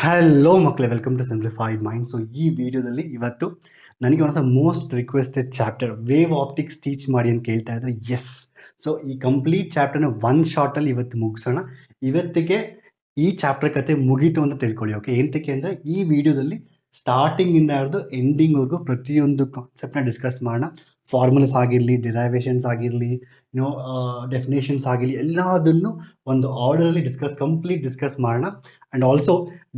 Hello ಮಕ್ಕಳೇ, welcome to simplified mind. So ಈ ವಿಡಿಯೋದಲ್ಲಿ ಇವತ್ತು ನನಗೆ ಒಂದು most requested chapter wave optics teach ಮಾಡಿ ಅಂತ ಕೇಳ್ತಾ ಇದ್ದಾರೆ. ಎಸ್, ಸೊ ಈ ಕಂಪ್ಲೀಟ್ ಚಾಪ್ಟರ್ನ ಒನ್ ಶಾರ್ಟಲ್ಲಿ ಇವತ್ತು ಮುಗಿಸೋಣ. ಇವತ್ತಿಗೆ ಈ ಚಾಪ್ಟರ್ ಕತೆ ಮುಗೀತು ಅಂತ ತಿಳ್ಕೊಳ್ಳಿ. ಓಕೆ, ಏನಕ್ಕೆ ಅಂದರೆ ಈ ವಿಡಿಯೋದಲ್ಲಿ ಸ್ಟಾರ್ಟಿಂಗಿಂದ ಹಿಡಿದು ಎಂಡಿಂಗ್ವರೆಗೂ ಪ್ರತಿಯೊಂದು ಕಾನ್ಸೆಪ್ಟನ್ನ ಡಿಸ್ಕಸ್ ಮಾಡೋಣ. ಫಾರ್ಮುಲಾಸ್ ಆಗಿರಲಿ, ಡಿರೈವೇಷನ್ಸ್ ಆಗಿರಲಿ, ಡೆಫಿನೇಷನ್ಸ್ ಆಗಿರಲಿ, ಎಲ್ಲದನ್ನು ಒಂದು ಆರ್ಡರಲ್ಲಿ ಕಂಪ್ಲೀಟ್ ಡಿಸ್ಕಸ್ ಮಾಡೋಣ. ಆ್ಯಂಡ್ ಆಲ್ಸೋ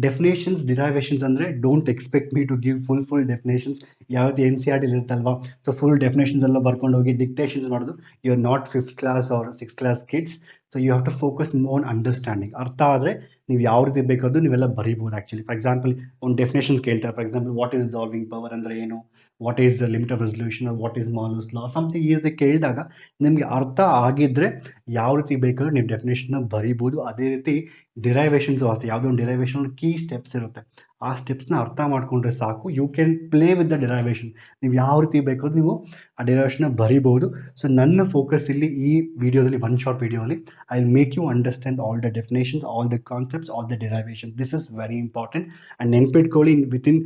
ಡೆಫಿನೇಷನ್ಸ್, ಡಿರೈವೇಷನ್ಸ್ ಅಂದರೆ don't expect me to give full definitions. ಯಾವತ್ತು NCERT ಇರುತ್ತಲ್ವಾ, ಸೊ ಫುಲ್ ಡೆಫಿನೇಷನ್ಸ್ ಎಲ್ಲ ಬರ್ಕೊಂಡು ಹೋಗಿ ಡಿಕ್ಟೇಷನ್ಸ್ ಮಾಡೋದು. You are not 5th class or 6th class kids. So you have to focus more on understanding. ಅರ್ಥ ಆದರೆ ನೀವು ಯಾವ ರೀತಿ ಬೇಕಾದರೂ ನೀವೆಲ್ಲ ಬರೀಬೋದು. ಆ್ಯಕ್ಚುಲಿ ಫಾರ್ ಎಕ್ಸಾಂಪಲ್ ಒಂದು ಡೆಫಿನೇಷನ್ಸ್ ಕೇಳ್ತಾರೆ. For example what is dissolving power ಅಂದರೆ ಏನು, what is the limit of resolution, what is Malus law, something ಈ ರೀತಿ ಕೇಳಿದಾಗ ನಿಮಗೆ ಅರ್ಥ ಆಗಿದ್ದರೆ ಯಾವ ರೀತಿ ಬೇಕಾದ್ರೂ ನೀವು ಡೆಫಿನೇಷನ್ನ ಬರೀಬೋದು. ಅದೇ ರೀತಿ ಡಿರೈವೇಷನ್ಸು ಅಷ್ಟೇ. ಯಾವುದೋ ಒಂದು ಡಿರೈವೇಷನ್ ಕೀ ಸ್ಟೆಪ್ಸ್ ಇರುತ್ತೆ, ಆ ಸ್ಟೆಪ್ಸ್ನ ಅರ್ಥ ಮಾಡಿಕೊಂಡ್ರೆ ಸಾಕು. You can play with the derivation. ನೀವು ಯಾವ ರೀತಿ ಬೇಕಾದ್ರೂ ನೀವು ಆ ಡಿರೈವೇಷನ್ನ ಬರೀಬೋದು. ಸೊ ನನ್ನ ಫೋಕಸ್ ಇಲ್ಲಿ ಈ ವಿಡಿಯೋದಲ್ಲಿ, ಒನ್ ಶಾರ್ಟ್ ವಿಡಿಯೋಲಿ, I will make you understand all the definitions, all the concepts, all the derivation. This is very important. And ನೆನ್ಪಿಟ್ಕೊಳ್ಳಿ, within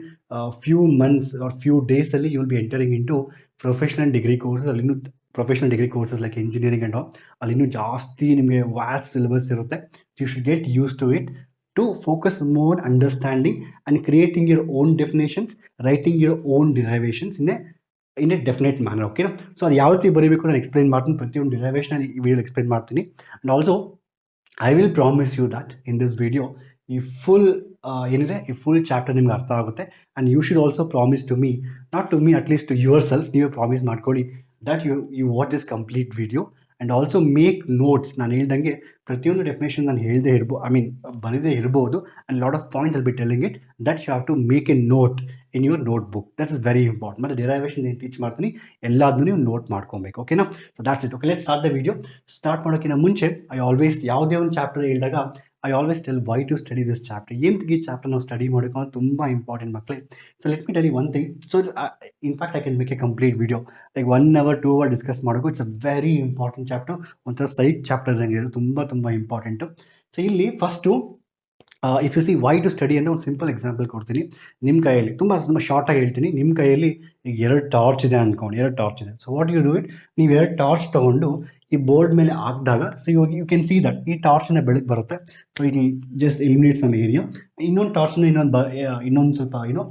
few months or few ಡೇಸಲ್ಲಿ you will be entering into professional degree courses. ಅಲ್ಲಿನೂ professional degree courses like engineering and all, ಅಲ್ಲಿನೂ ಜಾಸ್ತಿ ನಿಮಗೆ vast syllabus ಇರುತ್ತೆ. You should get use to it to focus more understanding and creating your own definitions, writing your own derivations in a definite manner. Okay, so ಅದು ಯಾವ ರೀತಿ ಬರೀಬೇಕು ನಾನು explain ಮಾಡ್ತೀನಿ. ಪ್ರತಿಯೊಂದು ಡಿರೈವೇಷನ್ ಈ ವಿಡಿಯೋಲಿ ಎಕ್ಸ್ಪ್ಲೈನ್ ಮಾಡ್ತೀನಿ. And also I will promise you that in this video ಈ ಫುಲ್ ಚಾಪ್ಟರ್ ನಿಮ್ಗೆ ಅರ್ಥ ಆಗುತ್ತೆ. And you should also promise to me, not to me, at least to yourself, ನೀವೇ ಪ್ರಾಮಿಸ್ ಮಾಡ್ಕೊಳ್ಳಿ that you watch this complete video. And also make notes. ನಾನು ಹೇಳ್ದಂಗೆ ಪ್ರತಿಯೊಂದು definition ನಾನು ಹೇಳದೇ ಬರೀದೇ ಇರ್ಬೋದು. And lot of points will be telling it that you have to make a note in your notebook. That is very important. ಮತ್ತು derivation ಏನು teach ಮಾಡ್ತೀನಿ ಎಲ್ಲದನ್ನೂ ನೀವು ನೋಟ್ ಮಾಡ್ಕೊಬೇಕು. ಓಕೆನಾ? So that's it. Okay, let's start the video. Start ಮಾಡೋಕ್ಕಿಂತ ಮುಂಚೆ ಯಾವುದೇ ಒಂದು ಚಾಪ್ಟರ್ ಹೇಳಿದಾಗ I always tell why to study this chapter. ಏನಕ್ಕೆ ಈ ಚಾಪ್ಟರ್ ನಾವು ಸ್ಟಡಿ ಮಾಡಬೇಕು ಅನ್ನೋದು ತುಂಬ ಇಂಪಾರ್ಟೆಂಟ್ ಮಕ್ಕಳೇ. So let me tell you one thing. So in fact I can make a complete video like 1 hour 2 hour discuss ಮಾಡೋದು. It's a very important chapter. ಒಂಥರ psych chapter ಇದ್ದಂಗೆ ಇದು, ತುಂಬ ಇಂಪಾರ್ಟೆಂಟು. ಸೊ ಇಲ್ಲಿ first if you see why to study ಅಂದರೆ ಒಂದು simple example ಕೊಡ್ತೀನಿ. ನಿಮ್ಮ ಕೈಯಲ್ಲಿ ತುಂಬ ಶಾರ್ಟಾಗಿ ಹೇಳ್ತೀನಿ. ನಿಮ್ಮ ಕೈಯಲ್ಲಿ ಈಗ 2 ಟಾರ್ಚ್ ಇದೆ ಅಂದ್ಕೊಂಡು, 2 ಟಾರ್ಚ್ ಇದೆ. So what you do it, ನೀವು 2 ಟಾರ್ಚ್ ತೊಗೊಂಡು ಈ ಬೋರ್ಡ್ ಮೇಲೆ ಹಾಕಿದಾಗ, so you can see that ಈ ಟಾರ್ಚಿನ ಬೆಳಕು ಬರುತ್ತೆ. So it just illuminate some area. ಇನ್ನೊಂದು ಟಾರ್ಚ್ನ ಇನ್ನೊಂದು ಸ್ವಲ್ಪ ಯು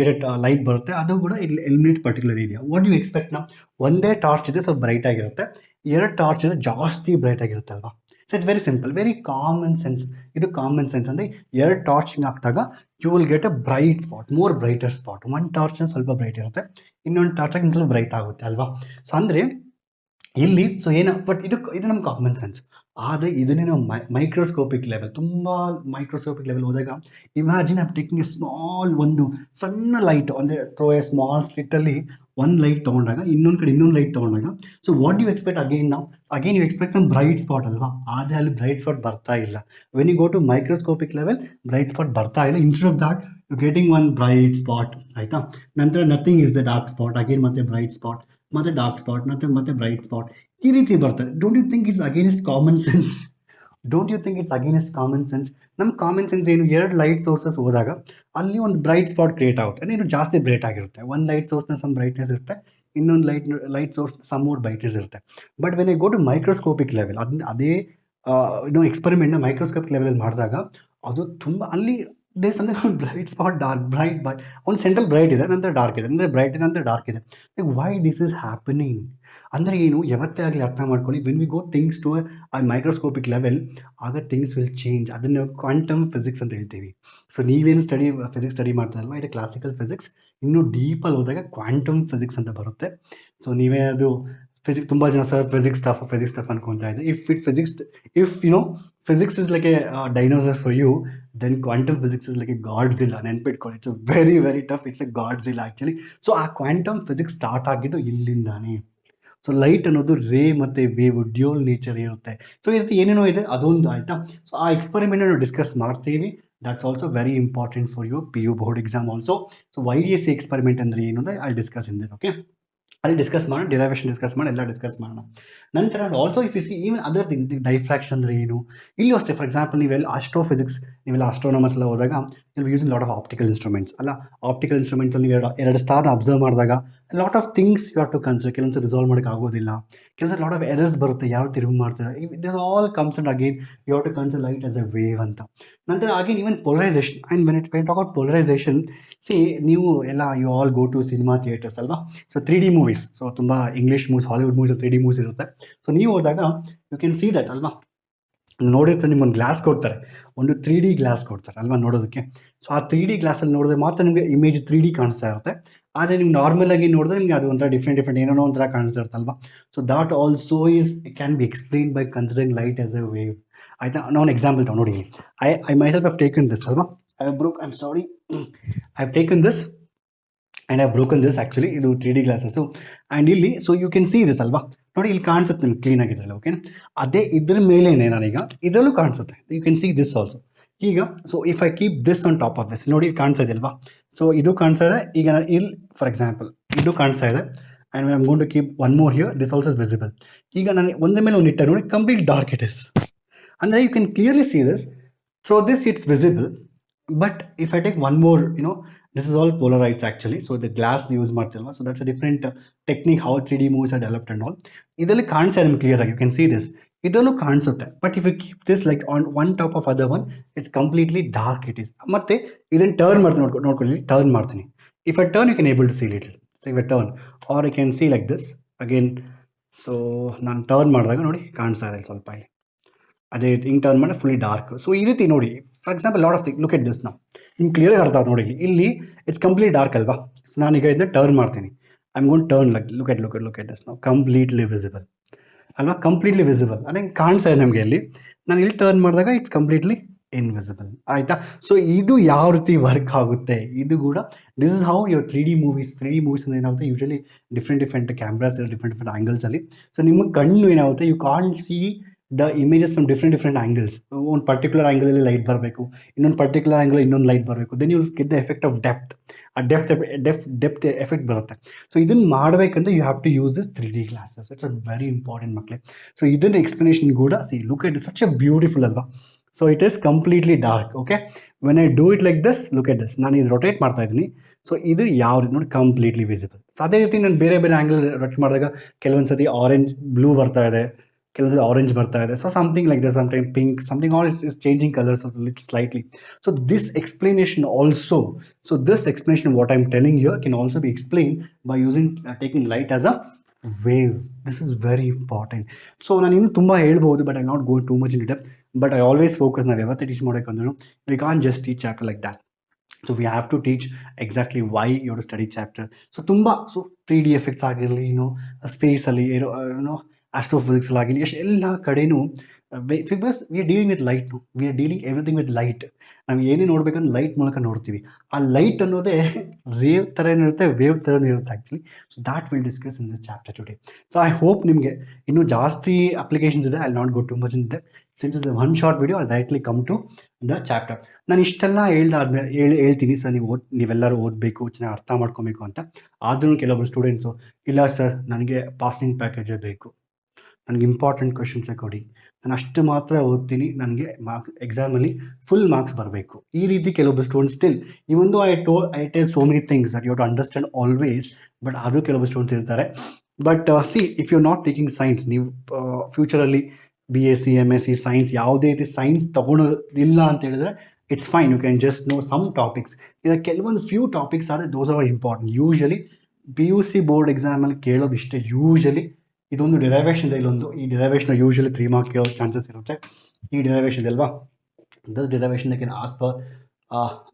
ಗೆಟ್ ಲೈಟ್ ಬರುತ್ತೆ, ಅದು ಕೂಡ ಇಲ್ಲಿ eliminate particular area. What you expect ನಾವು, ಒಂದೇ ಟಾರ್ಚ್ ಇದೆ ಸ್ವಲ್ಪ ಬ್ರೈಟ್ ಆಗಿರುತ್ತೆ, 2 ಟಾರ್ಚ್ ಇದೆ ಜಾಸ್ತಿ ಬ್ರೈಟ್ ಆಗಿರುತ್ತೆ ಅಲ್ವಾ. So it's very simple, very common sense. ಇದು ಕಾಮನ್ ಸೆನ್ಸ್ ಅಂದರೆ 2 ಟಾರ್ಚಿಂಗ್ ಹಾಕಿದಾಗ you will get a bright spot, more brighter spot. ಒಂದು ಟಾರ್ಚ್ನ ಸ್ವಲ್ಪ ಬ್ರೈಟ್ ಇರುತ್ತೆ, ಇನ್ನೊಂದು ಟಾರ್ಚಾಗಿ ಸ್ವಲ್ಪ ಬ್ರೈಟ್ ಆಗುತ್ತೆ ಅಲ್ವಾ. ಸೊ ಅಂದರೆ ಇಲ್ಲಿ ಸೊ ಬಟ್ ಇದು ನಮ್ಮ ಕಾಮನ್ ಸೆನ್ಸ್. ಆದರೆ ಇದನ್ನೇ ನಾವು ಮೈಕ್ರೋಸ್ಕೋಪಿಕ್ ಲೆವೆಲ್, ತುಂಬ ಮೈಕ್ರೋಸ್ಕೋಪಿಕ್ ಲೆವೆಲ್ ಹೋದಾಗ, imagine I taking A small, ಒಂದು ಸಣ್ಣ ಲೈಟ್ ಅಂದರೆ ಥ್ರೋ ಎ ಸ್ಮಾಲ್ ಸ್ಲಿಟ್ಟಲ್ಲಿ ಒಂದು ಲೈಟ್ ತೊಗೊಂಡಾಗ, ಇನ್ನೊಂದು ಕಡೆ ಇನ್ನೊಂದು ಲೈಟ್ ತೊಗೊಂಡಾಗ, so what you expect again you expect some bright spot ಅಲ್ವಾ. ಆದರೆ ಅಲ್ಲಿ ಬ್ರೈಟ್ ಸ್ಪಾಟ್ ಬರ್ತಾ ಇಲ್ಲ. When you go to microscopic level bright spot ಬರ್ತಾ ಇಲ್ಲ. Instead of that you getting one bright spot, ಆಯಿತಾ. ನಂತರ nothing is the dark spot, again ಮತ್ತೆ ಬ್ರೈಟ್ ಸ್ಪಾಟ್, ಮತ್ತೆ ಡಾರ್ಕ್ ಸ್ಪಾಟ್, ಮತ್ತೆ ಬ್ರೈಟ್ ಸ್ಪಾಟ್, ಈ ರೀತಿ ಬರ್ತದೆ. Don't you think it's against common sense? ನಮ್ಮ ಕಾಮನ್ ಸೆನ್ಸ್ ಏನು, 2 ಲೈಟ್ ಸೋರ್ಸಸ್ ಹೋದಾಗ ಅಲ್ಲಿ ಒಂದು ಬ್ರೈಟ್ ಸ್ಪಾಟ್ ಕ್ರಿಯೇಟ್ ಆಗುತ್ತೆ, ಅದೇನು ಜಾಸ್ತಿ ಬ್ರೈಟ್ ಆಗಿರುತ್ತೆ. ಒಂದು ಲೈಟ್ ಸೋರ್ಸ್ನ ಸಮ್ ಬ್ರೈಟ್ನೆಸ್ ಇರುತ್ತೆ, ಇನ್ನೊಂದು light source some more brightness ಇರುತ್ತೆ. But when I go to microscopic level, ಅದೇ ಎಕ್ಸ್ಪೆರಿಮೆಂಟ್ನ ಮೈಕ್ರೋಸ್ಕೋಪಿಕ್ ಲೆವೆಲಲ್ಲಿ ಮಾಡಿದಾಗ ಅದು ತುಂಬ ಅಲ್ಲಿ ಡೇಸ್ ಅಂದರೆ ಒಂದು ಬ್ರೈಟ್ ಸ್ಪಾಟ್, ಬ್ರೈಟ್ ಒಂದು ಸೆಂಟ್ರಲ್ ಬ್ರೈಟ್ ಇದೆ, ನಂತರ ಡಾರ್ಕ್ ಇದೆ, ಅಂದರೆ ಬ್ರೈಟ್ ಇದೆ, ನಂತರ ಡಾರ್ಕ್ ಇದೆ. Like why this is happening ಅಂದರೆ ಏನು, ಯಾವತ್ತೇ ಆಗಲಿ ಅರ್ಥ ಮಾಡ್ಕೊಳ್ಳಿ. When we go things to a microscopic level, ಆಗ ಥಿಂಗ್ಸ್ ವಿಲ್ ಚೇಂಜ್. ಅದನ್ನು ಕ್ವಾಂಟಮ್ ಫಿಸಿಕ್ಸ್ ಅಂತ ಹೇಳ್ತೀವಿ. ಸೊ ನೀವೇನು ಫಿಸಿಕ್ಸ್ ಸ್ಟಡಿ ಮಾಡ್ತಾರಲ್ವ, ಇದು ಕ್ಲಾಸಿಕಲ್ ಫಿಸಿಕ್ಸ್. ಇನ್ನೂ ಡೀಪಲ್ಲಿ ಹೋದಾಗ ಕ್ವಾಂಟಮ್ ಫಿಸಿಕ್ಸ್ ಅಂತ ಬರುತ್ತೆ. ಸೊ ನೀವೇ ಅದು ಫಿಸಿಕ್ಸ್, ತುಂಬ ಜನ ಸರ್ ಫಿಸಿಕ್ಸ್ ಸ್ಟಫ್ ಅನ್ಕೊತಾ ಇದೆ. Physics is like a dinosaur for you, then quantum physics is like a Godzilla. ನೆನ್ಪಿಟ್ಕೊಳ್ಳಿ, it's very very tough. It's a Godzilla actually. So ಆ ಕ್ವಾಂಟಮ್ ಫಿಸಿಕ್ಸ್ ಸ್ಟಾರ್ಟ್ ಆಗಿದ್ದು ಇಲ್ಲಿಂದಾನೇ. ಸೊ ಲೈಟ್ ಅನ್ನೋದು ray ಮತ್ತು wave dual nature ಇರುತ್ತೆ. So ಈ ರೀತಿ ಏನೇನೋ ಇದೆ, ಅದೊಂದು ಆಯಿತಾ. ಸೊ ಆ ಎಕ್ಸ್ಪೆರಿಮೆಂಟ್ ನಾವು ಡಿಸ್ಕಸ್ ಮಾಡ್ತೀವಿ. That's also very important for you PU board exam also. So YDSE experiment ಅಂದರೆ ಏನು ಅಂದರೆ I discuss in this. Okay, ಅಲ್ಲಿ ಡಿಸ್ಕಸ್ ಮಾಡೋಣ, ಡಿರೈವೇಷನ್ ಡಿಸ್ಕಸ್ ಮಾಡಿ, ಎಲ್ಲ ಡಿಸ್ಕಸ್ ಮಾಡೋಣ. ನಂತರ also if you see even other thing, diffraction ಅಂದರೆ ಏನು, ಇಲ್ಲಿ ಅಷ್ಟೇ. ಫಾರ್ ಎಕ್ಸಾಂಪಲ್ ನೀವೆಲ್ಲ ಆಸ್ಟ್ರೋಫಿಸಿಕ್ಸ್ ನೀವೆಲ್ಲ ಅಸ್ಟ್ರೋನಮರ್ಸ್ ಎಲ್ಲ ಹೋದಾಗ ನೀವು using lot of optical instruments ಅಲ್ಲ. ಆಪ್ಟಿಕಲ್ ಇನ್ಸ್ಟ್ರೂಮೆಂಟ್ಸಲ್ಲಿ ನೀವು ಎರಡು ಸ್ಟಾರ್ನ ಅಬ್ಸರ್ವ್ ಮಾಡಿದಾಗ lot of things you have to consider. ಕೆಲವೊಂದು ರಿಸಾಲ್ವ್ ಮಾಡೋಕ್ಕೆ ಆಗೋದಿಲ್ಲ, ಕೆಲವೊಂದು ಲಾಟ್ ಆಫ್ ಎರರ್ಸ್ ಬರುತ್ತೆ, ಯಾವ ರೀತಿ ರಿಮೂವ್ ಮಾಡ್ತಾರೆ. This all comes and again you have to consider light as a wave ಅಂತ. ನಂತರ again even polarisation and when talk about polarisation, see ನೀವು ಎಲ್ಲ you all go to cinema theatres ಅಲ್ವಾ. So 3D movies, so ತುಂಬ English movies, Hollywood movies 3D movies ಇರುತ್ತೆ. So ನೀವು ಹೋದಾಗ you can see that ಅಲ್ವಾ. ನೋಡಿದ್ರೆ ನಿಮ್ಗೊಂದು ಗ್ಲಾಸ್ ಕೊಡ್ತಾರೆ, ಒಂದು 3D ಗ್ಲಾಸ್ ಕೊಡ್ತಾರೆ ಅಲ್ವಾ ನೋಡೋದಕ್ಕೆ. ಸೊ ಆ 3D ಗ್ಲಾಸಲ್ಲಿ ನೋಡಿದ್ರೆ ಮಾತ್ರ ನಿಮಗೆ ಇಮೇಜ್ 3D ಕಾಣಿಸ್ತಾ ಇರುತ್ತೆ. ಆದರೆ ನಿಮ್ಗೆ ನಾರ್ಮಲ್ ಆಗಿ ನೋಡಿದ್ರೆ ನಿಮಗೆ ಅದು ಒಂಥರ ಡಿಫ್ರೆಂಟ್ ಏನೇನೋ ಒಂಥರ ಕಾಣಿಸ್ತಾ ಇರುತ್ತಲ್ವಾ. So that also can be explain by considering light as a wave. ಆಯಿತಾ, ನಾನು ಎಕ್ಸಾಂಪಲ್ ತಗೊಂಡು I myself have taken this ಅಲ್ವಾ. I have taken this and I broken this. Actually ಇದು 3D ಗ್ಲಾಸಸ್ಸು. ಆ್ಯಂಡ್ ಇಲ್ಲಿ so you can see this ಅಲ್ವಾ. ನೋಡಿ ಇಲ್ಲಿ ಕಾಣಿಸುತ್ತೆ ನಿಮ್ಗೆ ಕ್ಲೀನ್ ಆಗಿದ್ರಲ್ಲ, ಓಕೆ. ಅದೇ ಇದ್ರ ಮೇಲೇನೆ ನಾನೀಗ ಇದರಲ್ಲೂ ಕಾಣಿಸುತ್ತೆ, you can see this also. ಈಗ so if I keep this on top of this, ನೋಡಿ ಇಲ್ಲಿ ಕಾಣಿಸ್ತಾ ಇದೆ ಅಲ್ವಾ. ಸೊ ಇದು ಕಾಣಿಸ್ತಾ ಇದೆ. ಈಗ ನಾನು ಇಲ್ಲಿ ಫಾರ್ ಎಕ್ಸಾಂಪಲ್ ಇದು ಕಾಣಿಸ್ತಾ ಇದೆ. And I am going to keep one more here, this also is visible. ಈಗ ನಾನು ಒಂದ್ರ ಮೇಲೆ ಒಂದು ಇಟ್ಟ ನೋಡಿ ಕಂಪ್ಲೀಟ್ ಡಾರ್ಕ್ ಇಟ್ ಇಸ್. ಅಂದರೆ you can clearly see this. Through this it's visible. But if I take one more, this is all polarized actually. So the glass use ಮಾಡ್ತಿಲ್ವಾ. So that's a different technique how 3D movies are developed and all. ಇದರಲ್ಲಿ ಕಾಣಿಸ್ತಾ ನಿಮ್ಗೆ clear ಆಗಿ, you can see this. ಇದರಲ್ಲೂ ಕಾಣಿಸುತ್ತೆ. But if you keep this like on one top of other one, it's completely dark it is. ಮತ್ತೆ ಇದನ್ನು turn ಮಾಡಿ ನೋಡ್ಕೊಳ್ಳಿ, ಟರ್ನ್ ಮಾಡ್ತೀನಿ. If I turn you can able to see little. So if I turn or you can see like this again. So ನಾನು turn ಮಾಡಿದಾಗ ನೋಡಿ ಕಾಣಿಸ್ತಾ ಇದೆ ಸ್ವಲ್ಪ ಇಲ್ಲಿ. ಅದೇ ರೀತಿ ಹಿಂಗೆ ಟರ್ನ್ ಮಾಡಿ ಫುಲ್ಲಿ ಡಾರ್ಕ್. ಸೊ ಈ ರೀತಿ ನೋಡಿ, for example lot of thing, look at this ನಾವು ನಿಮ್ಗೆ ಕ್ಲಿಯರ್ ಅರ್ಥ ನೋಡಿ. ಇಲ್ಲಿ ಇಟ್ಸ್ ಕಂಪ್ಲೀಟ್ ಡಾರ್ಕ್ ಅಲ್ವಾ. ಸೊ ನಾನೀಗ ಇದನ್ನ ಟರ್ನ್ ಮಾಡ್ತೀನಿ. I am gonna turn like look at this ನಾವು ಕಂಪ್ಲೀಟ್ಲಿ ವಿಸಿಬಲ್ ಅಲ್ವಾ. ಕಂಪ್ಲೀಟ್ಲಿ ವಿಸಿಬಲ್ ಅಂದರೆ ಕಾಣಿಸ್ತಾ ಇದೆ ನಮಗೆ ಇಲ್ಲಿ. ನಾನು ಇಲ್ಲಿ ಟರ್ನ್ ಮಾಡಿದಾಗ ಇಟ್ಸ್ ಕಂಪ್ಲೀಟ್ಲಿ ಇನ್ವಿಸಿಬಲ್. ಆಯಿತಾ. ಸೊ ಇದು ಯಾವ ರೀತಿ ವರ್ಕ್ ಆಗುತ್ತೆ ಇದು ಕೂಡ, this is how your 3D movies ಅಂದರೆ ಏನಾಗುತ್ತೆ, ಯೂಶಲಿ ಡಿಫ್ರೆಂಟ್ ಕ್ಯಾಮ್ರಾಸ್ ಡಿಫ್ರೆಂಟ್ ಆ್ಯಂಗಲ್ಸಲ್ಲಿ. ಸೊ ನಿಮ್ಮ ಕಣ್ಣು ಏನಾಗುತ್ತೆ, you can't see the images from different angles. ಒಂದು ಪರ್ಟಿಕ್ಯುಲರ್ ಆ್ಯಂಗಲಲ್ಲಿ ಲೈಟ್ ಬರಬೇಕು, ಇನ್ನೊಂದು ಪರ್ಟಿಕ್ಯುಲರ್ ಆ್ಯಂಗಲ್ ಇನ್ನೊಂದು ಲೈಟ್ ಬರಬೇಕು. Then you get the effect of depth. ಆ ಡೆಪ್ತ್ ಎಫೆಕ್ಟ್ ಬರುತ್ತೆ. ಸೊ ಇದನ್ನು ಮಾಡಬೇಕಂದ್ರೆ you have to use this 3D glasses. It's a very important ಮಕ್ಕಳೇ. ಸೊ ಇದನ್ನ ಎಕ್ಸ್ಪ್ಲನೇಷನ್ ಕೂಡ see look at such a beautiful ಅಲ್ವಾ. So it is completely dark. Okay, when I do it like this, look at this, ನಾನು ಇದು rotate ಮಾಡ್ತಾ ಇದ್ದೀನಿ. So ಇದು ಯಾವ ರೀತಿ ನೋಡಿ ಕಂಪ್ಲೀಟ್ಲಿ ವಿಸಿಬಲ್. ಸೊ ಅದೇ ರೀತಿ ನಾನು ಬೇರೆ ಆ್ಯಂಗಲ್ ರೊಟೇಟ್ ಮಾಡಿದಾಗ ಕೆಲವೊಂದು ಸತಿ ಆರೆಂಜ್ ಬ್ಲೂ ಬರ್ತಾ ಇದೆ, ಕೆಲವೊಂದು ಆರೆಂಜ್ ಬರ್ತಾ ಇದೆ. So something like this, sometime pink, something all is changing colours slightly. So this explanation also, so this explanation what I am telling you can also be explain by using taking light as a wave. This is very important. So ನಾನು ಇನ್ನೂ ತುಂಬ ಹೇಳ್ಬೋದು, but I not go too much in depth. But I always focus, ನಾವು ಯಾವತ್ತೇ teach ಮಾಡೋಕ್ಕಂದ್ರೂ we can't just teach chapter like that. So we have to teach exactly why you to study chapter. So ತುಂಬ 3D effects ಆಗಿರಲಿ, ಸ್ಪೇಸಲ್ಲಿ astrophysics ಆಗಲಿ, ಎಲ್ಲ ಕಡೆನೂ because we are dealing with light. We are dealing everything with light. ನಾವು ಏನೇ ನೋಡ್ಬೇಕಂದ್ರೆ light ಮೂಲಕ ನೋಡ್ತೀವಿ. ಆ ಲೈಟ್ ಅನ್ನೋದೇ ರೇವ್ ಥರ ಇರುತ್ತೆ, ವೇವ್ ಥರನೂ ಇರುತ್ತೆ actually. So that will discuss in this chapter today. So I hope ನಿಮಗೆ ಇನ್ನೂ ಜಾಸ್ತಿ ಅಪ್ಲಿಕೇಶನ್ಸ್ ಇದೆ. I not go too much in depth. Since is one short video, I directly come to the chapter. ನಾನು ಇಷ್ಟೆಲ್ಲ ಹೇಳ್ದಾದ್ಮೇಲೆ ಹೇಳ್ತೀನಿ sir, ನೀವೆಲ್ಲರೂ ಓದಬೇಕು, ಚೆನ್ನಾಗಿ ಅರ್ಥ ಮಾಡ್ಕೊಬೇಕು ಅಂತ. ಆದ್ರೂ ಕೆಲವೊಬ್ಬರು ಸ್ಟೂಡೆಂಟ್ಸು, ಇಲ್ಲ ಸರ್ ನನಗೆ ಪಾಸಿಂಗ್ ಪ್ಯಾಕೇಜೇ ಬೇಕು, ನನಗೆ ಇಂಪಾರ್ಟೆಂಟ್ ಕ್ವೆಶನ್ಸೇ ಕೊಡಿ, ನಾನು ಅಷ್ಟು ಮಾತ್ರ ಓದ್ತೀನಿ, ನನಗೆ ಎಕ್ಸಾಮಲ್ಲಿ ಫುಲ್ ಮಾರ್ಕ್ಸ್ ಬರಬೇಕು. ಈ ರೀತಿ ಕೆಲವೊಬ್ಬರು students still, even though I tell so many things that you to understand always, but ಆದರೂ ಕೆಲವೊಬ್ಬರು ಸ್ಟೂಡೆಂಟ್ಸ್ ಇರ್ತಾರೆ. But see, if you not taking science, ನೀವು ಫ್ಯೂಚರಲ್ಲಿ BSc MSc ಸೈನ್ಸ್ ಯಾವುದೇ ರೀತಿ ಸೈನ್ಸ್ ತೊಗೊಳೋದಿಲ್ಲ ಅಂತ ಹೇಳಿದ್ರೆ it's fine, you can just know some topics. ಈಗ ಕೆಲವೊಂದು ಫ್ಯೂ ಟಾಪಿಕ್ಸ್ ಆದರೆ those are important. Usually PUC board ಎಕ್ಸಾಮಲ್ಲಿ ಕೇಳೋದು ಇಷ್ಟೇ. ಯೂಶಲಿ ಇದೊಂದು ಡೆರೈವೇಷನ್ ಇದೆ, ಇಲ್ಲೊಂದು, ಈ ಡೆರೈವೇಷನ್ ಯೂಶಲಿ 3 ಮಾರ್ಕ್ ಕೇಳೋ ಚಾನ್ಸಸ್ ಇರುತ್ತೆ. ಈ ಡೆರೈವೇಷನ್ ಅಲ್ವಾ, thus derivation they can ask for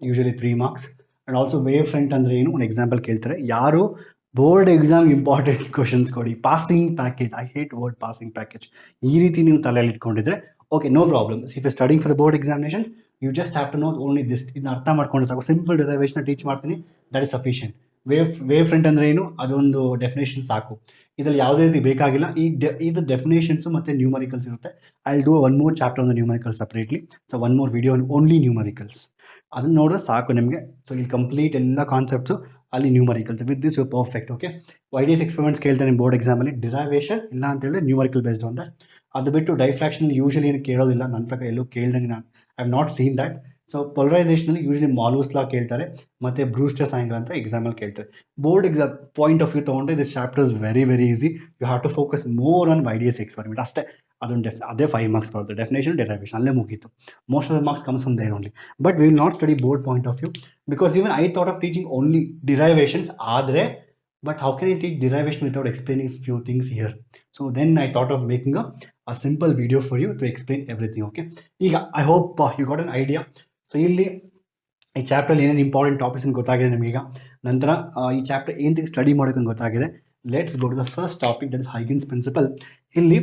usually 3 marks. And also wave front ಅಂದರೆ ಏನು, ಒಂದು ಎಕ್ಸಾಂಪಲ್ ಕೇಳ್ತಾರೆ. ಯಾರು ಬೋರ್ಡ್ ಎಕ್ಸಾಮ್ ಇಂಪಾರ್ಟೆಂಟ್ ಕ್ವಶನ್ಸ್ ಕೊಡಿ, passing package, I hate word passing package, ಈ ರೀತಿ ನೀವು ತಲೆಯಲ್ಲಿ ಇಟ್ಕೊಂಡಿದ್ರೆ okay, no problem. If you studying for the board examination, you just have to know only this. ಇದನ್ನ ಅರ್ಥ ಮಾಡ್ಕೊಂಡು ಸಾಕು. ಸಿಂಪಲ್ ಡೆರೈವೇಷನ್ ಟೀಚ್ ಮಾಡ್ತೀನಿ, that is sufficient. Wave front ಅಂದರೆ ಏನು, ಅದೊಂದು ಡೆಫಿನೇಷನ್ ಸಾಕು. ಇದರಲ್ಲಿ ಯಾವುದೇ ರೀತಿ ಬೇಕಾಗಿಲ್ಲ. ಇದು ಡೆಫಿನೇಷನ್ಸು ಮತ್ತು ನ್ಯೂಮರಿಕಲ್ಸ್ ಇರುತ್ತೆ. I will do one more chapter on the numericals separately. So one more video on only numericals, ಅದನ್ನು ನೋಡಿದ್ರೆ ಸಾಕು ನಿಮಗೆ. ಸೊ ಇಲ್ಲಿ ಕಂಪ್ಲೀಟ್ ಎಲ್ಲ ಕಾನ್ಸೆಪ್ಟ್ಸು ಅಲ್ಲಿ numericals. With this you perfect. Okay, YDSE experiments ಕೇಳ್ತಾನೆ ಬೋರ್ಡ್ ಎಕ್ಸಾಮಲ್ಲಿ, ಡಿರೈವೇಷನ್ ಇಲ್ಲ ಅಂತ ಹೇಳಿದ್ರೆ ನ್ಯೂಮರಿಕಲ್ ಬೇಸ್ಡ್ ಆನ್ ದಟ್. ಅದು ಬಿಟ್ಟು ಡೈಫ್ರಾಕ್ಷನ್ ಯೂಶಲಿ ಏನು ಕೇಳೋದಿಲ್ಲ ನನ್ನ ಪ್ರಕಾರ, ಎಲ್ಲೂ ಕೇಳ್ದಂಗೆ ನಾನು I have not seen that. So polarisation usually Malus Law ಕೇಳ್ತಾರೆ ಮತ್ತೆ Brewster's angle ಅಂತ ಎಕ್ಸಾಮಲ್ಲಿ ಕೇಳ್ತಾರೆ. Board exam point of view ತೊಗೊಂಡ್ರೆ this chapter is very very easy. You have to focus more on YDSE experiment ಅಷ್ಟೇ. ಅದೊಂದು ಅದೇ 5 marks ಬರುತ್ತೆ. ಡೆಫಿನೇಷನ್ ಡೆರಿವೇಷನ್ ಅಲ್ಲೇ ಮುಗೀತು. Most of the marks comes from there only. But we will not study board point of view because even I thought of teaching only derivations ಆದರೆ but how can I teach derivation without explaining few things here? So then I thought of making a simple video for you to explain everything. Okay, ಈಗ I hope you got an idea. So ಇಲ್ಲಿ ಈ chapter ಏನೇನು important topics ಗೊತ್ತಾಗಿದೆ ನಮಗೀಗ. ನಂತರ ಈ chapter ಏನು study ಮಾಡೋಕೆ ಗೊತ್ತಾಗಿದೆ. Let's go to the first topic, that is Huygens principle. ಇಲ್ಲಿ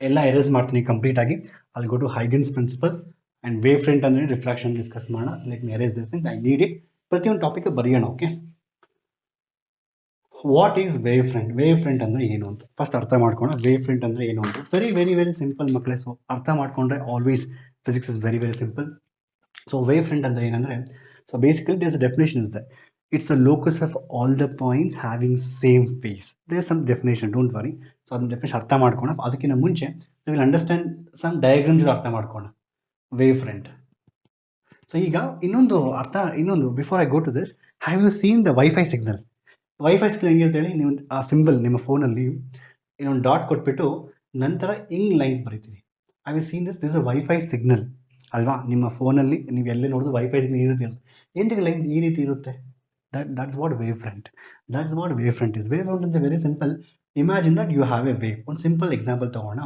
ಎಲ್ಲ ಎರೇಸ್ ಮಾಡ್ತೀನಿ ಕಂಪ್ಲೀಟ್ ಆಗಿ. ಅಲ್ಲಿ go to Huygens principle and wave front ಅಂದರೆ ರಿಫ್ರಾಕ್ಷನ್ ಡಿಸ್ಕಸ್ ಮಾಡೋಣ. Let me erase this thing, I need it. ಪ್ರತಿಯೊಂದು ಟಾಪಿಕ್ ಬರೆಯೋಣ. Okay, what is wave front? Wave front ಅಂದರೆ ಏನು ಅಂತ ಫಸ್ಟ್ ಅರ್ಥ ಮಾಡ್ಕೋಣ. ವೇವ್ ಫ್ರಂಟ್ ಅಂದರೆ ಏನು ಅಂತ ವೆರಿ ವೆರಿ ವೆರಿ ಸಿಂಪಲ್ ಮಕ್ಕಳೇ. ಸೊ ಅರ್ಥ ಮಾಡ್ಕೊಂಡ್ರೆ always physics is very very simple. So wave front ಅಂದರೆ ಏನಂದರೆ, so basically there's a definition is that it's a locus of all the points having same phase. There some definition, don't worry. So ಅದನ್ನ definition ಅರ್ಥ ಮಾಡ್ಕೋಣ. ಅದಕ್ಕಿಂತ ಮುಂಚೆ will understand some diagrams ಅರ್ಥ ಮಾಡ್ಕೋಣ wave front. So ಈಗ ಇನ್ನೊಂದು before I go to this, have you seen the wifi signal? Wifi signal ಹೆಂಗಿರುತ್ತೆ ಹೇಳಿ? ನೀವು ಆ ಸಿಂಬಲ್ ನಿಮ್ಮ ಫೋನಲ್ಲಿ ಇನ್ನೊಂದು ಡಾಟ್ ಕೊಟ್ಬಿಟ್ಟು ನಂತರ ಲೈನ್ ಬರೀತೀವಿ. I will seen this is a wifi signal ಅಲ್ವಾ? ನಿಮ್ಮ ಫೋನಲ್ಲಿ ನೀವು ಎಲ್ಲೇ ನೋಡಿದ್ರು ವೈಫೈ ಸಿಗ್ನಲ್ ಈ ರೀತಿ ಇರುತ್ತೆ. ಎಂತಕ್ಕೆ ಲೈನ್ ಈ ರೀತಿ ಇರುತ್ತೆ? That's what wave front. That's what wave front is. Wave front ಅಂತ very simple. Imagine that you have a wave. ಒಂದು ಸಿಂಪಲ್ ಎಕ್ಸಾಂಪಲ್ ತಗೋಣ.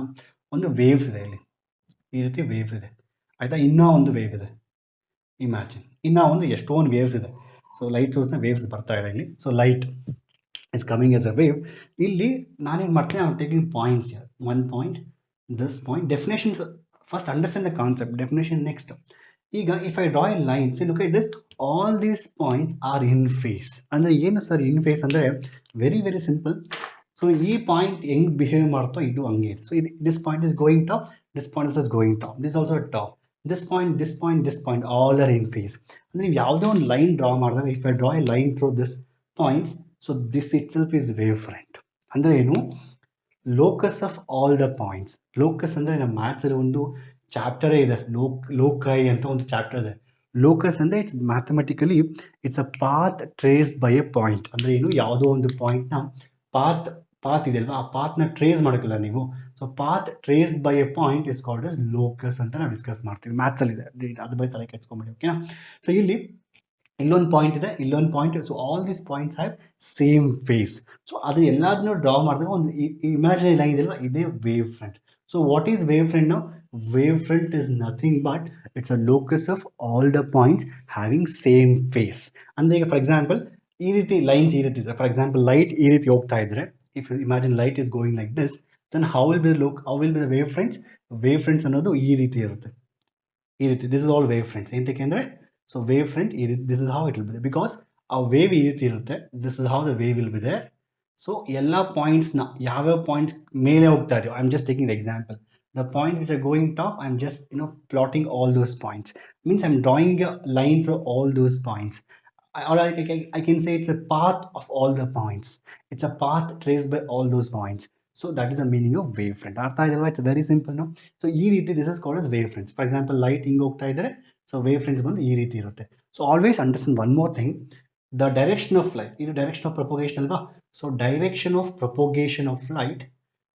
ಒಂದು ವೇವ್ಸ್ ಇದೆ ಇಲ್ಲಿ, ಈ ರೀತಿ ವೇವ್ಸ್ ಇದೆ ಆಯಿತಾ. ಇನ್ನೂ ಒಂದು ವೇವ್ ಇದೆ, ಇಮ್ಯಾಜಿನ್. ಇನ್ನೂ ಒಂದು ಎಷ್ಟೊಂದು ವೇವ್ಸ್ ಇದೆ. ಸೊ ಲೈಟ್ ಸೋರ್ಸ್ನ ವೇವ್ಸ್ ಬರ್ತಾ ಇದೆ ಇಲ್ಲಿ. So light is coming as a wave. ಇಲ್ಲಿ ನಾನೇನು ಮಾಡ್ತೀನಿ, I am taking points here. One point, this point. Definition first understand the concept. Definition next. ಈಗ if I draw a line, see look at this, all these points are in phase. ಅಂದರೆ ಏನು sir in phase ಅಂದರೆ? Very very simple. So ಈ point ಹೆಂಗೆ behave ಮಾಡ್ತೋ ಇದು ಹಂಗೆ. So ಇದು this point is going top, this point is going top, this also top, this point, this point, this point, all are in phase. ಅಂದರೆ ನೀವು ಯಾವುದೋ ಒಂದು ಲೈನ್ ಡ್ರಾ ಮಾಡಿದಾಗ, if I draw a line through this points, so this itself is wave front. ಅಂದರೆ ಏನು? Locus of all the points. Locus ಅಂದರೆ ನಮ್ಮ ಮ್ಯಾಥ್ಸಲ್ಲಿ ಒಂದು ಚಾಪ್ಟರೇ ಇದೆ, ಲೋಕೈ ಅಂತ ಒಂದು ಚಾಪ್ಟರ್ ಇದೆ. ಲೋಕಸ್ ಅಂದರೆ it's mathematically it's a path traced by A point. ಅಂದರೆ ಏನು? ಯಾವುದೋ ಒಂದು ಪಾಯಿಂಟ್ನ ಪಾತ್ ಇದೆ ಅಲ್ವಾ, ಆ ಪಾತ್ನ ಟ್ರೇಸ್ ಮಾಡೋಕ್ಕಿಲ್ಲ ನೀವು. So path traced by A point is called S locus ಅಂತ ನಾವು ಡಿಸ್ಕಸ್ ಮಾಡ್ತೀವಿ. ಮ್ಯಾಥ್ಸಲ್ಲಿ ಇದೆ, ಅದ್ರ ಬಗ್ಗೆ ತಲೆ ಕೆಡ್ಸ್ಕೊಂಬಿಡಿ. ಓಕೆನಾ? ಸೊ ಇಲ್ಲಿ ಇಲ್ಲೊಂದು ಪಾಯಿಂಟ್ ಇದೆ, ಇಲ್ಲೊಂದು point. So all these points have same phase. So ಅದು ಎಲ್ಲದನ್ನೂ ಡ್ರಾ ಮಾಡಿದಾಗ ಒಂದು ಇಮ್ಯಾಜಿನರಿ ಲೈನ್ ಇದೆಯಲ್ಲ, ಇದೇ wave front. So what is wave front ನಾವು? Wave front is nothing but it's a locus of all the points having same phase. ಅಂದರೆ ಈಗ for example ಈ ರೀತಿ ಲೈನ್ಸ್ ಈ ರೀತಿ ಇದೆ. ಫಾರ್ ಎಕ್ಸಾಂಪಲ್ ಲೈಟ್ ಈ ರೀತಿ ಹೋಗ್ತಾ ಇದ್ರೆ, if you imagine light is going like this, then how will be the wave fronts? Wave fronts ಅನ್ನೋದು ಈ ರೀತಿ ಇರುತ್ತೆ, ಈ ರೀತಿ. This is all wave fronts. ಎಂತಕ್ಕೆ ಅಂದರೆ, ಸೊ ವೇವ್ ಫ್ರಂಟ್ ಈ ರೀತಿ, this is how it will be, because ಆ ವೇವ್ ಈ ರೀತಿ ಇರುತ್ತೆ. This is how the wave will be there. So ಎಲ್ಲ ಪಾಯಿಂಟ್ಸ್ನ ಯಾವ್ಯಾವ ಪಾಯಿಂಟ್ಸ್ ಮೇಲೆ ಹೋಗ್ತಾ ಇದೆಯೋ, I am just taking the example. The points which are going top, I'm just plotting all those points. Means I'm drawing a line through all those points. Or I can say it's a path of all the points. It's a path traced by all those points. So that is the meaning of wavefront. Artha idalva? It's very simple, no? So ee reeti this is called as wavefront. For example, light hinge hogta idare, so wavefront bandu ee reeti irutte. So always understand one more thing, the direction of light, idu direction of propagation alva. So direction of propagation of light,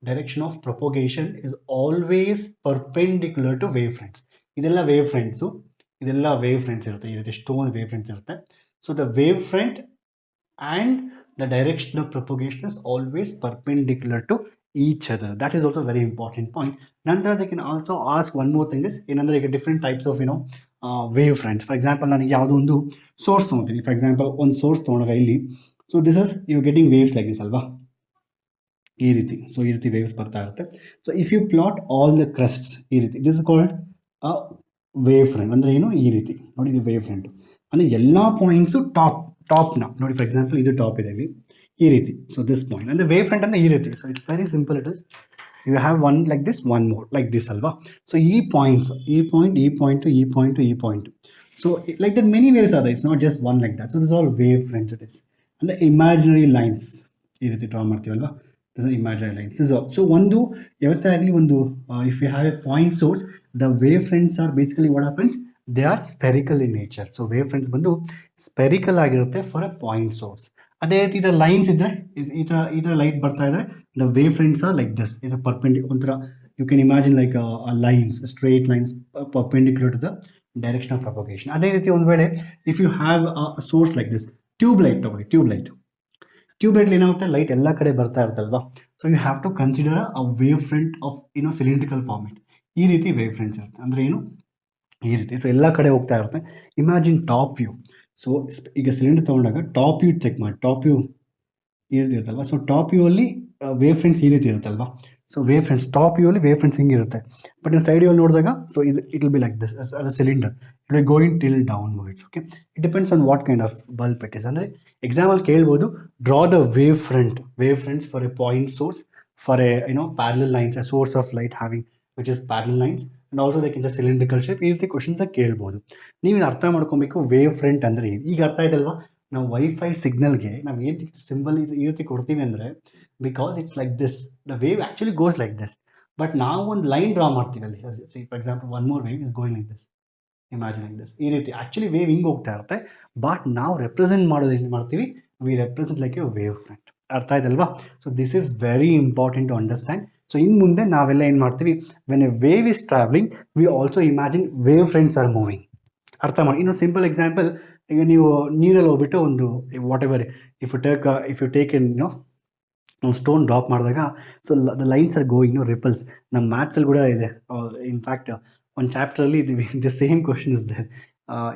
direction of propagation is always perpendicular to wavefronts. Idella wavefronts, ಇದೆಲ್ಲ wave fronts ಇರುತ್ತೆ, ಈ ರೀತಿ ಎಷ್ಟೊಂದು wave fronts ಇರುತ್ತೆ. So the wave front and the direction of propagation is always perpendicular to each other. That is also very important point. ನಂತರ they can also ask one more thing is, ಏನಂದರೆ ಈಗ different types of wave fronts. For example ನನಗೆ ಯಾವುದೋ ಒಂದು source ತೊಗೊತೀನಿ. For example ಒಂದು source ತೊಗೊಂಡಾಗ ಇಲ್ಲಿ, so this is you getting waves like this ಅಲ್ವಾ, ಈ ರೀತಿ. ಸೊ ಈ ರೀತಿ ವೇವ್ಸ್ ಬರ್ತಾ ಇರುತ್ತೆ. So if you plot all the crests ಈ ರೀತಿ, this is called wave front. ಅಂದರೆ ಏನು? ಈ ರೀತಿ ನೋಡಿ, ಇದು ವೇವ್ ಫ್ರಂಟ್. ಅಂದರೆ ಎಲ್ಲ ಪಾಯಿಂಟ್ಸು ಟಾಪ್ನ ನೋಡಿ. ಫಾರ್ ಎಕ್ಸಾಂಪಲ್ ಇದು ಟಾಪ್ ಇದೆ ಇಲ್ಲಿ, ಈ ರೀತಿ. ಸೊ ದಿಸ್ ಪಾಯಿಂಟ್ ಅಂದರೆ ವೇವ್ ಫ್ರಂಟ್ ಅಂದರೆ ಈ ರೀತಿ. So it's very simple. It is you have one like this, one more like this ಅಲ್ವಾ. ಸೊ ಈ ಪಾಯಿಂಟ್ಸ್, ಈ ಪಾಯಿಂಟ್, ಈ ಪಾಯಿಂಟು, ಈ ಪಾಯಿಂಟು, ಈ point. So like that many waves are, it's not just one like that. So this all wave fronts. It is ಅಂದರೆ imaginary lines ಈ ರೀತಿ draw ಮಾಡ್ತೀವಲ್ವಾ, this are imaginary lines. So ಒಂದು ಯಾವತ್ತೇ ಆಗಲಿ ಒಂದು if you have a point source, the wavefronts are basically what happens, they are spherical in nature. So wave fronts ಬಂದು spherical ಆಗಿರುತ್ತೆ ಫಾರ್ ಅ ಪಾಯಿಂಟ್ ಸೋರ್ಸ್. ಅದೇ ರೀತಿ ಇದರ ಲೈನ್ಸ್ ಇದ್ರೆ ಈ ಥರ ಲೈಟ್ ಬರ್ತಾ ಇದ್ರೆ the wave fronts are like this. ಇದು ಒಂಥರ you can imagine like lines, straight lines perpendicular to the direction of propagation. ಅದೇ ರೀತಿ ಒಂದು ವೇಳೆ if you have a source like this, tube light ತಗೊಳ್ಳಿ, ಟ್ಯೂಬ್ ಲೈಟ್ ಏನಾಗುತ್ತೆ, ಲೈಟ್ ಎಲ್ಲ ಕಡೆ ಬರ್ತಾ ಇರುತ್ತಲ್ವಾ. So you have to consider a wave front of cylindrical format. ಈ ರೀತಿ ವೇವ್ ಫ್ರಂಟ್ಸ್ ಇರುತ್ತೆ. ಅಂದರೆ ಏನು, ಈ ರೀತಿ. ಸೊ ಎಲ್ಲ ಕಡೆ ಹೋಗ್ತಾ ಇರುತ್ತೆ. Imagine top view. ಸೊ ಈಗ ಸಿಲಿಂಡರ್ ತೊಗೊಂಡಾಗ ಟಾಪ್ ವ್ಯೂ ಚೆಕ್ ಮಾಡಿ, ಟಾಪ್ ವ್ಯೂ ಈ ರೀತಿ ಇರುತ್ತಲ್ವ. ಸೊ ಟಾಪ್ ವ್ಯೂ ಅಲ್ಲಿ ವೇವ್ ಫ್ರಂಟ್ಸ್ ಈ ರೀತಿ ಇರುತ್ತಲ್ವಾ. So wave fronts top view ಅಲ್ಲಿ ವೇವ್ ಫ್ರಂಟ್ಸ್ ಹಿಂಗಿರುತ್ತೆ. ಬಟ್ ನೀವು ಸೈಡ್ ವ್ಯೂ ನೋಡಿದಾಗ so it will B like this as a cylinder. It will going till downwards. Okay, it depends on what kind of bulb it is. ಅಂದರೆ example ಕೇಳ್ಬೋದು, draw the wave fronts for A point source for A parallel lines, A source of light having which is parallel lines and also that is a cylindrical shape. ಈ ರೀತಿ questions ಕೇಳ್ಬೋದು. ನೀವು ಅರ್ಥ ಮಾಡ್ಕೊಬೇಕು wave front ಅಂದರೆ ಏನು. ಈಗ ಅರ್ಥ ಆಯ್ತಲ್ವಾ. ನಾವು ವೈಫೈ ಸಿಗ್ನಲ್ಗೆ ನಾವು ಏನು ಸಿಂಬಲ್ ಈ ರೀತಿ ಕೊಡ್ತೀವಿ ಅಂದರೆ, because it's like this, the wave actually goes like this. But ನಾವು ಒಂದು ಲೈನ್ ಡ್ರಾ ಮಾಡ್ತೀವಿ ಅಲ್ಲಿ. For example one more wave is going like this, imagine like this. ಈ ರೀತಿ ಆ್ಯಕ್ಚುಲಿ ವೇವ್ ಹಿಂಗೆ ಹೋಗ್ತಾ ಇರುತ್ತೆ. ಬಟ್ ನಾವು ರೆಪ್ರೆಸೆಂಟ್ ಮಾಡೋದು ಏನು ಮಾಡ್ತೀವಿ, we represent like a wave front. ಅರ್ಥ ಆಯ್ತಲ್ವಾ. So this is very important to understand. So ಇನ್ನು ಮುಂದೆ ನಾವೆಲ್ಲ ಏನು ಮಾಡ್ತೀವಿ, when a wave is travelling we also imagine wave fronts are moving. ಅರ್ಥ ಮಾಡಿ. ಇನ್ನೊಂದು ಸಿಂಪಲ್ ಎಕ್ಸಾಂಪಲ್, ಈಗ ನೀವು ನೀರಲ್ಲಿ ಹೋಗ್ಬಿಟ್ಟು ಒಂದು what if you take an stone drop ಮಾಡಿದಾಗ so the lines are going ripples. ನಮ್ಮ ಮ್ಯಾಥ್ಸಲ್ಲಿ ಕೂಡ ಇದೆ. ಇನ್ಫ್ಯಾಕ್ಟ್ ಒಂದು ಚಾಪ್ಟರಲ್ಲಿ the same question is there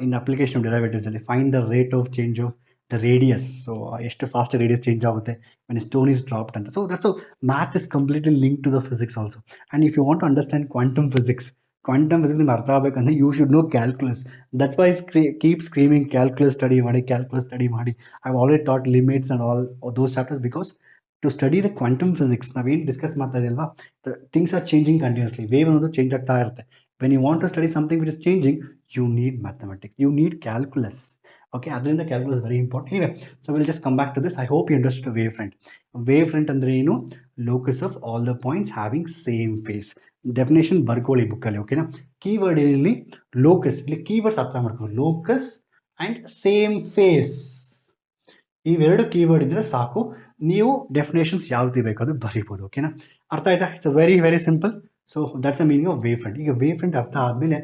in application of ಡೆರಿವೇಟಿವ್ಸಲ್ಲಿ. Find the rate of change of the radius. So ಎಷ್ಟು fast radius change ಆಗುತ್ತೆ ವೆನ್ ಸ್ಟೋನ್ ಇಸ್ ಡ್ರಾಪ್ಡ್ ಅಂತ. So that's math is completely link to the physics also. And if you want to understand quantum physics ನಿಮ್ಗೆ ಅರ್ಥ ಆಗಬೇಕಂದ್ರೆ you should know calculus. That's why keep screaming calculus study ಮಾಡಿ. I already taught limits and all those chapters. Because to study the quantum physics ನಾವೇನು discuss ಮಾಡ್ತಾ ಇದೆಯಲ್ವಾ, things are changing continuously. Wave ಅನ್ನೋದು change ಆಗ್ತಾ ಇರುತ್ತೆ. When you want to study something which is changing, you need mathematics, you need calculus. Okay, ಅದರಿಂದ calculus very important. ಇವೆ so will just come back to this. I hope you understood wave front. Wave front ಅಂದರೆ ಏನು, locus of all the points having same phase. Definition ಬರ್ಕೊಳ್ಳಿ ಬುಕ್ಕಲ್ಲಿ. ಓಕೆನಾ. Keyword ಇಲ್ಲಿ locus. ಇಲ್ಲಿ keywords ಅರ್ಥ ಮಾಡ್ಕೊಳ್ಳಿ, ಲೋಕಸ್ ಆ್ಯಂಡ್ ಸೇಮ್ ಫೇಸ್. ಇವೆರಡು ಕೀವರ್ಡ್ ಇದ್ರೆ ಸಾಕು, ನೀವು ಡೆಫಿನೇಷನ್ಸ್ ಯಾವ ರೀತಿ ಬೇಕಾದ್ರೂ ಬರೀಬೋದು. ಓಕೆನಾ. ಅರ್ಥ ಆಯ್ತಾ. It's very very simple. So that's the meaning of wave front. ಈಗ ವೇವ್ ಫ್ರಂಟ್ ಅರ್ಥ ಆದಮೇಲೆ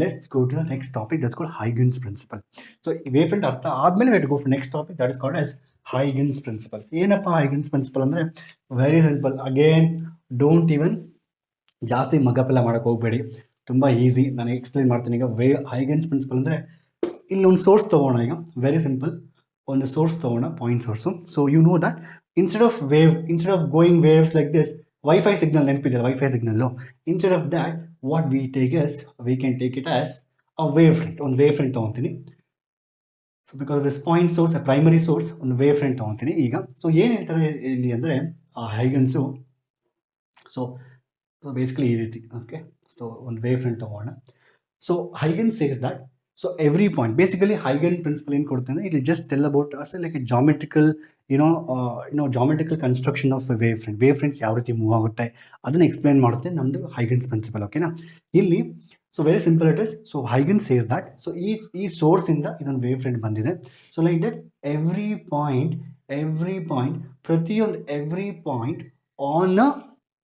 let's go to the next topic, that's called Huygens principle. So wave front ಅರ್ಥ ಆದಮೇಲೆ let go for next topic, that is called as Huygens principle. ಏನಪ್ಪ Huygens principle ಅಂದರೆ, very simple. Again don't even ಜಾಸ್ತಿ ಮಗಪೆಲ್ಲ ಮಾಡೋಕ್ಕೆ ಹೋಗಬೇಡಿ, ತುಂಬ easy. ನಾನು ಎಕ್ಸ್ಪ್ಲೈನ್ ಮಾಡ್ತೀನಿ. ಈಗ ಹೈಗೆನ್ಸ್ ಪ್ರಿನ್ಸಿಪಲ್ ಅಂದರೆ, ಇಲ್ಲಿ ಒಂದು ಸೋರ್ಸ್ ತೊಗೋಣ. ಈಗ ವೆರಿ ಸಿಂಪಲ್, ಒಂದು ಸೋರ್ಸ್ ತೊಗೋಣ, point source. So you know that instead of going waves like this, wifi signal ನೆನಪಿದೆ, wifi signal. Instead of that what we can take it as a wave front. ಒಂದು wave front ತೊಗೊತೀನಿ. So because this point source, a primary source, ಒಂದು wave front ತೊಗೊತೀನಿ. ಈಗ so ಏನು ಹೇಳ್ತಾರೆ ಇಲ್ಲಿ ಅಂದರೆ ಹೈಗೆನ್ಸು, ಸೊ ಬೇಸಿಕಲಿ ಈ ರೀತಿ. ಓಕೆ, ಸೊ ಒಂದು ವೇವ್ ಫ್ರಂಟ್ ತೊಗೋಣ. So Huygens says that, so every point, basically Huygens principle ಏನು ಕೊಡುತ್ತೆ ಅಂದರೆ, ಇಲ್ಲಿ just tell about us like a geometrical geometrical construction of a wave front. Wave fronts ಯಾವ ರೀತಿ ಮೂವ್ ಆಗುತ್ತೆ ಅದನ್ನು ಎಕ್ಸ್ಪ್ಲೈನ್ ಮಾಡುತ್ತೆ ನಮ್ಮದು Huygens principle. ಓಕೆನಾ. ಇಲ್ಲಿ so very simple it is. So Huygens says that, so ಈ ಸೋರ್ಸಿಂದ ಇದೊಂದು ವೇವ್ ಫ್ರಂಟ್ ಬಂದಿದೆ. So like that every point ಪ್ರತಿಯೊಂದು every point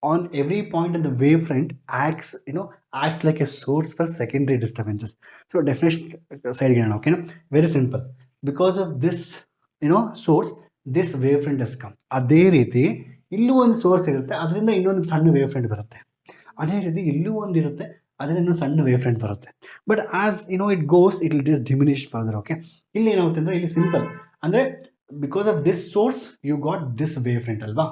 on every point in the wavefront acts like a source for secondary disturbances. So definition side again. Okay, very simple. Because of this source, this wavefront has come. ಅದೇ ರೀತಿ ಇಲ್ಲೂ ಒಂದು source ಇರುತ್ತೆ, ಅದರಿಂದ ಇನ್ನೊಂದು ಸಣ್ಣ wave front ಬರುತ್ತೆ. ಅದೇ ರೀತಿ ಇಲ್ಲೂ ಒಂದು ಇರುತ್ತೆ, ಅದರಿಂದ ಇನ್ನೊಂದು ಸಣ್ಣ ವೇವ್ ಫ್ರಂಟ್ ಬರುತ್ತೆ. But as it goes, it will just diminish further. Okay, ಇಲ್ಲಿ ಏನಾಗುತ್ತೆ ಅಂದರೆ, ಇಲ್ಲಿ ಸಿಂಪಲ್ ಅಂದರೆ because of this source you got this wave front ಅಲ್ವಾ.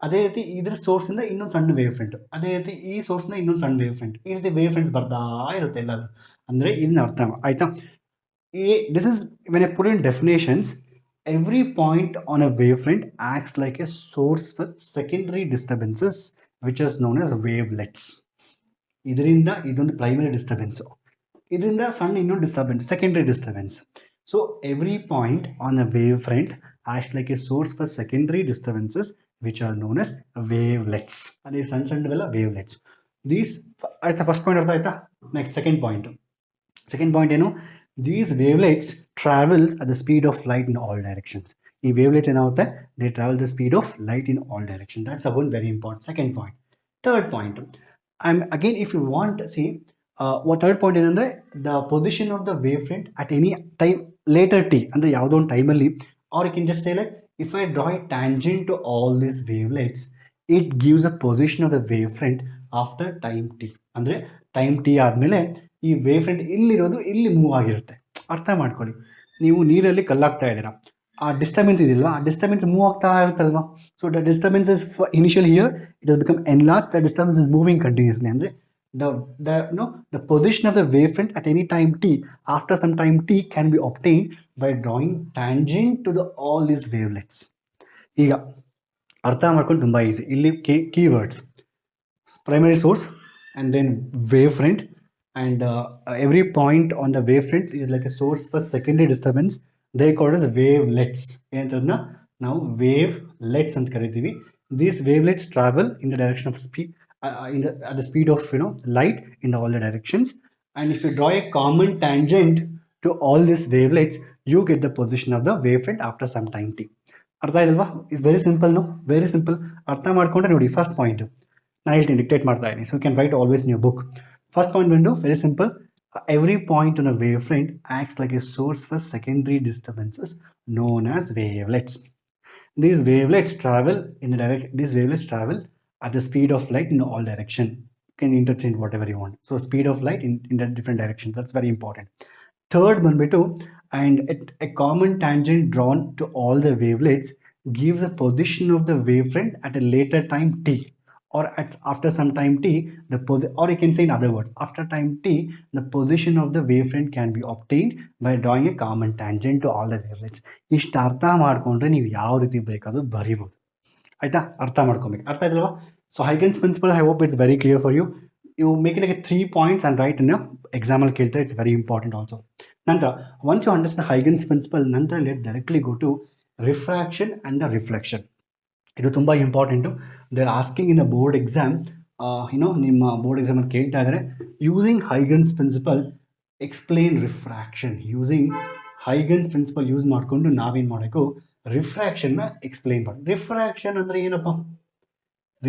ಅದೇ ರೀತಿ ಇದ್ರ ಸೋರ್ಸಿಂದ ಇನ್ನೊಂದು ಸಣ್ಣ ವೇವ್ ಫ್ರಂಟ್, ಅದೇ ರೀತಿ ಈ ಸೋರ್ಸ್ನ ಇನ್ನೊಂದು ಸಣ್ಣ ವೇವ್ ಫ್ರಂಟ್, ಈ ರೀತಿ ವೇವ್ ಫ್ರಂಟ್ಸ್ ಬರ್ತಾ ಇರುತ್ತೆ ಎಲ್ಲಾದ್ರೂ. ಅಂದರೆ ಇದನ್ನ ಅರ್ಥ ಆಯ್ತಾ. This is when I put in definitions, every point on a wave front acts like A source for secondary disturbances which is known as ವೇವ್ಲೆಟ್ಸ್. ಇದರಿಂದ ಇದೊಂದು ಪ್ರೈಮರಿ ಡಿಸ್ಟರ್ಬೆನ್ಸು, ಇದರಿಂದ ಸಣ್ಣ ಇನ್ನೊಂದು disturbance, secondary disturbance. So every point on a wave front acts like A source for secondary disturbances which are known as wavelets. ಅದೇ ಸಣ್ಣವೆಲ್ಲ wavelets. These ಆಯ್ತಾ, first point ಅರ್ಥ ಆಯ್ತಾ. Next second point, second point ಏನು, these ವೇವ್ಲೆಟ್ಸ್ travels at the speed of light in all directions. ಈ wavelet ಏನಾಗುತ್ತೆ, they travel the speed of light in all direction. That's again very important. Second point. Third point, and again if you want see what third point ಏನಂದ್ರೆ the position of the wavefront at any time later t ಅಂದ್ರೆ ಯಾವುದೋ ಒಂದು ಟೈಮಲ್ಲಿ, or you can just say like if I draw a tangent to all these wavelets it gives a position of the wavefront after time t. ಅಂದ್ರೆ time T ಆದಮೇಲೆ ಈ ವೇವ್ಫ್ರಂಟ್ ಇಲ್ಲಿರೋದು ಇಲ್ಲಿ move ಆಗಿರುತ್ತೆ. ಅರ್ಥ ಮಾಡ್ಕೊಳ್ಳಿ, ನೀವು ನೀರಲ್ಲಿ ಕಲ್ಲಾಗ್ತಾ ಇದ್ದೀರಾ, ಆ ಡಿಸ್ಟರ್ಬೆನ್ಸ್ ಇದೆಯಲ್ವಾ, ಆ ಡಿಸ್ಟರ್ಬೆನ್ಸ್ ಮೂವ್ ಆಗ್ತಾ ಇರುತ್ತಲ್ವಾ. So the disturbance is initial here, it has become enlarge, the disturbance is moving continuously. ಅಂದರೆ the position of the wavefront at any time t after some time t can be obtained by drawing tangent to the all these wavelets. ಈಗ ಅರ್ಥ ಮಾಡ್ಕೊಂಡು ತುಂಬ easy. ಇಲ್ಲಿ keywords primary source and then wavefront, and every point on the wavefront is like a source for secondary disturbance. They call it the wavelets. ಏನಂತದನ್ನ ನಾವು wavelets ಅಂತ ಕರಿತೀವಿ. These wavelets travel in the direction of speed at the speed of light in all the directions, and if you draw a common tangent to all these wavelets you get the position of the wavefront after some time t. ಅರ್ಥ ಆಯ್ತಲ್ವಾ? It's very simple. Very simple. ಅರ್ಥ ಮಾಡ್ಕೊಂಡ್ರೆ ನೋಡಿ, first point ನಾನು ಹೇಳ್ತೀನಿ, dictate ಮಾಡ್ತಾ ಇದ್ದೀನಿ, so you can write always in your book. First point ಬಂದು very simple. Every point on a wavefront acts like a source for secondary disturbances known as wavelets. These wavelets travel at the speed of light in all direction. You can interchange whatever you want. So speed of light in the different directions. That's very important. Third ಬಂದ್ಬಿಟ್ಟು, and a common tangent drawn to all the wavelets gives a position of the wavefront at a later time t, or after some time t, or you can say in other words, after time t, the position of the wavefront can be obtained by drawing a common tangent to all the wavelets. ಇಷ್ಟು ಅರ್ಥ ಮಾಡ್ಕೊಂಡ್ರೆ ನೀವು ಯಾವ ರೀತಿ ಬೇಕಾದ್ರೂ ಬರೀಬಹುದು. ಆಯ್ತಾ? ಅರ್ಥ ಮಾಡ್ಕೊಬೇಕು. ಅರ್ಥ ಆಯ್ತಲ್ವಾ? So Huygens principle, I hope it's very clear for you. You make like 3 points and write in exam ಕೇಳ್ತಾರೆ. It's very important also. ನಂತರ once you understand Huygens Principle, ನಂತರ let directly go to refraction and the reflection. ಇದು ತುಂಬ important. They are asking in a board exam, ನಿಮ್ಮ board ಎಕ್ಸಾಮಲ್ಲಿ ಕೇಳ್ತಾ ಇದ್ದಾರೆ, using Huygens principle explain refraction. Using Huygens principle use ಮಾಡಿಕೊಂಡು ನಾವೇನು ಮಾಡಬೇಕು, ರಿಫ್ರಾಕ್ಷನ್ನ ಎಕ್ಸ್ಪ್ಲೇನ್ ಮಾಡಿ. ರಿಫ್ರಾಕ್ಷನ್ ಅಂದರೆ ಏನಪ್ಪ?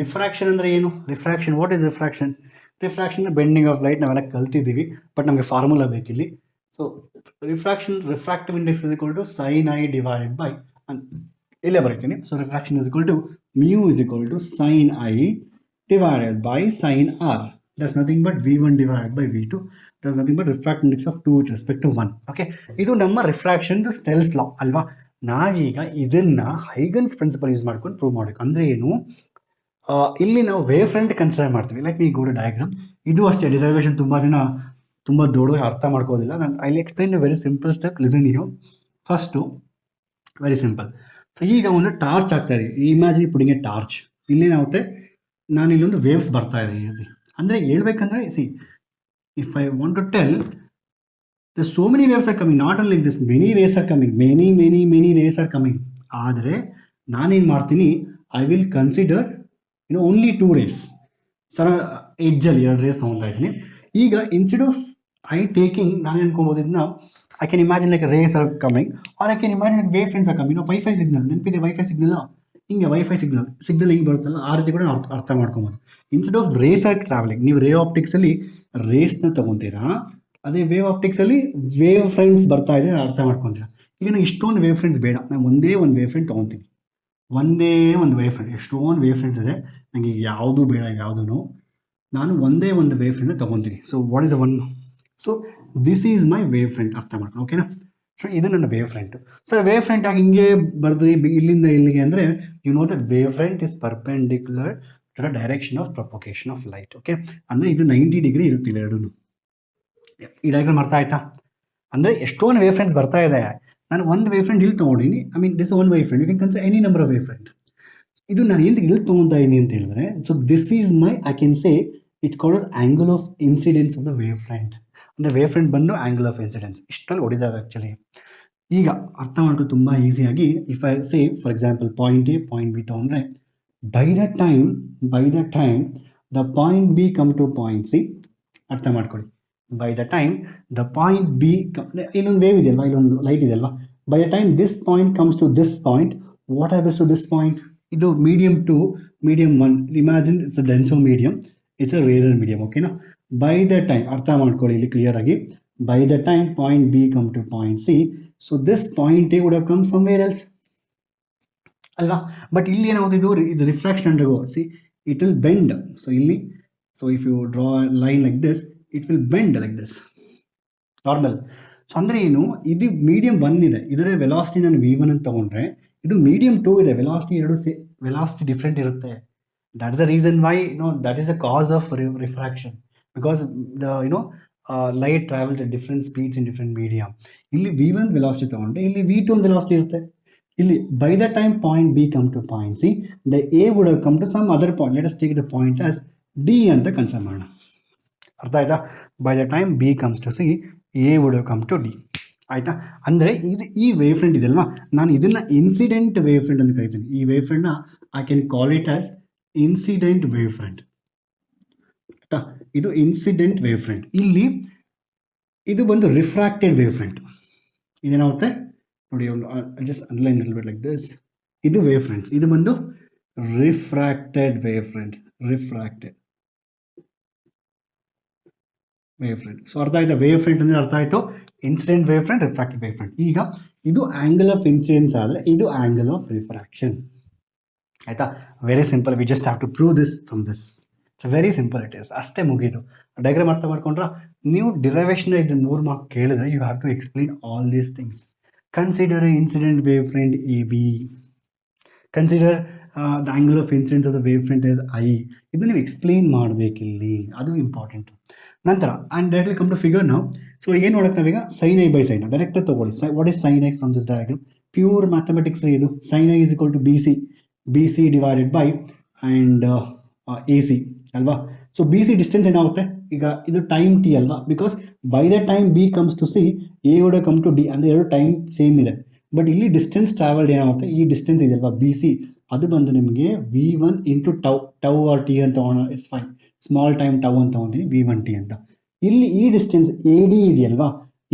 ರಿಫ್ರಾಕ್ಷನ್ ಅಂದರೆ ಏನು? Refraction, what is refraction? Refraction bending of light ನಾವೆಲ್ಲ ಕಲ್ತಿದ್ದೀವಿ, ಬಟ್ ನಮಗೆ ಫಾರ್ಮುಲಾ ಬೇಕಿಲ್ಲಿ. So refractive index is equal to sin i divided by, ಇಲ್ಲೇ ಬರೀತೀನಿ. So refraction is equal to mu is equal to sin i divided by sin r. That's nothing but v1 divided by v2. That's nothing but refractive index of 2 with respect to 1. Okay, ಇದು ನಮ್ಮ refraction ಸ್ನೆಲ್ಸ್ ಲಾ ಅಲ್ವಾ. ನಾವೀಗ ಇದನ್ನ Huygens principle use ಮಾಡ್ಕೊಂಡು prove ಮಾಡಬೇಕು. ಅಂದರೆ ಏನು, ಇಲ್ಲಿ ನಾವು ವೇವ್ ಫ್ರಂಟ್ ಕನ್ಸಿಡರ್ ಮಾಡ್ತೀವಿ. Like we go to diagram. ಇದು ಅಷ್ಟೇ, ಡಿರೈವೇಷನ್ ತುಂಬ ಜನ ತುಂಬ ದೊಡ್ಡದಾಗಿ ಅರ್ಥ ಮಾಡ್ಕೋದಿಲ್ಲ. ನಾನು I explain a very simple step. Listen you. First very simple. So ಈಗ ಒಂದು ಟಾರ್ಚ್ ಆಗ್ತಾ ಇದೆ. Imagine putting a torch. ಇಲ್ಲೇನಾಗುತ್ತೆ, ನಾನು ಇಲ್ಲೊಂದು ವೇವ್ಸ್ ಬರ್ತಾ ಇದೆ ಇಲ್ಲಿ. ಅಂದರೆ ಹೇಳ್ಬೇಕಂದ್ರೆ see, if I want to tell the so many waves are coming, not only like this, many rays are coming, many rays are coming. ಆದರೆ ನಾನೇನು ಮಾಡ್ತೀನಿ, I will consider only 2 rays. ಸರ ಎಡ್ಜಲ್ಲಿ 2 ರೇಸ್ ತೊಗೊತಾ ಇದ್ದೀನಿ. ಈಗ ಇನ್ಸ್ಟೆಡ್ ಆಫ್ ಐ ಟೇಕಿಂಗ್, ನಾನು ಅನ್ಕೊಬೋದು ಇದನ್ನ, I can imagine like rays are coming, or I can imagine like wavefronts are coming. Wi-Fi signal, ನೆನಪಿದೆ ವೈಫೈ ಸಿಗ್ನಲ್, ಹಿಂಗೆ ವೈಫೈ ಸಿಗ್ನಲ್ ಹಿಂಗೆ ಬರುತ್ತಲ್ಲ, ಆ ರೀತಿ ಕೂಡ ನಾವು ಅರ್ಥ ಮಾಡ್ಕೊಬೋದು. Instead of rays are travelling, ನೀವು ರೇ ಆಪ್ಟಿಕ್ಸಲ್ಲಿ ರೇಸ್ನ ತೊಗೊತೀರಾ, ಅದೇ ವೇವ್ ಆಪ್ಟಿಕ್ಸಲ್ಲಿ ವೇವ್ ಫ್ರೆಂಡ್ಸ್ ಬರ್ತಾ ಇದೆ ಅರ್ಥ ಮಾಡ್ಕೊತೀರಾ. ಈಗ ನಂಗೆ ಇಷ್ಟೊಂದು ವೇವ್ ಫ್ರೆಂಡ್ಸ್ ಬೇಡ, ನಾನು ಒಂದೇ ಒಂದು ವೇವ್ ಫ್ರೆಂಡ್ ತೊಗೊತೀನಿ. ಒಂದೇ ಒಂದು ವೇವ್ ಫ್ರೆಂಡ್, ಎಷ್ಟೊಂದು ವೇವ್ ಫ್ರೆಂಡ್ಸ್ ಇದೆ, ನನಗೆ ಯಾವುದೂ ಬೇಡ, ಯಾವುದೂ, ನಾನು ಒಂದೇ ಒಂದು ವೇವ್ ಫ್ರೆಂಡ್ ತೊಗೊತೀನಿ. So what is the one? So this is my wave front. ಅರ್ಥ ಮಾಡ್ಕೊಂಡು, ಓಕೆನಾ? ಸೊ ಇದು ನನ್ನ wave front. So wave front ಆಗಿ ಹಿಂಗೆ ಬರೆದ್ರಿ ಇಲ್ಲಿಂದ ಇಲ್ಲಿಗೆ ಅಂದರೆ, you know that wave front is perpendicular to the direction of propagation of light. Okay, ಅಂದರೆ ಇದು 90 ಡಿಗ್ರಿ ಇರುತ್ತಿಲ್ಲ ಎರಡೂ. ಈ ಡಯಾಗ್ರಾಮ್ ಅರ್ಥ ಆಯ್ತಾ? ಅಂದರೆ ಎಷ್ಟೊಂದು ವೇವ್ ಫ್ರೆಂಡ್ಸ್ ಬರ್ತಾ ಇದೆ, ನಾನು ಒಂದು ವೇವ್ ಫ್ರಂಟ್ ಇಲ್ಲಿ ತೊಗೊಂಡಿನಿ. I mean this one wave front, you can consider any number of wave front. ಇದು ನಾನು ಏನು ಇಲ್ಲಿ ತೊಗೊತಾ ಇದ್ದೀನಿ ಅಂತ ಹೇಳಿದ್ರೆ, so this is my, I can say it's called angle of incidence of the wave front. ಅಂದರೆ ವೇವ್ ಫ್ರಂಟ್ ಬಂದು ಆಂಗಲ್ ಆಫ್ ಇನ್ಸಿಡೆನ್ಸ್ ಇಷ್ಟಲ್ಲಿ ಹೊಡಿದಾಗ ಆ್ಯಕ್ಚುಲಿ. ಈಗ ಅರ್ಥ ಮಾಡೋದು ತುಂಬ ಈಸಿಯಾಗಿ, if I say for example point A point B ತೊಗೊಂಡ್ರೆ, by the time the point B come to point C, ಅರ್ಥ ಮಾಡ್ಕೊಳ್ಳಿ, By the time the point B, illೊಂದು ವೇವ್ ಇದೆಯಲ್ವಾ, ಇಲ್ಲೊಂದು ಲೈಟ್ ಇದೆಯಲ್ವಾ, by the time this point comes to this point, what happens to this point? ಇದು medium 2, medium 1. Imagine it's a denser medium, it's a rarer medium, ಓಕೆನಾ? By the time, ಅರ್ಥ ಮಾಡ್ಕೊಳ್ಳಿ ಇಲ್ಲಿ clear ಆಗಿ, by the time point B come to point C, so this point A would have come somewhere else ಅಲ್ವಾ. But ಇಲ್ಲಿ ಏನಾಗುತ್ತೆ, ಇದು refraction undergo, see it will bend. So ಇಲ್ಲಿ, so if you draw line like this, it will bend like this normal. So ಅಂದರೆ ಏನು, ಇದು medium 1 ಇದೆ, ಇದರ ವೆಲಾಸಿಟಿ ನಾನು V1 ಅಂತ ತಗೊಂಡ್ರೆ, ಇದು ಮೀಡಿಯಂ 2 ಇದೆ, ವೆಲಾಸಿಟಿ ಎರಡು ವೆಲಾಸಿಟಿ ಡಿಫ್ರೆಂಟ್ ಇರುತ್ತೆ. That is the reason why that is the cos of refraction, because the light travels at different speeds in different medium. ಇಲ್ಲಿ V1 ವೆಲಾಸಿಟಿ ತಗೊಂಡ್ರೆ ಇಲ್ಲಿ V2 ಒಂದು ವೆಲಾಸಿಟಿ ಇರುತ್ತೆ. ಇಲ್ಲಿ by the time point B come to point C, the A would have come to some other point. Let us take the point as D ಅಂತ consider ಮಾಡೋಣ. ಅರ್ಥ ಆಯ್ತಾ? by the time B comes to C, A would have come to D. ಆಯ್ತಾ? ಅಂದರೆ ಇದು ಈ wave front ಇದೆಯಲ್ವಾ, ನಾನು ಇದನ್ನ ಇನ್ಸಿಡೆಂಟ್ ವೇವ್ ಫ್ರಂಟ್ ಅಂತ ಕರಿತೀನಿ. ಈ ವೇವ್ ಫ್ರಂಟ್ನ I can call it as incident wave front. ಆಯ್ತಾ? ಇದು ಇನ್ಸಿಡೆಂಟ್ ವೇವ್ ಫ್ರಂಟ್. ಇಲ್ಲಿ ಇದು ಬಂದು ರಿಫ್ರಾಕ್ಟೆಡ್ ವೇವ್ ಫ್ರಂಟ್. ಇದೇನಾಗುತ್ತೆ ನೋಡಿ, ಜಸ್ಟ್ ಅನ್ಲೈನ್ ಲಿಟಲ್ ಬಿಟ್ ಲೈಕ್ ದಿಸ್. ಇದು ವೇವ್ ಫ್ರಂಟ್ಸ್, ಇದು ಬಂದು refracted wave front. Refracted wave front. So ಅರ್ಥ ಆಯ್ತಾ? ವೇವ್ ಫ್ರಂಟ್ ಅಂದರೆ ಅರ್ಥ ಆಯಿತು, incident wave front, refracted wave front. ಈಗ ಇದು ಆಂಗಲ್ ಆಫ್ ಇನ್ಸಿಡೆನ್ಸ್ ಆದರೆ ಇದು ಆಂಗಲ್ ಆಫ್ ರಿಫ್ರಾಕ್ಷನ್. ಆಯ್ತಾ? Very simple, we just have to prove this from this. So very simple it is, ಅಷ್ಟೇ ಮುಗೀತು. ಡಯಾಗ್ರಾಮ್ ಅರ್ಥ ಮಾಡ್ಕೊಂಡ್ರೆ ನೀವು ಡಿರೈವೇಷನ್ ಇದು 3 ಮಾರ್ಕ್ ಕೇಳಿದ್ರೆ you have to explain all these things. Consider an incident wavefront AB. Consider the angle of incidence of the wavefront as I. ಇದನ್ನು ನೀವು explain ಮಾಡಬೇಕಿಲ್ಲಿ, ಅದು ಇಂಪಾರ್ಟೆಂಟ್. ನಂತರ and directly come to figure ನಾವು. So ಏನು ನೋಡೋಕೆ ನಾವೀಗ sine I by sine direct ತಗೊಳ್ಳಿ. What is sine I from this diagram? Pure mathematics ಇದು. Sine I is equal to B C divided by and A C ಅಲ್ವಾ. So B C distance ಏನಾಗುತ್ತೆ, ಈಗ ಇದು time T ಅಲ್ವಾ, because by the time B comes to C, A would come to D, ಅಂದರೆ ಎರಡು time same ಇದೆ. But ಇಲ್ಲಿ distance travelled ಏನಾಗುತ್ತೆ, ಈ ಡಿಸ್ಟೆನ್ಸ್ ಇದೆ ಅಲ್ವಾ ಬಿ ಸಿ, ಅದು ಬಂದು ನಿಮಗೆ V1 into tau R T ಅಂತ ತಗೋಣ. It's fine, small time tau ಅಂತ ತಗೊಂತೀನಿ, V1 ಟಿ ಅಂತ. ಇಲ್ಲಿ ಈ ಡಿಸ್ಟೆನ್ಸ್ ಎ ಡಿ ಇದೆಯಲ್ವಾ,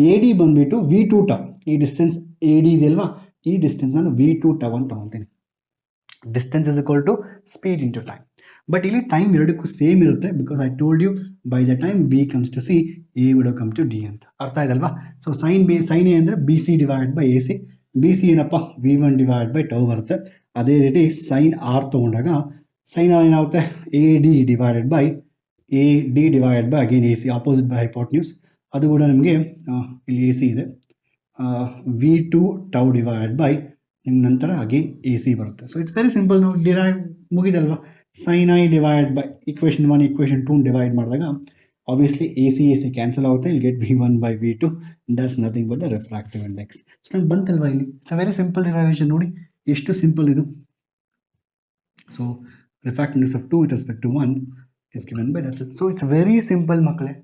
ಎ ಡಿ ಬಂದುಬಿಟ್ಟು V2 ಟೌ. ಈ ಡಿಸ್ಟೆನ್ಸ್ ಎ ಡಿ ಇದೆಯಲ್ವಾ, ಈ ಡಿಸ್ಟೆನ್ಸ್ ನಾನು V2 ಟೌ ಅಂತ ತಗೊತೀನಿ. Distance is equal to speed into time. But ಇಲ್ಲಿ ಟೈಮ್ ಎರಡಕ್ಕೂ ಸೇಮ್ ಇರುತ್ತೆ, because I told you by the time B comes to C, A would come to D ಅಂತ. ಅರ್ಥ ಆಯ್ತಲ್ವಾ? ಸೊ ಸೈನ್ ಎ ಅಂದರೆ B C divide by A C. B C ಏನಪ್ಪ, V1 divide by tau ಬರುತ್ತೆ. ಅದೇ ರೀತಿ sine R ತೊಗೊಂಡಾಗ sine R ಏನಾಗುತ್ತೆ, A D divided by again A C, opposite by hypotenuse. ಅದು ಕೂಡ ನಮಗೆ ಇಲ್ಲಿ ಎ ಸಿ ಇದೆ, V2 ಟೌ ಡಿವೈಡ್ ಬೈ ನಿಮ್ಮ ನಂತರ ಅಗೇನ್ ಎ ಸಿ ಬರುತ್ತೆ. So it's very simple. ನಾವು ಡಿರೈವ್ ಮುಗಿದಲ್ವಾ. Sine I divide by equation 1 equation 2 divide ಮಾಡಿದಾಗ ಆಬ್ವಿಯಸ್ಲಿ ಎ ಸಿ ಕ್ಯಾನ್ಸಲ್ ಆಗುತ್ತೆ. ಇಲ್ಲಿ get V1 by V2, that's nothing but the refractive index. So ನಂಗೆ ಬಂತಲ್ವಾ ಇಲ್ಲಿ. It's a very simple derivation. ನೋಡಿ ಎಷ್ಟು ಸಿಂಪಲ್ ಇದು. So refractive index of 2 with respect to 1 is given by that's. So it's very simple ಮಕ್ಕಳೇ.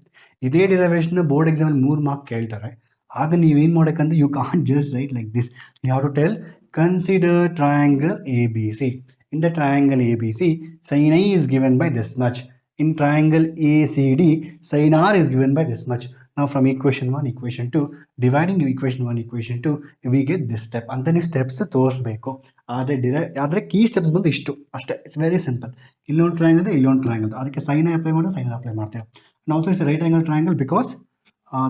ಇದೇ derivation board ಎಕ್ಸಾಮಲ್ಲಿ 3 mark ಕೇಳ್ತಾರೆ. ಆಗ ನೀವೇನು ಮಾಡೋಕ್ಕಂದ್ರೆ you can't just write like this. You have to tell consider triangle A B C. In the triangle ABC, sin I is given by this much. In triangle ACD, sin R is given by this much. Now from equation 1, equation 2, dividing equation 1, equation 2, we get this step. ಅಂತ ನೀವು steps ತೋರಿಸ್ಬೇಕು. ಆದರೆ key steps ಬಂದು ಇಷ್ಟು ಅಷ್ಟೇ. It's very simple. ಇಲ್ಲೊಂದು triangle ಇದೆ, ಇಲ್ಲೊಂದು ಟ್ರಯಾಂಗಲ್. ಅದಕ್ಕೆ ಸೈನ್ ಐ ಅಪ್ಲೈ ಮಾಡಿದ್ರೆ ಸೈನ್ ಅಪ್ಲೈ ಮಾಡ್ತೇವೆ. And also it's a right angle triangle because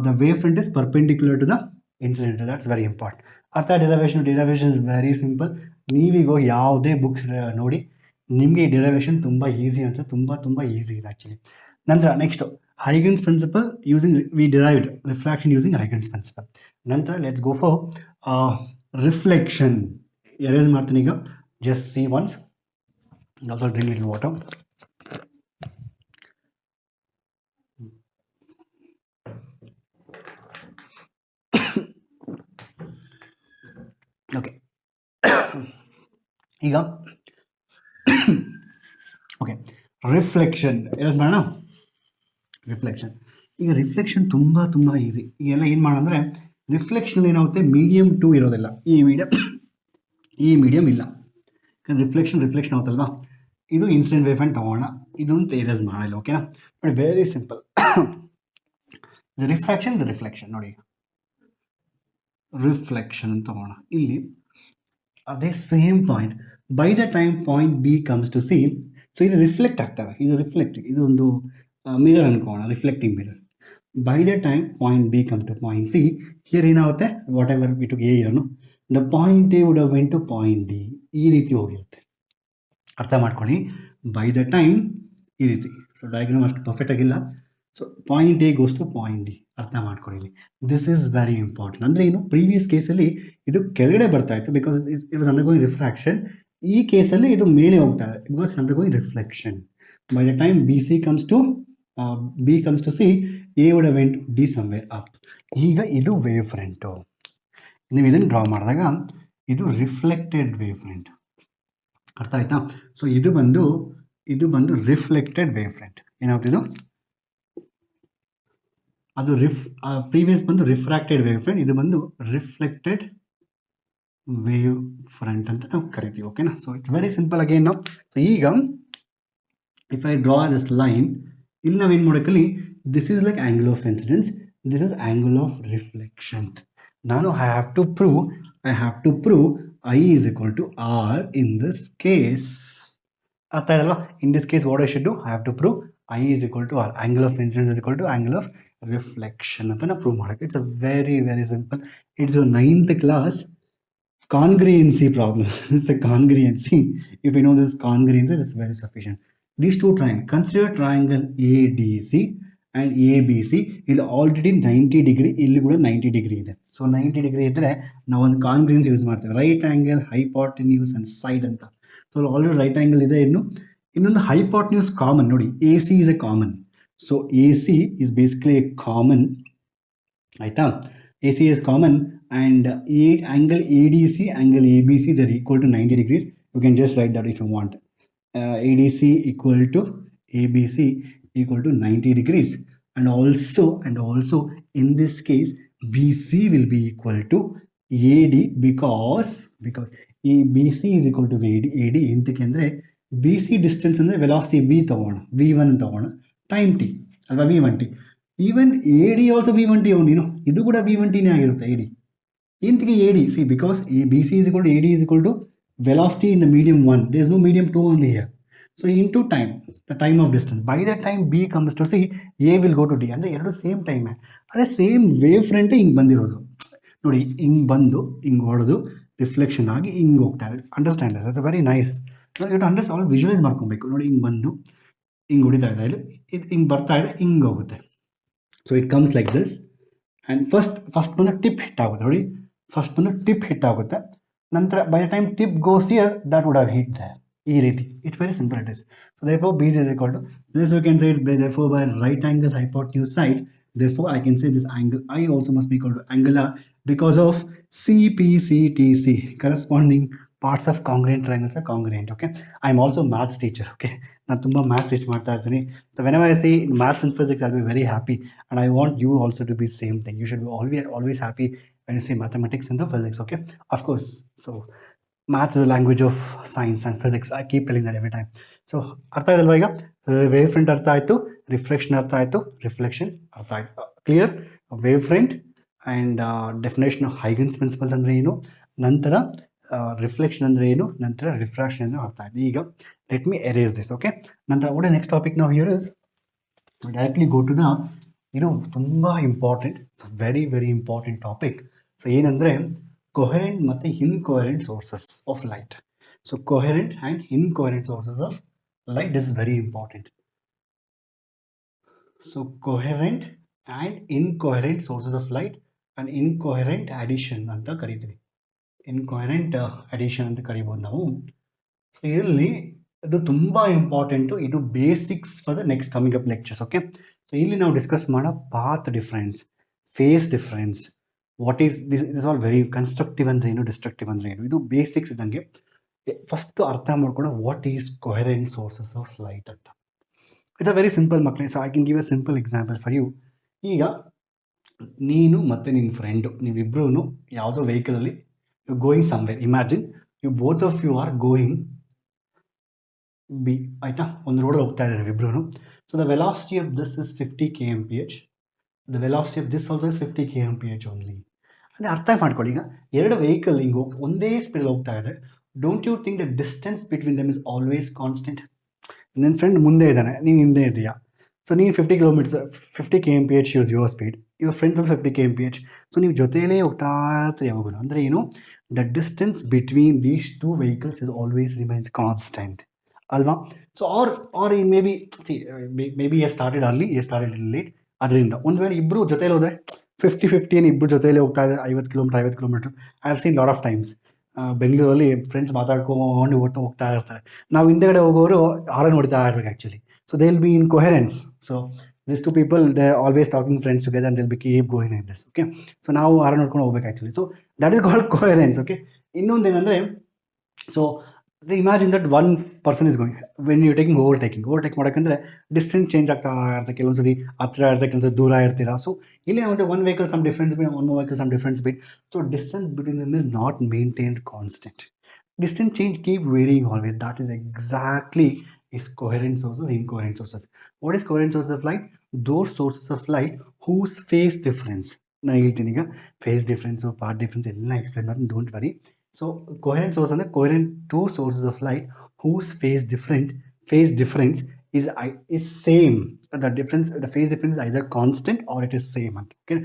the wavefront is perpendicular to the incident. That's very important. ಅರ್ಥ ಡಿರೈವೇಷನ್ ಇಸ್ ವೆರಿ ಸಿಂಪಲ್. ನೀವೀಗ ಯಾವುದೇ books ನೋಡಿ, ನಿಮಗೆ ಈ ಡಿರೈವೇಷನ್ ತುಂಬ ಈಸಿ ಅನ್ಸುತ್ತೆ. ತುಂಬ ಈಸಿ ಇದೆ ಆ್ಯಕ್ಚುಲಿ. ನಂತರ next Huygens principle using we derived refraction using Huygens principle. ನಂತರ let's go for reflection. Erase ಮಾಡ್ತೀನಿ ಈಗ. Just see once. Also drink little water. Okay, ಈಗ ಓಕೆ ರಿಫ್ಲೆಕ್ಷನ್ ಎರೇಸ್ ಮಾಡೋಣ. ರಿಫ್ಲೆಕ್ಷನ್, ಈಗ ರಿಫ್ಲೆಕ್ಷನ್ ತುಂಬ ಈಸಿ. ಈಗೆಲ್ಲ ಏನು ಮಾಡೋಂದರೆ ರಿಫ್ಲೆಕ್ಷನ್ ಏನಾಗುತ್ತೆ, ಮೀಡಿಯಮ್ 2 ಇರೋದಿಲ್ಲ. ಈ ಮೀಡಿಯಮ್ ಇಲ್ಲ. ರಿಫ್ಲೆಕ್ಷನ್ ಆಗುತ್ತಲ್ವಾ. ಇದು ಇನ್ಸಿಡೆಂಟ್ ವೇವ್ ಫ್ರಂಟ್ ತಗೋಣ. ಇದೊಂದು ಎರೇಸ್ ಮಾಡಲ್ಲ. ಓಕೆನಾ? But very simple. The refraction the reflection ನೋಡಿ, ರಿಫ್ಲೆಕ್ಷನ್ ಅಂತ ತಗೋಣ. ಇಲ್ಲಿ ಅದೇ same point by the time point B comes to C, so ಇದು ರಿಫ್ಲೆಕ್ಟ್ ಆಗ್ತದೆ, ಇದು ರಿಫ್ಲೆಕ್ಟ್, ಇದು ಒಂದು ಮಿರರ್ ಅನ್ಕೋಣ, reflecting mirror. By the time point B come to point C, here ಏನಾಗುತ್ತೆ, what we took a ಏನು, the point A would have went to point D, ಈ ರೀತಿ ಹೋಗಿರುತ್ತೆ. ಅರ್ಥ ಮಾಡ್ಕೊಳ್ಳಿ, ಬೈ ದ ಟೈಮ್ ಈ ರೀತಿ. ಸೊ ಡಯಾಗ್ರಾಮ್ ಅಷ್ಟು ಪರ್ಫೆಕ್ಟ್ ಆಗಿಲ್ಲ. So point A goes to point D, ಅರ್ಥ ಮಾಡ್ಕೊಳ್ಳಿ. This is very important. ಅಂದರೆ ಏನು, ಪ್ರೀವಿಯಸ್ ಕೇಸಲ್ಲಿ ಇದು ಕೆಳಗಡೆ ಬರ್ತಾ ಇತ್ತು because it was undergoing refraction. ಈ ಕೇಸಲ್ಲಿ ಇದು ಮೇಲೆ ಹೋಗ್ತಾ ಇದೆ because undergoing reflection. By the time B C comes to B comes to C, A would have went D somewhere up. ಈಗ ಇದು ವೇವ್ ಫ್ರಂಟು. ನೀವು ಇದನ್ನು ಡ್ರಾ ಮಾಡಿದಾಗ ಇದು ರಿಫ್ಲೆಕ್ಟೆಡ್ ವೇವ್ ಫ್ರಂಟ್. ಅರ್ಥ ಆಯ್ತಾ? ಸೊ ಇದು ಬಂದು ರಿಫ್ಲೆಕ್ಟೆಡ್ ವೇವ್ ಫ್ರಂಟ್. ಏನಾಗ್ತಿದ್ದು, ಅದು ಪ್ರೀವಿಯಸ್ ಬಂದು ರಿಫ್ರಾಕ್ಟೆಡ್ ವೇವ್ ಫ್ರಂಟ್, ಇದು ಬಂದು ರಿಫ್ಲೆಕ್ಟೆಡ್ ವೇವ್ ಫ್ರಂಟ್ ಅಂತ ನಾವು ಕರಿತೀವಿ. ಓಕೆನಾ? So it's very simple again ನಾವು. ಸೊ ಈಗ if I draw this line, ಇಲ್ಲಿ ನಾವೇನು ಮಾಡೋಕ್ಕಲ್ಲಿ, this is like angle of incidence, this is angle of reflection. ನಾನು I have to prove I is equal to R in this case. ಅರ್ಥ ಆಯ್ತಲ್ವಾ? In this case what I should do, I have to prove I is equal to R, angle of incidence is equal to angle of reflection ಅಂತ ನಾವು prove ಮಾಡೋಕ್ಕೆ. It's a very very simple. It's a 9th class congruency problem. It's a congruency. If you know this congruency, this is very sufficient. These two triangles, consider triangle ADC and ABC. ಇಲ್ಲಿ already 90 degree, ಇಲ್ಲಿ ಕೂಡ 90 degree ಇದೆ. So 90 degree ಇದ್ದರೆ ನಾವು ಒಂದು congruence use ಮಾಡ್ತೇವೆ, right angle, hypotenuse and side ಅಂತ. So already right angle ಇದೆ. ಇನ್ನೊಂದು ಹೈಪಾಟೆನ್ಯೂಸ್ ಕಾಮನ್ ನೋಡಿ, A C is a common. So A C is basically a common, ಆಯಿತಾ? A C is common and angle ADC, angle ABC, they are equal to 90 degrees. You can just write that if you want. ADC equal to ABC equal to 90 degrees, and also in this case BC will be equal to AD because BC is equal to AD. ಎಂತಕ್ಕೆ BC distance ಅಂದರೆ velocity v ತಗೋಣ, v1 ತಗೋಣ, time t ಅಲ್ವಾ, v1t. Even AD also v1t ಅವನು, ಇದು ಕೂಡ v1tನೇ ಆಗಿರುತ್ತೆ AD. ಎಂತಕ್ಕೆ AD? C because BC is equal to AD is equal to velocity in the medium 1. There is no medium 2 only here. So into time, the time of distance. By the time B comes to C, A will go to D. ಅಂದರೆ ಎರಡು same time. ಅದೇ same wave ಫ್ರಂಟೇ ಹಿಂಗೆ ಬಂದಿರೋದು ನೋಡಿ, ಹಿಂಗೆ ಬಂದು ಹಿಂಗೆ ಹೊಡೆದು ರಿಫ್ಲೆಕ್ಷನ್ ಆಗಿ ಹಿಂಗೆ ಹೋಗ್ತಾ ಇದೆ. Understand this? It's very nice. All visualize ಮಾಡ್ಕೊಬೇಕು ನೋಡಿ. ಹಿಂಗೆ ಬಂದು ಹಿಂಗೆ ಹೊಡಿತಾ ಇದೆ, ಇಲ್ಲಿ ಇದು ಹಿಂಗೆ ಬರ್ತಾ ಇದೆ, ಹಿಂಗೆ ಹೋಗುತ್ತೆ. So it comes like this. And first ಬಂದು ಟಿಪ್ ಹಿಟ್ ಆಗುತ್ತೆ ನೋಡಿ, ಫಸ್ಟ್ ಬಂದು ಟಿಪ್ ಹಿಟ್ ಆಗುತ್ತೆ. ನಂತರ by the time tip goes here, that would have hit there. ಈ ರೀತಿ it's very simple it is. So therefore BC is equal to this, you can say it therefore by right angle hypotenuse side, therefore I can say this angle I also must be equal to angle R because of CPCTC, corresponding parts of congruent triangles are congruent. Okay, I am also maths teacher. Okay, ನಾನು ತುಂಬ maths teach ಮಾಡ್ತಾ ಇರ್ತೀನಿ. So whenever I say maths and physics, I'll be very happy, and I want you also to be same thing. You should be always happy when you say mathematics and the physics. Okay, of course. So maths is the language of science and physics. I keep telling that every time. So ಅರ್ಥ ಆಯ್ತಲ್ವಾ? ಈಗ wave front ಅರ್ಥ ಆಯಿತು, reflection ಅರ್ಥ ಆಯಿತು, reflection ಅರ್ಥ ಆಯಿತು. Clear? Wave front and definition of Huygens principles ಅಂದರೆ ಏನು, ನಂತರ ರಿಫ್ಲೆಕ್ಷನ್ ಅಂದರೆ ಏನು, ನಂತರ ರಿಫ್ರಾಕ್ಷನ್ ಅಂದರೆ ಅರ್ಥ ಆಯಿತು. ಈಗ let me erase this. Okay, ನಂತರ what is next topic now here is directly go to the, ಇದು ತುಂಬ important, very very important topic. So ಏನಂದರೆ coherent ಮತ್ತು incoherent sources of light. So coherent and incoherent sources of light, this is very important. So coherent and incoherent sources of light and incoherent addition ಅಂತ ಕರಿತೀವಿ. ಇನ್ಕೊಹೆರೆಂಟ್ addition ಅಂತ ಕರಿಬೋದು ನಾವು. So ಇಲ್ಲಿ ಇದು ತುಂಬ ಇಂಪಾರ್ಟೆಂಟು, ಇದು basics for the next coming up lectures. Okay, so ಇಲ್ಲಿ ನಾವು ಡಿಸ್ಕಸ್ ಮಾಡೋ path difference, phase difference, what is this all very constructive ಅಂದರೆ ಏನು, ಡಿಸ್ಟ್ರಕ್ಟಿವ್ ಅಂದರೆ ಏನು, ಇದು ಬೇಸಿಕ್ಸ್ ಇದ್ದಂಗೆ. ಫಸ್ಟು ಅರ್ಥ ಮಾಡ್ಕೊಂಡು what is coherent sources of light ಅಂತ. ಇಟ್ಸ್ ಅ ವೆರಿ ಸಿಂಪಲ್ ಮಕ್ಕಳೇ. So I can give a simple example for you. ಈಗ ನೀನು ಮತ್ತು ನಿನ್ನ ಫ್ರೆಂಡು, ನೀವಿಬ್ಬರೂ ಯಾವುದೋ ವೆಹಿಕಲಲ್ಲಿ going somewhere. Imagine you both of you are going be, ಆಯಿತಾ? ಒಂದು ರೋಡಲ್ಲಿ ಹೋಗ್ತಾ ಇದ್ದಾರೆ ಇಬ್ಬರೂ. So the velocity of this is 50 km/h. the velocity of this also is 50 kmph only. ಅಂದರೆ ಅರ್ಥ ಮಾಡ್ಕೊಳ್ಳಿ, ಈಗ ಎರಡು ವೆಹಿಕಲ್ ಹಿಂಗೆ ಒಂದೇ ಸ್ಪೀಡಲ್ಲಿ ಹೋಗ್ತಾ ಇದೆ, don't you think the distance between them is always constant? ನನ್ನ ಫ್ರೆಂಡ್ ಮುಂದೆ ಇದ್ದಾನೆ, ನೀನು ಹಿಂದೆ ಇದೆಯಾ. ಸೊ ನೀವು 50 kilometres 50 kmph use your speed, your friends also 50 kmph. So ನೀವು ಜೊತೆಯಲ್ಲೇ ಹೋಗ್ತಾ ಇರ್ತೀರಿ ಯಾವಾಗಲೂ. ಅಂದರೆ ಏನು, the distance between these two vehicles is always remains constant ಅಲ್ವಾ. So or maybe maybe a started early, a started late. ಅದರಿಂದ ಒಂದು ವೇಳೆ ಇಬ್ಬರು ಜೊತೆಲಿ ಹೋದರೆ 50-50 ಏನು ಇಬ್ಬರು ಜೊತೆಯಲ್ಲಿ ಹೋಗ್ತಾ ಇದೆ 50 kilometre. I have seen lot of times. ಬೆಂಗಳೂರಲ್ಲಿ ಫ್ರೆಂಡ್ಸ್ ಮಾತಾಡ್ಕೊಂಡು ಒಟ್ಟು ಹೋಗ್ತಾ ಇರ್ತಾರೆ. ನಾವು ಹಿಂದೆಗಡೆ ಹೋಗೋರು ಹಾರನ್ ಹೊಡಿತಾ ಇರ್ಬೇಕು actually. So they will be in coherence. So this two people they always talking friends together and they'll be keep going like this. Okay, so ನಾವು ಹಾರನ್ ಹೊಡ್ಕೊಂಡು ಹೋಗ್ಬೇಕು actually. So that is called coherence. Okay, ಇನ್ನೊಂದೇನೆಂದರೆ, so imagine that one person is going, when you taking overtake ಮಾಡೋಕ್ಕಂದ್ರೆ distance change ಆಗ್ತಾ ಇರುತ್ತೆ. ಕೆಲವೊಂದ್ಸತಿ ಹತ್ತಿರ ಇರುತ್ತೆ, ಕೆಲವೊಂದ್ಸತಿ ದೂರ ಇರ್ತೀರಾ. ಸೊ ಇಲ್ಲಿ ಏನಾಗುತ್ತೆ, ಒನ್ ವೆಹಿಕಲ್ ಸಮ್ ಡಿಫ್ರೆನ್ಸ್ ಬಿಟ್, ಒನ್ ವೆಹಿಕಲ್ ಸಮ್ ಡಿಫ್ರೆನ್ಸ್ ಬಿಟ್. So distance between them is not maintained constant. Distance change keep varying always. That is exactly is coherent sources, incoherent sources. What is coherent sources of light? Those sources of light whose phase difference. ನಾನು ಹೇಳ್ತೀನಿ ಈಗ, phase difference, path difference ಎಲ್ಲ explain ಮಾಡಿ, don't worry. So coherent source ಅಂದರೆ coherent two sources of light whose phase difference is same. The phase difference is either constant or it is same. Okay,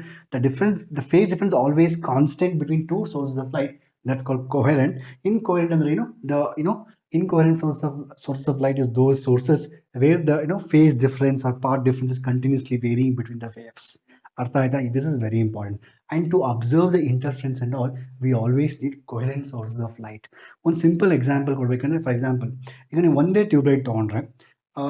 the phase difference always constant between two sources of light. That's called coherent. Incoherent ಅಂದ್ರೆ ಏನು, incoherent sources of light is those sources where the phase difference or part difference is continuously varying between the waves. ಅರ್ಥ ಆಯ್ತಾ? This is very important. And to observe the interference and all, we always need coherent sources of light. ಒಂದು simple example ಕೊಡ್ಬೇಕಂದ್ರೆ, for example ಈಗ ನೀವು ಒಂದೇ tube light ತೊಗೊಂಡ್ರೆ,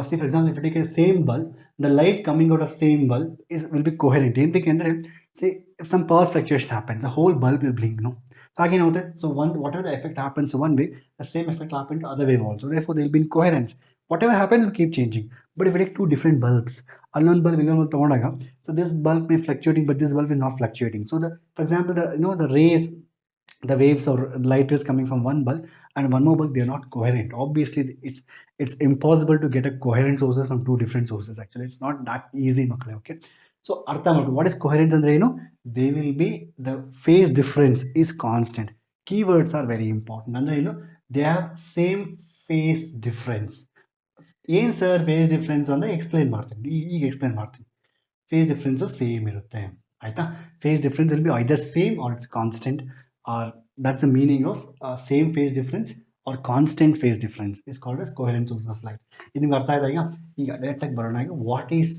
see for example, if you take a same bulb, the light coming out of same bulb will be coherent. ಏನಕ್ಕೆ ಅಂದರೆ, see if some power fluctuation happens, the whole bulb will blink, no? So again, so whatever the effect happens one way, the same effect will happen to other way also. Therefore, there will be incoherence. Whatever happens will keep changing. But if you take two different bulbs, unknown bulb, so this bulb may fluctuating, but this bulb is not fluctuating. So for example, the rays, the waves or light is coming from one bulb and one more bulb, they are not coherent. Obviously, it's impossible to get a coherent sources from two different sources. Actually, it's not that easy, makle. Okay, so ಅರ್ಥ ಮಾಡ್ಕೊಂಡು what is coherence ಅಂದ್ರೆ ಏನು, they will be, the phase difference is constant. Keywords are very important. ಅಂದ್ರೆ ಏನು, they have same phase difference. ಏನು sir phase difference ಅಂದರೆ explain ಮಾಡ್ತೀನಿ, ಈಗ ಎಕ್ಸ್ಪ್ಲೈನ್ ಮಾಡ್ತೀನಿ. ಫೇಸ್ ಡಿಫ್ರೆನ್ಸು ಸೇಮ್ ಇರುತ್ತೆ, ಆಯಿತಾ. Phase difference will be either same or it's constant, or that's the meaning of same phase difference or constant phase difference is called as coherent sources of light. ಇದು ನಿಮ್ಗೆ ಅರ್ಥ ಆಯ್ತಾ? ಈಗ ಡೈರೆಕ್ಟಾಗಿ ಬರೋಣ. ಈಗ ವಾಟ್ ಈಸ್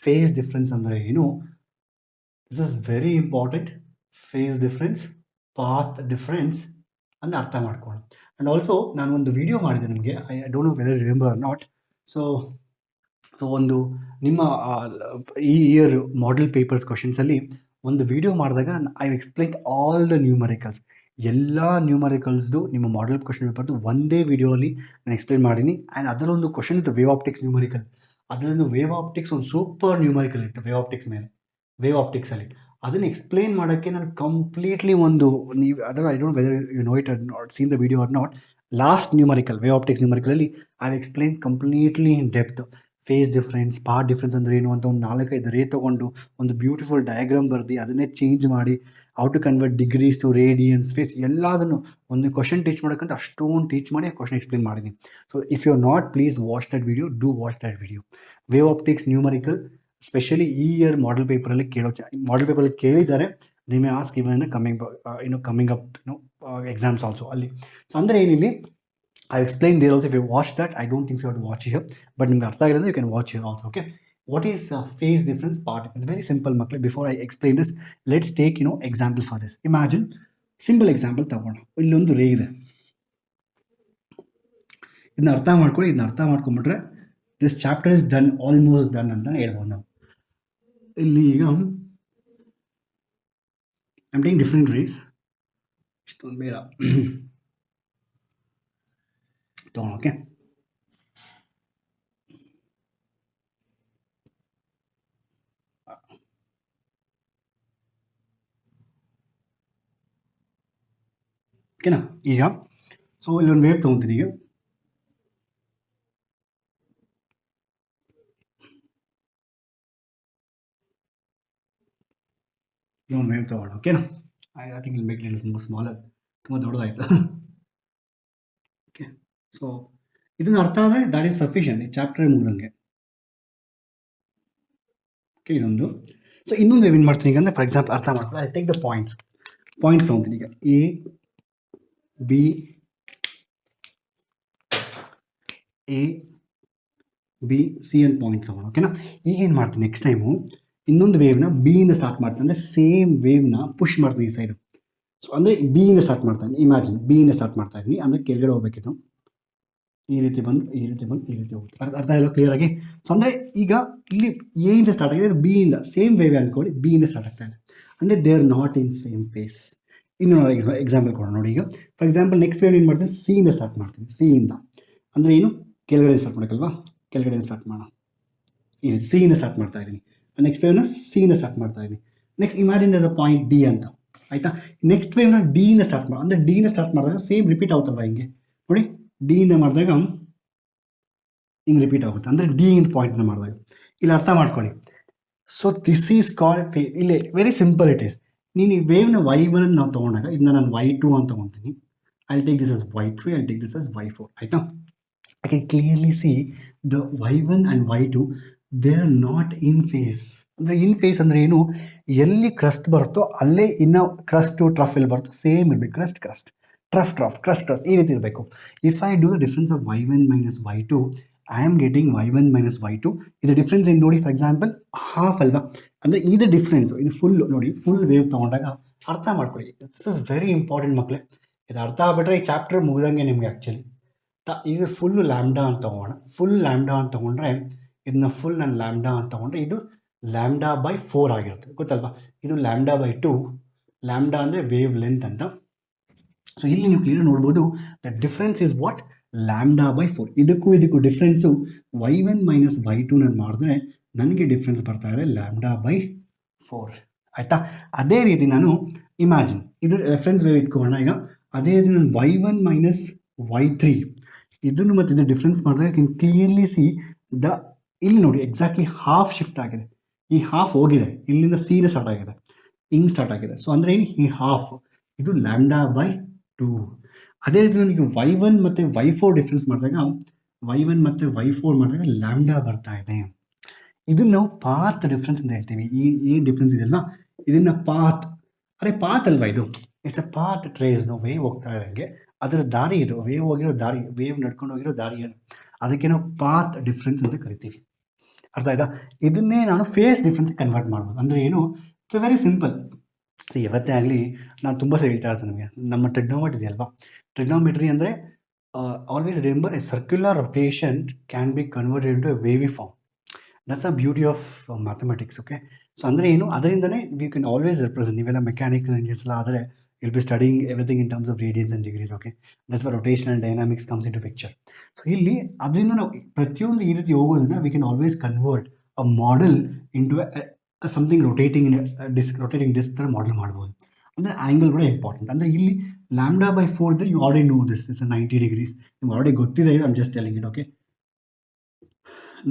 ಫೇಸ್ ಡಿಫ್ರೆನ್ಸ್ ಅಂದರೆ ಏನು? This is very important. Phase difference, path difference ಅಂತ ಅರ್ಥ ಮಾಡ್ಕೊಳ್ಳಿ. ಆ್ಯಂಡ್ ಆಲ್ಸೋ ನಾನು ಒಂದು ವಿಡಿಯೋ ಮಾಡಿದೆ ನಿಮಗೆ, I don't know whether remember not. So ಒಂದು ನಿಮ್ಮ ಈ ಇಯರ್ ಮಾಡೆಲ್ ಪೇಪರ್ಸ್ ಕ್ವಶನ್ಸಲ್ಲಿ ಒಂದು ವಿಡಿಯೋ ಮಾಡಿದಾಗ I explain all the numericals, ಎಲ್ಲ ನ್ಯೂಮರಿಕಲ್ಸ್ದು ನಿಮ್ಮ ಮಾಡೆಲ್ ಕ್ವಶನ್ ಪೇಪರ್ದು ಒಂದೇ ವಿಡಿಯೋಲಿ ನಾನು ಎಕ್ಸ್ಪ್ಲೈನ್ ಮಾಡೀನಿ. ಆ್ಯಂಡ್ ಅದರಲ್ಲೊಂದು ಕ್ವಶನ್ ಇತ್ತು ವೇವ್ ಆಪ್ಟಿಕ್ಸ್ ನ್ಯೂಮರಿಕಲ್. ಅದರಲ್ಲೊಂದು ವೇವ್ ಆಪ್ಟಿಕ್ಸ್ ಒಂದು ಸೂಪರ್ ನ್ಯೂಮರಿಕಲ್ ಇತ್ತು ವೇವ್ ಆಪ್ಟಿಕ್ಸ್ ಮೇಲೆ, ವೇವ್ ಆಪ್ಟಿಕ್ಸಲ್ಲಿ. ಅದನ್ನು ಎಕ್ಸ್ಪ್ಲೈನ್ ಮಾಡೋಕ್ಕೆ ನಾನು ಕಂಪ್ಲೀಟ್ಲಿ ನೀವು ಅದರ I don't whether you know it or not seen the video or not. Last numerical, wave optics ನ್ಯೂಮರಿಕಲಲ್ಲಿ I explain completely in depth. Phase difference, path difference ಅಂದರೆ ಏನು ಅಂತ ಒಂದು 4-5 ರೇ ತೊಗೊಂಡು ಒಂದು ಬ್ಯೂಟಿಫುಲ್ ಡಯಾಗ್ರಾಮ್ ಬರೆದು ಅದನ್ನೇ ಚೇಂಜ್ ಮಾಡಿ how to convert degrees to radians, phase ಎಲ್ಲದನ್ನು ಒಂದು ಕ್ವಶನ್ ಟೀಚ್ ಮಾಡೋಕ್ಕಂತ ಅಷ್ಟೊಂದು ಟೀಚ್ ಮಾಡಿ ಆ ಕ್ವಶನ್ ಎಕ್ಸ್ಪ್ಲೇನ್ ಮಾಡಿದ್ದೀನಿ. So if you are not, please watch that video, do watch that video. Wave optics numerical specially ಈ ಇಯರ್ ಮಾಡೆಲ್ ಪೇಪರಲ್ಲಿ model ಪೇಪರಲ್ಲಿ ಕೇಳಿದ್ದಾರೆ. They may ask even coming up exams also ಅಲ್ಲಿ. ಸೊ ಅಂದರೆ ಏನಿಲ್ಲಿ I explained there also. If you watch that, I don't think so you have to watch here, but ನಿಮ್ಗೆ ಅರ್ಥ ಆಗಿಲ್ಲ you can watch here also. Okay, what is phase difference, part difference? Very simple ಮಕ್ಕಳೇ. Before I explain this, let's take example for this. Imagine simple example ತಗೋಣ. ಇಲ್ಲೊಂದು ರೇ ಇದೆ, ಇದನ್ನ ಅರ್ಥ ಮಾಡ್ಕೊಳ್ಳಿ. ಇದನ್ನ ಅರ್ಥ ಮಾಡ್ಕೊಂಡ್ಬಿಟ್ರೆ this chapter is done, almost done ಅಂತ ಹೇಳ್ಬೋದು ನಾವು. ಇಲ್ಲಿ ಈಗ I am taking different rays, ಇಷ್ಟೊಂದು ಬೇಡ ತಗೋಣ. ಓಕೆ, ಓಕೆನಾ. ಈಗ ಸೊ ಇಲ್ಲೊಂದು ವೇವ್ ತೊಗೊತೀನಿ. ಈಗ ಇನ್ನೊಂದು ವೇವ್ ತಗೋಣ. ಓಕೆನಾ? I think I'll make little more smaller. ತುಂಬ ದೊಡ್ಡದಾಯಿತು. ಓಕೆ, ಸೊ ಇದನ್ನು ಅರ್ಥ ಆದರೆ ದಾಟ್ ಈಸ್ ಸಫಿಷಿಯಂಟ್. ಈ ಚಾಪ್ಟರ್ ಮುಗಿದಂಗೆ. ಓಕೆ, ಇದೊಂದು. ಸೊ ಇನ್ನೊಂದು ಏನು ಮಾಡ್ತೀನಿ ಈಗ ಅಂದರೆ, ಫಾರ್ ಎಕ್ಸಾಂಪಲ್ ಅರ್ಥ ಮಾಡ್ಕೊಳ್ಳಿ. ಐ ಟೇಕ್ ದ ಪಾಯಿಂಟ್ಸ್ ತೊಗೊತೀನಿ. ಈಗ ಎ ಬಿ ಸಿ ಅಂತ ಪಾಯಿಂಟ್ಸ್ ತಗೋಣ. ಓಕೆನಾ? ಈಗ ಏನು ಮಾಡ್ತೀನಿ, ನೆಕ್ಸ್ಟ್ ಟೈಮು ಇನ್ನೊಂದು ವೇವ್ನ ಬಿಯಿಂದ ಸ್ಟಾರ್ಟ್ ಮಾಡ್ತೀನಿ. ಅಂದರೆ ಸೇಮ್ ವೇವ್ನ ಪುಷ್ ಮಾಡ್ತೀನಿ ಈ ಸೈಡು. ಸೊ ಅಂದರೆ ಬಿಯಿಂದ ಸ್ಟಾರ್ಟ್ ಮಾಡ್ತಾಯಿದ್ದೀನಿ. ಇಮ್ಯಾಜಿನ್ ಬಿಯಿಂದ ಸ್ಟಾರ್ಟ್ ಮಾಡ್ತಾ ಇದ್ದೀನಿ. ಅಂದರೆ ಕೆಳಗಡೆ ಹೋಗ್ಬೇಕಿತ್ತು. ಈ ರೀತಿ ಬಂದು ಈ ರೀತಿ ಹೋಗುತ್ತೆ. ಅರ್ಥ ಎಲ್ಲ ಕ್ಲಿಯರ್ ಆಗಿ. ಸೊ ಅಂದರೆ ಈಗ ಇಲ್ಲಿ ಎಯಿಂದ ಸ್ಟಾರ್ಟ್ ಆಗಿದೆ, ಬಿಯಿಂದ ಸೇಮ್ ವೇವ್ ಅಂದ್ಕೊಳ್ಳಿ, ಬಿಯಿಂದ ಸ್ಟಾರ್ಟ್ ಆಗ್ತಾ ಇದೆ. ಅಂದರೆ they are not in same phase. ಇನ್ನು ಎಕ್ಸಾಂಪಲ್ ಕೊಡೋಣ ನೋಡಿ. ಈಗ ಫಾರ್ ಎಕ್ಸಾಂಪಲ್ ನೆಕ್ಸ್ಟ್ ವೇವ್ ಏನು ಮಾಡ್ತೀನಿ, ಸಿಯಿಂದ ಸ್ಟಾರ್ಟ್ ಮಾಡ್ತೀನಿ. ಸಿಯಿಂದ ಅಂದರೆ ಏನು, ಕೆಳಗಡೆ ಸ್ಟಾರ್ಟ್ ಮಾಡೋಕ್ಕಲ್ವಾ, ಕೆಳಗಡೆ ಸ್ಟಾರ್ಟ್ ಮಾಡೋಣ. ಈ ರೀತಿ ಸಿಯಿಂದ ಸ್ಟಾರ್ಟ್ ಮಾಡ್ತಾ ಇದ್ದೀನಿ. ನೆಕ್ಸ್ಟ್ ವೇವ್ನ ಸಿಯಿಂದ ಸ್ಟಾರ್ಟ್ ಮಾಡ್ತಾ ಇದ್ದೀನಿ. Next imagine this a point D ಅಂತ, ಆಯಿತಾ? ನೆಕ್ಸ್ಟ್ ವೇವ್ನ ಡಿಯಿಂದ ಸ್ಟಾರ್ಟ್ ಮಾಡಿ. ಅಂದರೆ ಡಿಯಿಂದ ಸ್ಟಾರ್ಟ್ ಮಾಡಿದಾಗ ಸೇಮ್ ರಿಪೀಟ್ ಆಗುತ್ತಲ್ವ, ಹಿಂಗೆ ನೋಡಿ, ಡಿಯಿಂದ ಮಾಡಿದಾಗ ಹಿಂಗೆ ರಿಪೀಟ್ ಆಗುತ್ತೆ. ಅಂದರೆ ಡಿ ಇನ್ ಪಾಯಿಂಟ್ನ ಮಾಡಿದಾಗ ಇಲ್ಲಿ ಅರ್ಥ ಮಾಡ್ಕೊಳ್ಳಿ. So this is called fee. ಇಲ್ಲಿ ವೆರಿ ಸಿಂಪಲ್ ಇಟ್ ಈಸ್. ನೀನು ಈ ವೇವ್ನ y1 ನಾವು ತೊಗೊಂಡಾಗ ಇದನ್ನ ನಾನು y2 ಅಂತ ತೊಗೊತೀನಿ. I take this as y3, I take this as y4. ಆಯಿತಾ? I can clearly see the y1 and y2, they are not in phase. ಅಂದರೆ ಇನ್ ಫೇಸ್ ಅಂದರೆ ಏನು, ಎಲ್ಲಿ ಕ್ರಸ್ಟ್ ಬರುತ್ತೋ ಅಲ್ಲೇ ಇನ್ನು ಕ್ರಸ್ಟು ಟ್ರಫ್ ಎಲ್ಲಿ ಬರುತ್ತೋ ಸೇಮ್ ಇರಬೇಕು. ಕ್ರಸ್ಟ್ ಟ್ರಫ್ ಈ ರೀತಿ ಇರಬೇಕು. If I do the difference of y1 minus y2, I am getting y1 minus y2. ಇದು ಡಿಫ್ರೆನ್ಸ್ ಏನು ನೋಡಿ, ಫಾರ್ ಎಕ್ಸಾಂಪಲ್ ಹಾಫ್ ಅಲ್ವಾ, ಅಂದರೆ ಇದು ಡಿಫ್ರೆನ್ಸು. ಇದು ಫುಲ್ ನೋಡಿ, ಫುಲ್ ವೇವ್ ತೊಗೊಂಡಾಗ ಅರ್ಥ ಮಾಡ್ಕೊಳ್ಳಿ. ದಿಸ್ ಇಸ್ ವೆರಿ ಇಂಪಾರ್ಟೆಂಟ್ ಮಕ್ಕಳೇ. ಇದು ಅರ್ಥ ಆಗ್ಬಿಟ್ರೆ ಈ ಚಾಪ್ಟರ್ ಮುಗಿದಂಗೆ ನಿಮಗೆ ಆ್ಯಕ್ಚುಲಿ. ಈಗ ಫುಲ್ ಲ್ಯಾಂಬ್ಡಾ ಅಂತ ತೊಗೋಣ. ಫುಲ್ ಲ್ಯಾಂಬ್ಡಾ ಅಂತ ತೊಗೊಂಡ್ರೆ ಇದನ್ನ ಫುಲ್ ನಾನು ಲ್ಯಾಂಬ್ಡಾ ಅಂತ ತೊಗೊಂಡ್ರೆ ಇದು ಲ್ಯಾಂಬ್ಡಾ ಬೈ 4 ಆಗಿರುತ್ತೆ, ಗೊತ್ತಲ್ವಾ? ಇದು ಲ್ಯಾಂಬ್ಡಾ ಬೈ 2. ಲ್ಯಾಂಬ್ಡಾ ಅಂದರೆ ವೇವ್ ಲೆಂತ್ ಅಂತ. ಸೊ ಇಲ್ಲಿ ನೀವು ಕ್ಲಿಯರ್ ನೋಡ್ಬೋದು, the difference is what, lambda by 4. ಇದಕ್ಕೂ ಡಿಫ್ರೆನ್ಸು y1 minus y2 ನಾನು ಮಾಡಿದ್ರೆ ನನಗೆ ಡಿಫ್ರೆನ್ಸ್ ಬರ್ತಾ ಇದೆ ಲ್ಯಾಂಬ್ಡಾ ಬೈ 4. ಆಯಿತಾ? ಅದೇ ರೀತಿ ನಾನು ಇಮ್ಯಾಜಿನ್ ಇದು ರೆಫರೆನ್ಸ್ ವೇವ್ ಇಟ್ಕೊಳ್ಳೋಣ. ಈಗ ಅದೇ ರೀತಿ ನಾನು y1 minus y3 ಇದನ್ನು ಮತ್ತು ಇದು ಡಿಫ್ರೆನ್ಸ್ ಮಾಡಿದ್ರೆ you can clearly see the, ಇಲ್ಲಿ ನೋಡಿ ಎಕ್ಸಾಕ್ಟ್ಲಿ ಹಾಫ್ ಶಿಫ್ಟ್ ಆಗಿದೆ. ಈ ಹಾಫ್ ಹೋಗಿದೆ, ಇಲ್ಲಿಂದ ಸೀನ ಸ್ಟಾರ್ಟ್ ಆಗಿದೆ, ಹಿಂಗೆ ಸ್ಟಾರ್ಟ್ ಆಗಿದೆ. ಸೊ ಅಂದರೆ ಏನು, ಈ ಹಾಫ್ ಇದು ಲ್ಯಾಂಬ್ಡಾ ಬೈ 2. ಅದೇ ರೀತಿ ನನಗೆ y1 ಮತ್ತು y4 ಡಿಫ್ರೆನ್ಸ್ ಮಾಡಿದಾಗ y1 ಮತ್ತು y4 ಮಾಡಿದಾಗ ಲ್ಯಾಂಬ್ಡಾ ಬರ್ತಾ ಇದೆ. ಇದನ್ನು ನಾವು ಪಾತ್ ಡಿಫ್ರೆನ್ಸ್ ಅಂತ ಹೇಳ್ತೀವಿ. ಈ ಡಿಫ್ರೆನ್ಸ್ ಇದೆಯಲ್ವಾ, ಇದನ್ನು ಪಾತ್, ಅರೆ ಪಾತ್ ಅಲ್ವಾ ಇದು, ಇಟ್ಸ್ ಅ ಪಾತ್ ಟ್ರೇಸ್. ನಾವು ವೇವ್ ಹೋಗ್ತಾ ಇರೋಂಗೆ ಅದರ ದಾರಿ ಇದು, ವೇವ್ ಹೋಗಿರೋ ದಾರಿ, ವೇವ್ ನಡ್ಕೊಂಡು ಹೋಗಿರೋ ದಾರಿ ಅದು. ಅದಕ್ಕೆ ನಾವು ಪಾತ್ ಡಿಫ್ರೆನ್ಸ್ ಅಂತ ಕರಿತೀವಿ. ಅರ್ಥ ಆಯ್ತಾ? ಇದನ್ನೇ ನಾನು ಫೇಸ್ ಡಿಫ್ರೆನ್ಸ್ ಕನ್ವರ್ಟ್ ಮಾಡ್ಬೋದು. ಅಂದರೆ ಏನು, ಇಟ್ಸ್ ವೆರಿ ಸಿಂಪಲ್. ಸೊ ಯಾವತ್ತೇ ಆಗಲಿ ನಾನು ತುಂಬ ಸರಿ ಹೇಳ್ತಾ ಇರ್ತೀನಿ ನಿಮಗೆ, ನಮ್ಮ ಟ್ರಿಗ್ನೋಮೆಟ್ರಿ ಇದೆಯಲ್ವಾ, ಟ್ರಿಗ್ನೋಮೆಟ್ರಿ ಅಂದರೆ always remember a circular rotation can be converted into a wavy form. That's a beauty of mathematics. Okay, so ಅಂದರೆ ಏನು, ಅದರಿಂದನೇ ವಿ ಕ್ಯಾನ್ ಆಲ್ವೇಸ್ ರೆಪ್ರೆಸೆಂಟ್. ನೀವೆಲ್ಲ ಮೆಕ್ಯಾನಿಕಲ್ ಇಂಜಿನಿಯರ್ಸ್ ಎಲ್ಲ ಆದರೆ you'll be studying everything in terms of radians and degrees. Okay, that's where rotational dynamics comes into picture. So ಇಲ್ಲಿ ಅದರಿಂದ ನಾವು ಪ್ರತಿಯೊಂದು ಈ ರೀತಿ ಹೋಗೋದನ್ನ we can always convert a model into a something rotating in a disc, rotating disc ತರ model ಮಾಡ್ಬೋದು. ಅಂದರೆ angle ಕೂಡ ಇಂಪಾರ್ಟೆಂಟ್. ಅಂದರೆ ಇಲ್ಲಿ ಲ್ಯಾಂಬ್ಡಾ ಬೈ 4 ಇದ್ರೆ you already know this is 90 degrees. ನಿಮ್ಗೆ ಆಲ್ರೆಡಿ ಗೊತ್ತಿದೆ ಇದು, I am just telling it. Okay,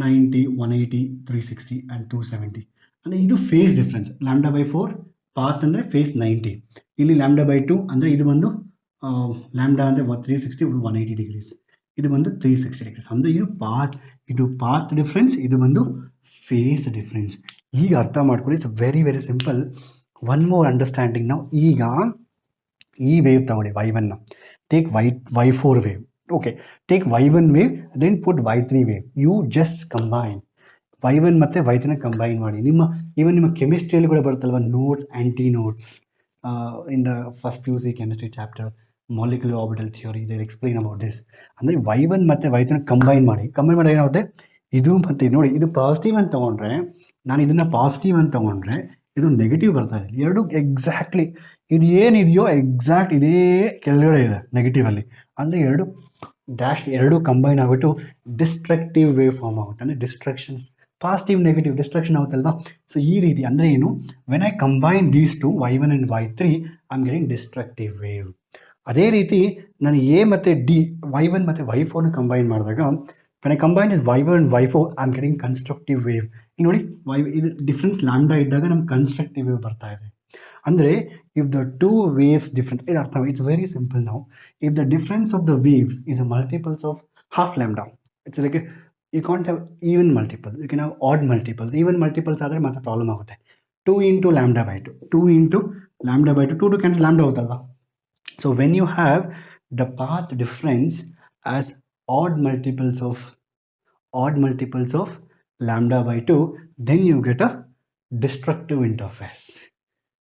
90, 180, 360 and 270. ಅಂದರೆ ಇದು phase difference. Lambda by 4 path ಅಂದರೆ ಫೇಸ್ 90. ಇಲ್ಲಿ ಲ್ಯಾಂಬ್ಡಾ ಬೈ 2 ಅಂದರೆ ಇದು ಬಂದು ಲ್ಯಾಂಬ್ಡಾ ಅಂದರೆ 360, 180 ಡಿಗ್ರೀಸ್. ಇದು ಬಂದು 360 ಡಿಗ್ರೀಸ್. ಅಂದರೆ ಇದು ಪಾತ್ ಡಿಫ್ರೆನ್ಸ್, ಇದು ಬಂದು ಫೇಸ್ ಡಿಫ್ರೆನ್ಸ್. ಈಗ ಅರ್ಥ ಮಾಡ್ಕೊಳ್ಳಿ, it's very very simple. One more understanding ನಾವು. ಈಗ ಈ ವೇವ್ ತಗೊಳ್ಳಿ, y1, take y4 wave. Okay, take y1 wave, then put y3 wave. You just combine y1 ಮತ್ತು y3 ಕಂಬೈನ್ ಮಾಡಿ. ನಿಮ್ಮ ಕೆಮಿಸ್ಟ್ರಿಯಲ್ಲಿ ಕೂಡ ಬರುತ್ತಲ್ವ notes, anti notes in the first PUC chemistry chapter, molecular orbital theory, they explain about this. ಅಂದರೆ y1 ಮತ್ತು y3 combine ಮಾಡಿ ಏನಾಗುತ್ತೆ, ಇದು ಮತ್ತು ನೋಡಿ, ಇದು ಪಾಸಿಟಿವ್ ಅಂತ ತೊಗೊಂಡ್ರೆ, ನಾನು ಇದನ್ನು ಪಾಸಿಟಿವ್ ಅಂತ ತೊಗೊಂಡ್ರೆ ಇದು ನೆಗೆಟಿವ್ ಬರ್ತಾ ಇದೆ. ಎರಡು ಎಕ್ಸಾಕ್ಟ್ಲಿ ಇದು ಏನಿದೆಯೋ ಎಕ್ಸಾಕ್ಟ್ ಇದೇ ಕೆಳಗಡೆ ಇದೆ ನೆಗೆಟಿವಲ್ಲಿ. ಅಂದರೆ ಎರಡು ಕಂಬೈನ್ ಆಗಿಬಿಟ್ಟು ಡಿಸ್ಟ್ರಕ್ಟಿವ್ ವೇವ್ ಫಾರ್ಮ್ ಆಗುತ್ತೆ. ಅಂದರೆ ಡಿಸ್ಟ್ರಕ್ಷನ್ಸ್, ಪಾಸಿಟಿವ್ ನೆಗೆಟಿವ್ ಡಿಸ್ಟ್ರಕ್ಷನ್ ಆಗುತ್ತಲ್ವಾ. ಸೊ ಈ ರೀತಿ ಅಂದರೆ ಏನು, when I combine these two y1 and y3, I am getting destructive wave. ಅದೇ ರೀತಿ ನಾನು ಎ ಮತ್ತು y1 ಮತ್ತು y4ನ ಕಂಬೈನ್ ಮಾಡಿದಾಗ, when I combine is y1 and y4, I am getting constructive wave. ಈಗ ನೋಡಿ, ಇದು ಡಿಫ್ರೆನ್ಸ್ ಲ್ಯಾಂಬ್ಡಾ ಇದ್ದಾಗ ನಮ್ಗೆ ಕನ್ಸ್ಟ್ರಕ್ಟಿವ್ ವೇವ್ ಬರ್ತಾ ಇದೆ. ಅಂದರೆ if the two waves difference, ಇದು ಅರ್ಥ, it's very simple now. If the difference of the waves is a multiples of half lambda, it's like you can't have even multiples, you can have odd multiples. Even multiples ಆದರೆ ಮಾತ್ರ problem ಆಗುತ್ತೆ. 2 into lambda by 2, 2 into lambda by 2, 2 to cancel lambda ಹೋಗುತ್ತಲ್ವಾ. So when you have the path difference as odd multiples of lambda by 2, then you get a destructive interface.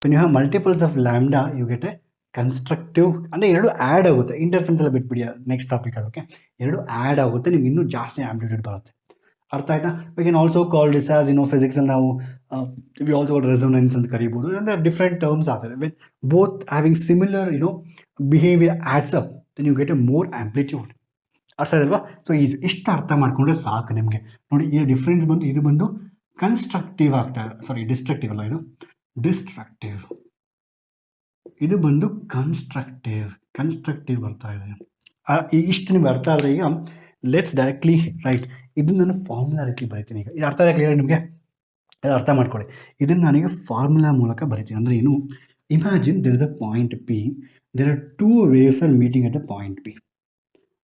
When you have multiples of lambda, you get a constructive, ಅಂದರೆ ಎರಡು add ಆಗುತ್ತೆ. Interference ಎಲ್ಲ ಬಿಟ್ಬಿಡಿ, next topic ಅದು. Okay, ಎರಡು add ಆಗುತ್ತೆ, ನಿಮ್ಗೆ ಇನ್ನೂ ಜಾಸ್ತಿ ಆಂಪ್ಲಿಟ್ಯೂಡ್ ಬರುತ್ತೆ. ಅರ್ಥ ಆಯ್ತಾ? We can also call this as, ಫಿಸಿಕ್ಸಲ್ಲಿ ನಾವು ವಿ ಆಲ್ಸೋ ರೆಸೊನೆನ್ಸ್ ಅಂತ ಕರಿಬೋದು. ಅಂದರೆ ಡಿಫ್ರೆಂಟ್ ಟರ್ಮ್ಸ್ ಆಗ್ತದೆ. With both having similar behaviour adds up, then you get a more amplitude. ಅರ್ಥ ಆಯ್ತಲ್ವಾ? ಸೊ ಇಷ್ಟು ಅರ್ಥ ಮಾಡ್ಕೊಂಡ್ರೆ ಸಾಕು ನಿಮಗೆ. ನೋಡಿ, ಈ ಡಿಫ್ರೆನ್ಸ್ ಬಂದು ಇದು ಬಂದು ಕನ್ಸ್ಟ್ರಕ್ಟಿವ್ ಆಗ್ತಾ ಇದೆ, ಸಾರಿ ಡಿಸ್ಟ್ರಕ್ಟಿವ್ ಅಲ್ಲ, ಇದು ಡಿಸ್ಟ್ರಕ್ಟಿವ್, ಇದು ಬಂದು ಕನ್ಸ್ಟ್ರಕ್ಟಿವ್ ಬರ್ತಾ ಇದೆ. ಇಷ್ಟು ನಿಮ್ಗೆ ಅರ್ಥ ಆದರೆ ಈಗ ಲೆಟ್ಸ್ ಡೈರೆಕ್ಟ್ಲಿ ರೈಟ್. ಇದನ್ನು ನಾನು ಫಾರ್ಮುಲಾ ರೀತಿ ಬರೀತೀನಿ. ಈಗ ಇದು ಅರ್ಥ ಆಗಿದೆ ಕ್ಲಿಯರ್ ನಿಮಗೆ? ಅರ್ಥ ಮಾಡ್ಕೊಳ್ಳಿ. ಇದನ್ನು ನಾನೀಗ ಫಾರ್ಮುಲಾ ಮೂಲಕ ಬರೀತೀನಿ. ಅಂದರೆ ಏನು? Imagine there is a point P, there are two waves are meeting at the point P.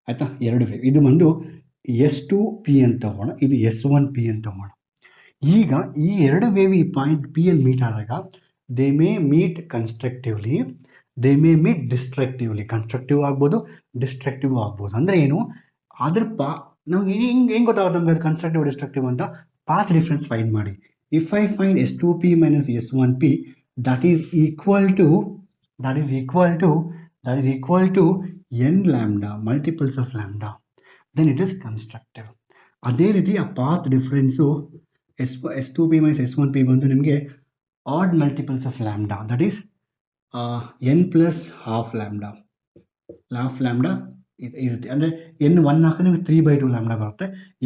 ಆಯಿತಾ? ಎರಡು ವೇವ್, ಇದು ಬಂದು S2P ಅಂತ ತಗೋಣ, ಇದು S1P ಅಂತ ತಗೋಣ. ಈಗ ಈ ಎರಡು ವೇವ್ ಈ ಪಾಯಿಂಟ್ ಪಿ ಅಲ್ಲಿ ಮೀಟ್ ಆದಾಗ they may meet constructively, they may meet destructively. Constructive ಆಗ್ಬೋದು, ಡಿಸ್ಟ್ರಕ್ಟಿವ್ ಆಗ್ಬೋದು. ಅಂದರೆ ಏನು? ಅದ್ರ ನಮ್ಗೆ ಹೆಂಗೆ ಗೊತ್ತಾಗುತ್ತೆ ನಮ್ಗೆ ಅದು ಕನ್ಸ್ಟ್ರಕ್ಟಿವ್ ಡಿಸ್ಟ್ರಕ್ಟಿವ್ ಅಂತ? ಪಾತ್ ಡಿಫ್ರೆನ್ಸ್ ಫೈಂಡ್ ಮಾಡಿ. If I find S2P minus S1P, that is equal to n lambda multiples of lambda, then it is constructive. ಅದೇ ರೀತಿ ಆ path difference S2P minus S1P ಬಂದು ನಿಮಗೆ add multiples of lambda, that is n plus half lambda ಇರುತ್ತೆ. ಅಂದರೆ n 1 ಹಾಕಿದ್ರೆ ನಿಮಗೆ 3/2 lambda ಬರುತ್ತೆ,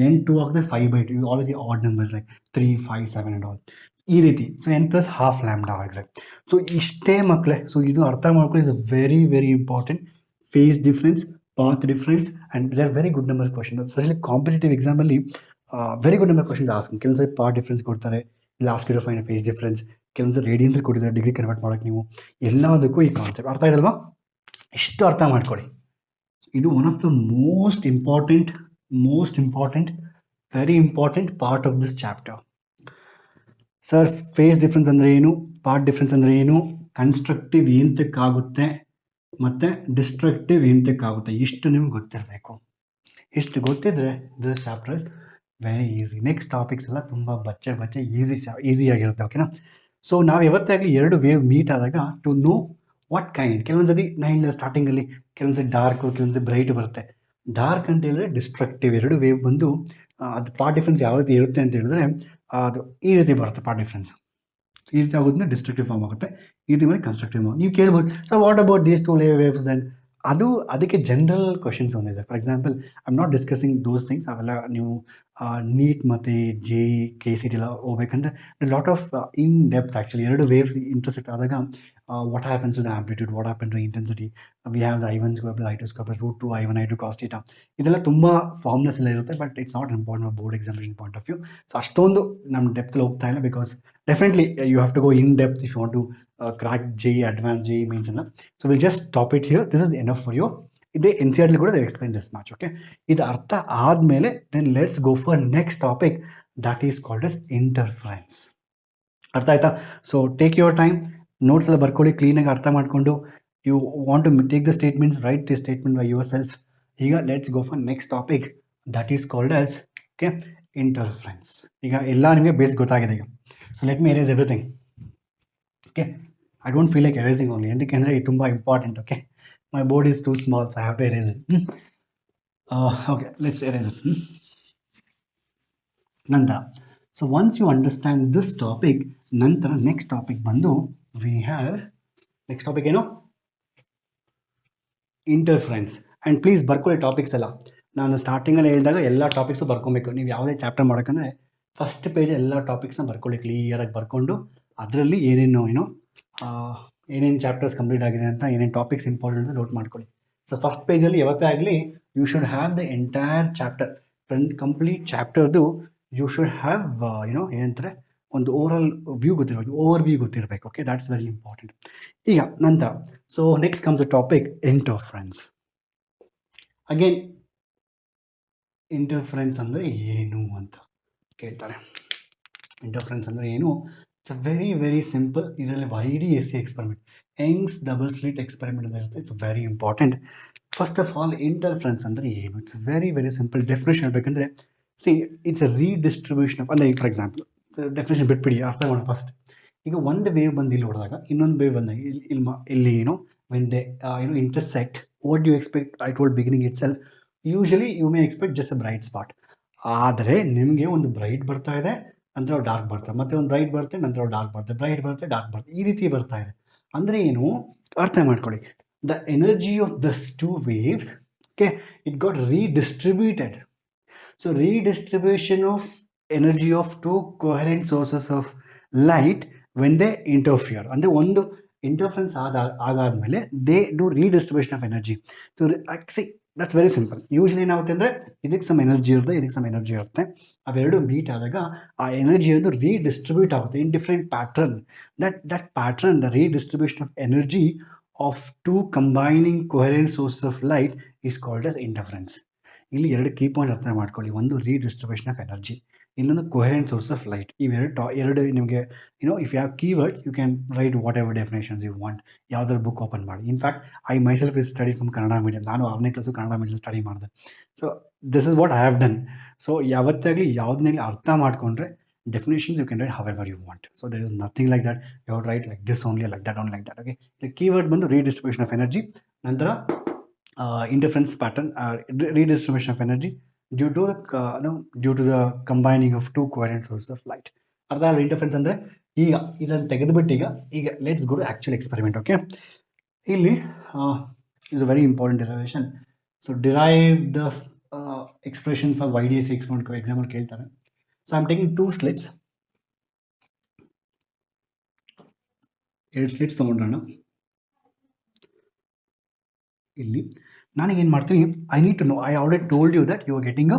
n 2 ಹಾಕಿದ್ರೆ 5/2. ಇವು already odd numbers like 3, 5, 7 and all ಈ ರೀತಿ. So n plus half lambda ಆಗಿದ್ರೆ. ಸೊ ಇಷ್ಟೇ ಮಕ್ಕಳೇ. ಸೊ ಇದು ಅರ್ಥ ಮಾಡ್ಕೊಳ್ಳಿ, is very very important. Phase difference, path difference, and they are very good number question. Specially competitive ಎಕ್ಸಾಮಲ್ಲಿ very good number questions asking. ಕೆಲವೊಂದ್ಸರಿ ಪಾರ್ಟ್ ಡಿಫ್ರೆನ್ಸ್ ಕೊಡ್ತಾರೆ, last ಇರೋ ಫೈನ್ ಫೇಸ್ ಡಿಫ್ರೆನ್ಸ್, ಕೆಲವೊಂದು ರೇಡಿಯನ್ಸಲ್ಲಿ ಕೊಟ್ಟಿದ್ದಾರೆ ಡಿಗ್ರಿ ಕನ್ವರ್ಟ್ ಮಾಡೋಕ್ಕೆ. ನೀವು ಎಲ್ಲದಕ್ಕೂ ಈ ಕಾನ್ಸೆಪ್ಟ್ ಅರ್ಥ ಇದಲ್ವಾ? ಇಷ್ಟು ಅರ್ಥ ಮಾಡ್ಕೊಳ್ಳಿ. ಇದು one of the most important very important part of this chapter. Sir, phase difference ಅಂದರೆ ಏನು, ಪಾರ್ಟ್ ಡಿಫ್ರೆನ್ಸ್ ಅಂದರೆ ಏನು, ಕನ್ಸ್ಟ್ರಕ್ಟಿವ್ ಎಂತಕ್ಕಾಗುತ್ತೆ ಮತ್ತು ಡಿಸ್ಟ್ರಕ್ಟಿವ್ ಎಂತಕ್ಕಾಗುತ್ತೆ, ಇಷ್ಟು ನಿಮ್ಗೆ ಗೊತ್ತಿರಬೇಕು. ಇಷ್ಟು ಗೊತ್ತಿದ್ರೆ this chapter is very easy. Next topics ಎಲ್ಲ ತುಂಬ ಬಚ್ಚೆ ಈಸಿಯಾಗಿರುತ್ತೆ. ಓಕೆನಾ? ಸೊ ನಾವು ಯಾವತ್ತಾಗಲಿ ಎರಡು ವೇವ್ ಮೀಟ್ ಆದಾಗ ಟು ನೋ ವಾಟ್ ಕೈಂಡ್, ಕೆಲವೊಂದ್ಸತಿ ನಾನು ಸ್ಟಾರ್ಟಿಂಗಲ್ಲಿ ಕೆಲವೊಂದ್ಸತಿ ಡಾರ್ಕು, ಕೆಲವೊಂದ್ಸತಿ ಬ್ರೈಟ್ ಬರುತ್ತೆ. ಡಾರ್ಕ್ ಅಂತ ಹೇಳಿದ್ರೆ ಡಿಸ್ಟ್ರಕ್ಟಿವ್. ಎರಡು ವೇವ್ ಬಂದು ಅದು ಪಾರ್ಟ್ ಡಿಫ್ರೆನ್ಸ್ ಯಾವ ರೀತಿ ಇರುತ್ತೆ ಅಂತ ಹೇಳಿದ್ರೆ ಅದು ಈ ರೀತಿ ಬರುತ್ತೆ. ಪಾರ್ಟ್ ಡಿಫ್ರೆನ್ಸ್ ಈ ರೀತಿ ಆಗೋದ್ರಿಂದ ಡಿಸ್ಟ್ರಕ್ಟಿವ್ ಫಾರ್ಮ್ ಆಗುತ್ತೆ, ಈ ರೀತಿ ಮೇಲೆ ಕನ್ಸ್ಟ್ರಕ್ಟಿವ್ ಫಾರ್ಮ್. ನೀವು ಕೇಳ್ಬೋದು, so what about these two waves then? ಅದಕ್ಕೆ ಜನರಲ್ ಕ್ವಶನ್ಸ್ ಒಂದಿದೆ. For example, I am not discussing those things. ಅವೆಲ್ಲ ನೀವು ನೀಟ್ ಮತ್ತು JEE KCET ಎಲ್ಲ ಹೋಗ್ಬೇಕಂದ್ರೆ lot of in depth. Actually ಎರಡು ವೇವ್ಸ್ ಇಂಟರ್ಸೆಕ್ಟ್ ಆದಾಗ what happens to the amplitude, what happen to intensity, we have the I1 square plus I2 square plus √2 I1 I2 cos θ. ಇದೆಲ್ಲ ತುಂಬ formulas ಎಲ್ಲ ಇರುತ್ತೆ, but it's not important board examination point of view. So ಅಷ್ಟೊಂದು ನಮ್ಮ ಡೆಪ್ತಲ್ಲಿ ಹೋಗ್ತಾ ಇಲ್ಲ, because definitely you have to go in depth if you want to crack JEE, advance JEE means ಎಲ್ಲ. So will just stop it here. This is enough for you. ಇದೇ NCERT ಕೂಡ they explain this much. Okay, ಇದು ಅರ್ಥ ಆದಮೇಲೆ then let's go for next topic, that is called as interference. ಅರ್ಥ ಆಯ್ತಾ? So take your time, notes ಎಲ್ಲ ಬರ್ಕೊಳ್ಳಿ ಕ್ಲೀನಾಗಿ ಅರ್ಥ ಮಾಡಿಕೊಂಡು. You want to take the statements, write the statement by yourself. ಈಗ let's go for next topic, that is called as okay interference. ಈಗ ಎಲ್ಲ ನಿಮಗೆ ಬೇಸ್ ಗೊತ್ತಾಗಿದೆ ಈಗ. So let me erase everything. Okay, I don't feel like erasing only, ఎందుకంದರೆ ಇದು ತುಂಬ important. Okay, my board is too small, so I have to erase it. Okay, let's erase it. Nantara, so once you understand this topic, Nantara next topic bandu we have next topic interference. And please ಬರ್ಕೊಳ್ಳಿ topics ಎಲ್ಲ. ನಾನು ಸ್ಟಾರ್ಟಿಂಗಲ್ಲಿ ಹೇಳಿದಾಗ ಎಲ್ಲ topics ಬರ್ಕೊಬೇಕು. ನೀವು ಯಾವುದೇ chapter ಮಾಡೋಕ್ಕಂದ್ರೆ first page ಎಲ್ಲ ಟಾಪಿಕ್ಸ್ನ ಬರ್ಕೊಳ್ಳಿ, ಕ್ಲಿಯರಾಗಿ ಬರ್ಕೊಂಡು ಅದರಲ್ಲಿ ಏನೇನು ಏನೇನು ಚಾಪ್ಟರ್ಸ್ ಕಂಪ್ಲೀಟ್ ಆಗಿದೆ ಅಂತ, ಏನೇನು ಟಾಪಿಕ್ಸ್ ಇಂಪಾರ್ಟೆಂಟ್ ಅಂತ ನೋಟ್ ಮಾಡ್ಕೊಳ್ಳಿ. ಸೊ ಫಸ್ಟ್ ಪೇಜಲ್ಲಿ ಯಾವತ್ತೇ ಆಗಲಿ you should have the entire chapter, complete ಚಾಪ್ಟರ್ದು ಯು ಶುಡ್ ಹ್ಯಾವ್ ಏನಂತಾರೆ ಒಂದು ಓವರಾಲ್ ವ್ಯೂ ಗೊತ್ತಿರಬೇಕು, ಓವರ್ ವ್ಯೂ ಗೊತ್ತಿರಬೇಕು. Okay, that's very important. ಈಗ ನಂತರ so next comes the topic interference. Again interference ಅಂದರೆ ಏನು ಅಂತ ಕೇಳ್ತಾರೆ. ಇಂಟರ್ಫರೆನ್ಸ್ ಅಂದರೆ ಏನು? It's a very very simple. ಇದರಲ್ಲಿ YDSE experiment, Young's double slit experiment ಅಂತ ಇರುತ್ತೆ. It's very important. First of all interference ಅಂದರೆ ಏನು? It's very very simple. Definition ಹೇಳಬೇಕಂದ್ರೆ see it's a redistribution of, ಅಂದರೆ ಫಾರ್ ಎಕ್ಸಾಂಪಲ್ ಡೆಫಿನೇಷನ್ ಬಿಟ್ಬಿಡಿ, ಅರ್ಥ ಮಾಡೋಣ ಫಸ್ಟ್. ಈಗ ಒಂದು ವೇವ್ ಬಂದು ಇಲ್ಲಿ ಹೊಡೆದಾಗ ಇನ್ನೊಂದು ವೇವ್ ಬಂದಾಗ ಇಲ್ಲಿ ಏನು when they intersect, what you expect? I told beginning itself, usually you may expect just a bright spot. ಆದರೆ ನಿಮಗೆ ಒಂದು ಬ್ರೈಟ್ ಬರ್ತಾ ಇದೆ, ನಂತರ ಡಾರ್ಕ್ ಬರ್ತದೆ, ಮತ್ತೆ ಒಂದು ಬ್ರೈಟ್ ಬರುತ್ತೆ, ನಂತರ ಡಾರ್ಕ್ ಬರುತ್ತೆ, ಬ್ರೈಟ್ ಬರುತ್ತೆ, ಡಾರ್ಕ್ ಬರುತ್ತೆ, ಈ ರೀತಿ ಬರ್ತಾ ಇದೆ. ಅಂದರೆ ಏನು ಅರ್ಥ ಮಾಡ್ಕೊಳ್ಳಿ. The energy of these two waves, okay, it got redistributed. So redistribution of energy of two coherent sources of light when they interfere, ಅಂದರೆ ಒಂದು ಇಂಟರ್ಫರೆನ್ಸ್ ಆಗಾದ್ಮೇಲೆ they do redistribution of energy. So that's very simple. Usually ಏನಾಗುತ್ತೆ ಅಂದರೆ ಇದಕ್ಕೆ some energy ಇರುತ್ತೆ, ಇದಕ್ಕೆ some energy ಇರುತ್ತೆ, ಅವೆರಡು ಮೀಟ್ ಆದಾಗ ಆ ಎನರ್ಜಿ ಅದು ರೀಡಿಸ್ಟ್ರಿಬ್ಯೂಟ್ ಆಗುತ್ತೆ in different pattern. That pattern, the redistribution of energy of two combining coherent sources of light is called as interference. ಇಲ್ಲಿ ಎರಡು ಕೀ ಪಾಯಿಂಟ್ ಅರ್ಥ ಮಾಡ್ಕೊಳ್ಳಿ. ಒಂದು ರೀಡಿಸ್ಟ್ರಿಬ್ಯೂಷನ್ ಆಫ್ ಎನರ್ಜಿ, ಇನ್ನೊಂದು ಕೊಹರೆಂಟ್ ಸೋರ್ಸ್ ಆಫ್ ಲೈಟ್. ಇವೆರಡು ನಿಮಗೆ if you have keywords you can write whatever definitions you want. ಯಾವ್ದಾದ್ರು book open ಮಾಡಿ. In fact I myself is study from Kannada medium. ನಾನು 6ನೇ ಕ್ಲಾಸು ಕನ್ನಡ ಮೀಡಿಯಂ ಸ್ಟಡಿ ಮಾಡಿದೆ. So this is what I have done. So ಯಾವತ್ತಾಗಲಿ ಯಾವುದನ್ನೇ ಅರ್ಥ ಮಾಡಿಕೊಂಡ್ರೆ definitions you can write however you want. So there is nothing like that you have write like this only, like that only, like that. Okay, the keyword ಬಂದು redistribution of energy, ನಂತರ interference pattern, redistribution of energy due to the combining of two coherent sources of light. ಅರ್ಥ ಅಲ್ಲ interference ಅಂದರೆ? ಈಗ ಇದನ್ನು ತೆಗೆದುಬಿಟ್ಟು ಈಗ let's go to actual experiment. Okay, ಇಲ್ಲಿ is a very important derivation. So derive the expression for YDSE example ಕೇಳ್ತಾರೆ. So I am taking 2 slits, 2 slits ತೊಗೊಂಡ್ರಣ. ಇಲ್ಲಿ ನಾನೀಗೇನು ಮಾಡ್ತೀನಿ, I need to know, I already told you that you are getting a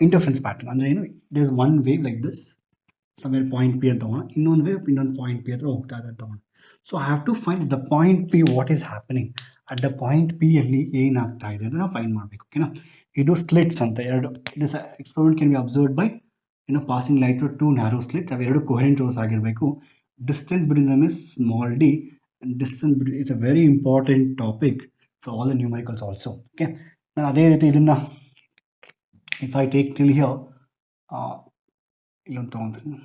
interference pattern. ಅಂದರೆ ಏನು? It is one wave like this, somewhere point P ಅಂತ ತಗೋಣ, ಇನ್ನೊಂದು ವೇವ್ ಇನ್ನೊಂದು ಪಾಯಿಂಟ್ P ಹತ್ರ ಹೋಗ್ತಾ ಇದೆ ಅಂತ ತಗೋಣ. So I have to find the point P, what is happening at the point P ಅಲ್ಲಿ ಏನಾಗ್ತಾ ಇದೆ ಅಂತ ನಾವು ಫೈಂಡ್ ಮಾಡಬೇಕು. ಓಕೆನಾ? ಇದು ಸ್ಲಿಟ್ಸ್ ಅಂತ ಎರಡು. This experiment can be observed by passing light through 2 narrow slits. ಅವೆರಡು ಕೊಹರೆಂಟ್ ಸೋರ್ಸ್ ಆಗಿರಬೇಕು. Distance between them is small d, and distance between, it's a very important topic for all the numericals also. Okay, ನಾನು ಅದೇ ರೀತಿ ಇದನ್ನು if I take till here, ಇಲ್ಲೊಂದು ತೊಗೊಂತೀನಿ,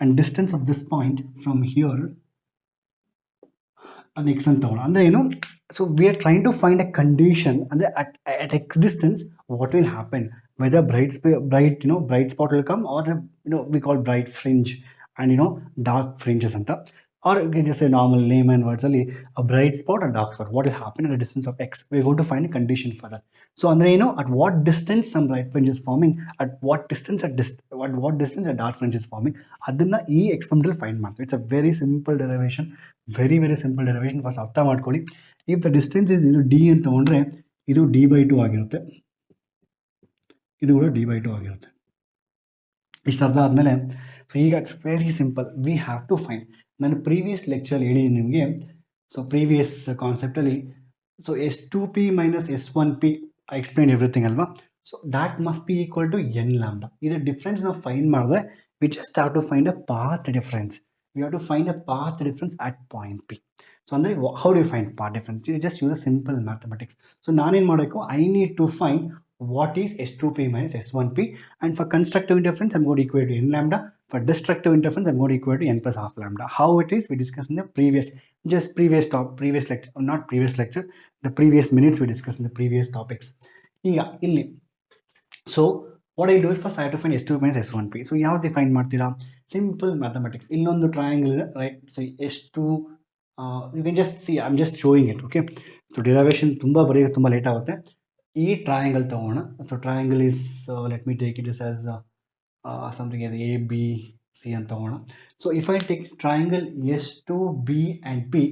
and distance of this point from here ಅದು x ಅಂತ ತಗೋಣ. ಅಂದರೆ ಏನು? So we are trying to find a condition, ಅಂದರೆ at x distance what will happen, whether bright spot will come, or we call bright fringe and dark fringes anta, or you can just say normal layman words ali, a bright spot and dark spot, what will happen at a distance of x. We are going to find a condition for that. So andre at what distance some bright fringe is forming, at what distance what distance a dark fringe is forming, adanna ee experimental find ಮಾಡ್ತೀವಿ. It's a very simple derivation, very very simple derivation. First ಅರ್ಥ ಮಾಡ್ಕೊಳ್ಳಿ. if the distance is d ಅಂತ ತಗೊಂಡ್ರೆ ಇದು d/2 ಆಗಿರುತ್ತೆ, ಇದು ಕೂಡ d/2 ಆಗಿರುತ್ತೆ. ಇಷ್ಟು ಅರ್ಥ ಆದಮೇಲೆ ಸೊ ಈಗ it's very simple, we have to find. ನಾನು ಪ್ರೀವಿಯಸ್ ಲೆಕ್ಚರ್ ಹೇಳಿದ್ದೀನಿ ನಿಮಗೆ. ಸೊ ಪ್ರೀವಿಯಸ್ ಕಾನ್ಸೆಪ್ಟಲ್ಲಿ so S2P minus S1P I explain everything ಅಲ್ವಾ. So that must be equal to n lambda. ಇದರ ಡಿಫ್ರೆನ್ಸ್ ನಾವು ಫೈಂಡ್ ಮಾಡಿದ್ರೆ we just have to find a path difference. We have to find a path difference at point P. So ಅಂದರೆ how do you find path difference? You just use a simple mathematics. So ನಾನೇನು ಮಾಡಬೇಕು, I need to find what is S2P minus S1P, and for constructive interference I'm going to equate to n lambda. For destructive interference I'm going to equate to n plus half lambda. How it is we discussed in the previous lecture, not previous lecture, the previous minutes we discussed in the previous topics. ಈಗ ಇಲ್ಲಿ so what I do is first I have to find S2P minus S1P. so ಯಾವ define ಮಾಡ್ತೀರಾ? Simple mathematics. ಇಲ್ಲೊಂದು triangle ಇದೆ, right? So S2 you can just see, I'm just showing it. okay, so derivation ತುಂಬ ಬರೆಯೋಕೆ ತುಂಬ late ಆಗುತ್ತೆ. ಈ triangle ತಗೋಣ. So triangle is let me take it is as something ABC ಅಂತ ತಗೋಣ. So if I take triangle S2B and P,